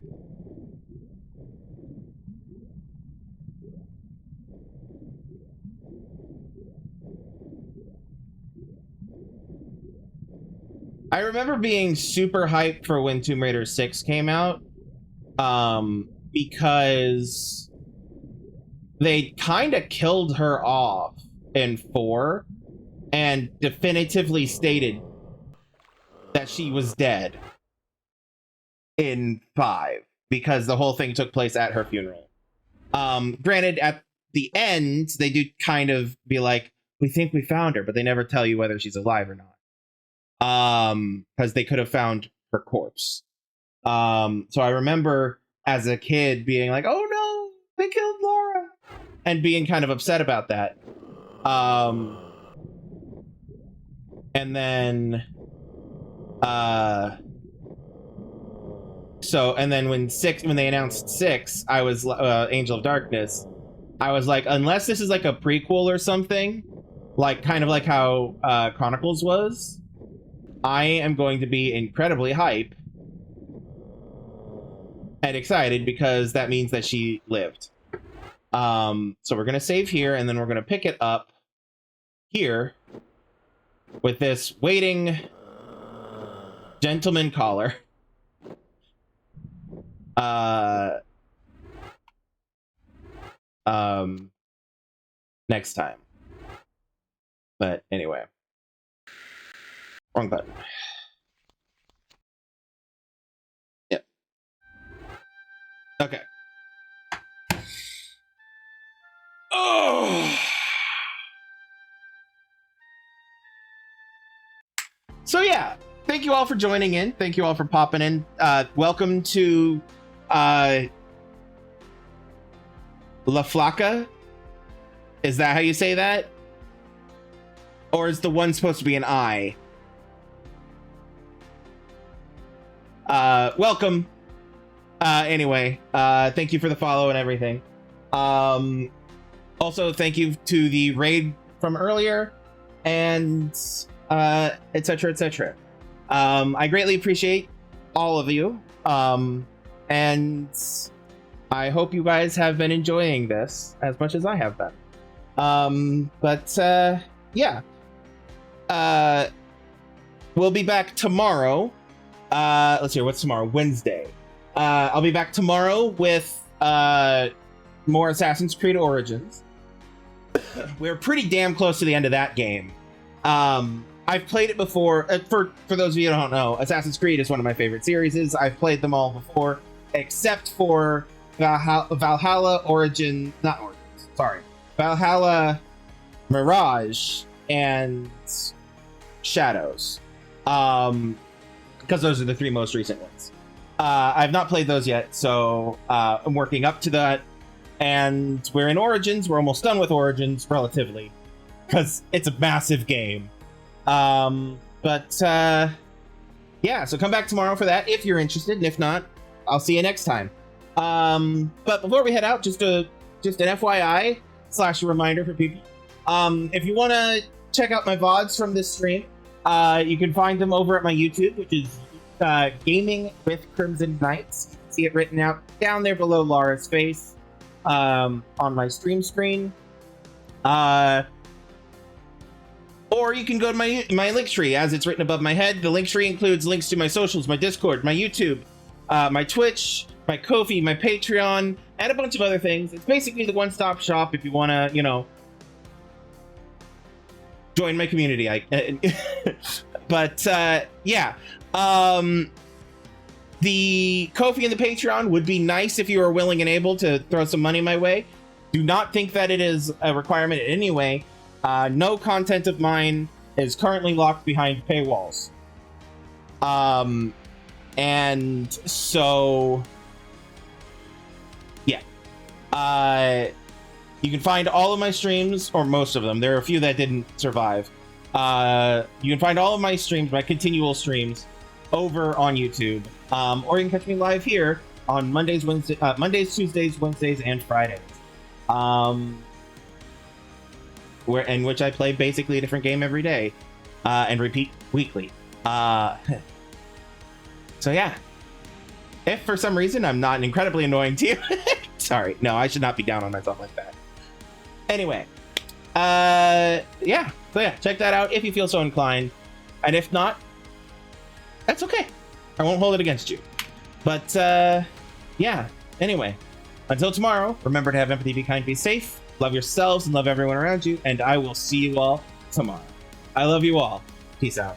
I remember being super hyped for when Tomb Raider 6 came out, because they kind of killed her off in 4 and definitively stated that she was dead in 5 because the whole thing took place at her funeral. Granted, at the end, they do kind of be like, we think we found her, but they never tell you whether she's alive or not. Because they could have found her corpse. So I remember as a kid being like, oh no, they killed Laura, and being kind of upset about that. And then when they announced 6, I was Angel of Darkness, I was like, unless this is like a prequel or something, like kind of like how Chronicles was, I am going to be incredibly hype and excited because that means that she lived. So we're gonna save here, and then we're gonna pick it up here with this waiting gentleman caller. Next time. But anyway. Wrong button. Yep. Okay. Oh. So yeah, thank you all for joining in. Thank you all for popping in. Welcome to La Flaca. Is that how you say that? Or is the one supposed to be an I? Welcome. Anyway, thank you for the follow and everything. Also, thank you to the raid from earlier, and etc. etc. I greatly appreciate all of you. And I hope you guys have been enjoying this as much as I have been. Yeah. We'll be back tomorrow. Let's see, what's tomorrow? Wednesday. I'll be back tomorrow with more Assassin's Creed Origins. We're pretty damn close to the end of that game. I've played it before. For those of you who don't know, Assassin's Creed is one of my favorite series. I've played them all before, except for Valhalla Valhalla Mirage and Shadows. Because those are the three most recent ones. I've not played those yet, so I'm working up to that. And we're in Origins. We're almost done with Origins, relatively, because it's a massive game. Yeah, so come back tomorrow for that if you're interested, and if not, I'll see you next time. But before we head out, just an FYI / reminder for people. If you want to check out my VODs from this stream, you can find them over at my YouTube, which is Gaming with Crimson Knights. You can see it written out down there below Laura's face on my stream screen. Or you can go to my link tree as it's written above my head. The link tree includes links to my socials, my Discord, my YouTube, my Twitch, my Ko-fi, my Patreon, and a bunch of other things. It's basically the one-stop shop if you want to, join my community. Yeah. The Ko-fi and the Patreon would be nice if you are willing and able to throw some money my way. Do not think that it is a requirement in any way. No content of mine is currently locked behind paywalls. And so, yeah. You can find all of my streams, or most of them. There are a few that didn't survive. You can find all of my streams, my continual streams, over on YouTube. Or you can catch me live here on Mondays, Tuesdays, Wednesdays, and Fridays. In which I play basically a different game every day, and repeat weekly. So yeah. If for some reason I'm not incredibly annoying to you, sorry, no, I should not be down on myself like that. Anyway, yeah. So yeah, check that out if you feel so inclined, and if not, that's okay. I won't hold it against you. But yeah. Anyway, until tomorrow, remember to have empathy, be kind, be safe. Love yourselves and love everyone around you, and I will see you all tomorrow. I love you all. Peace out.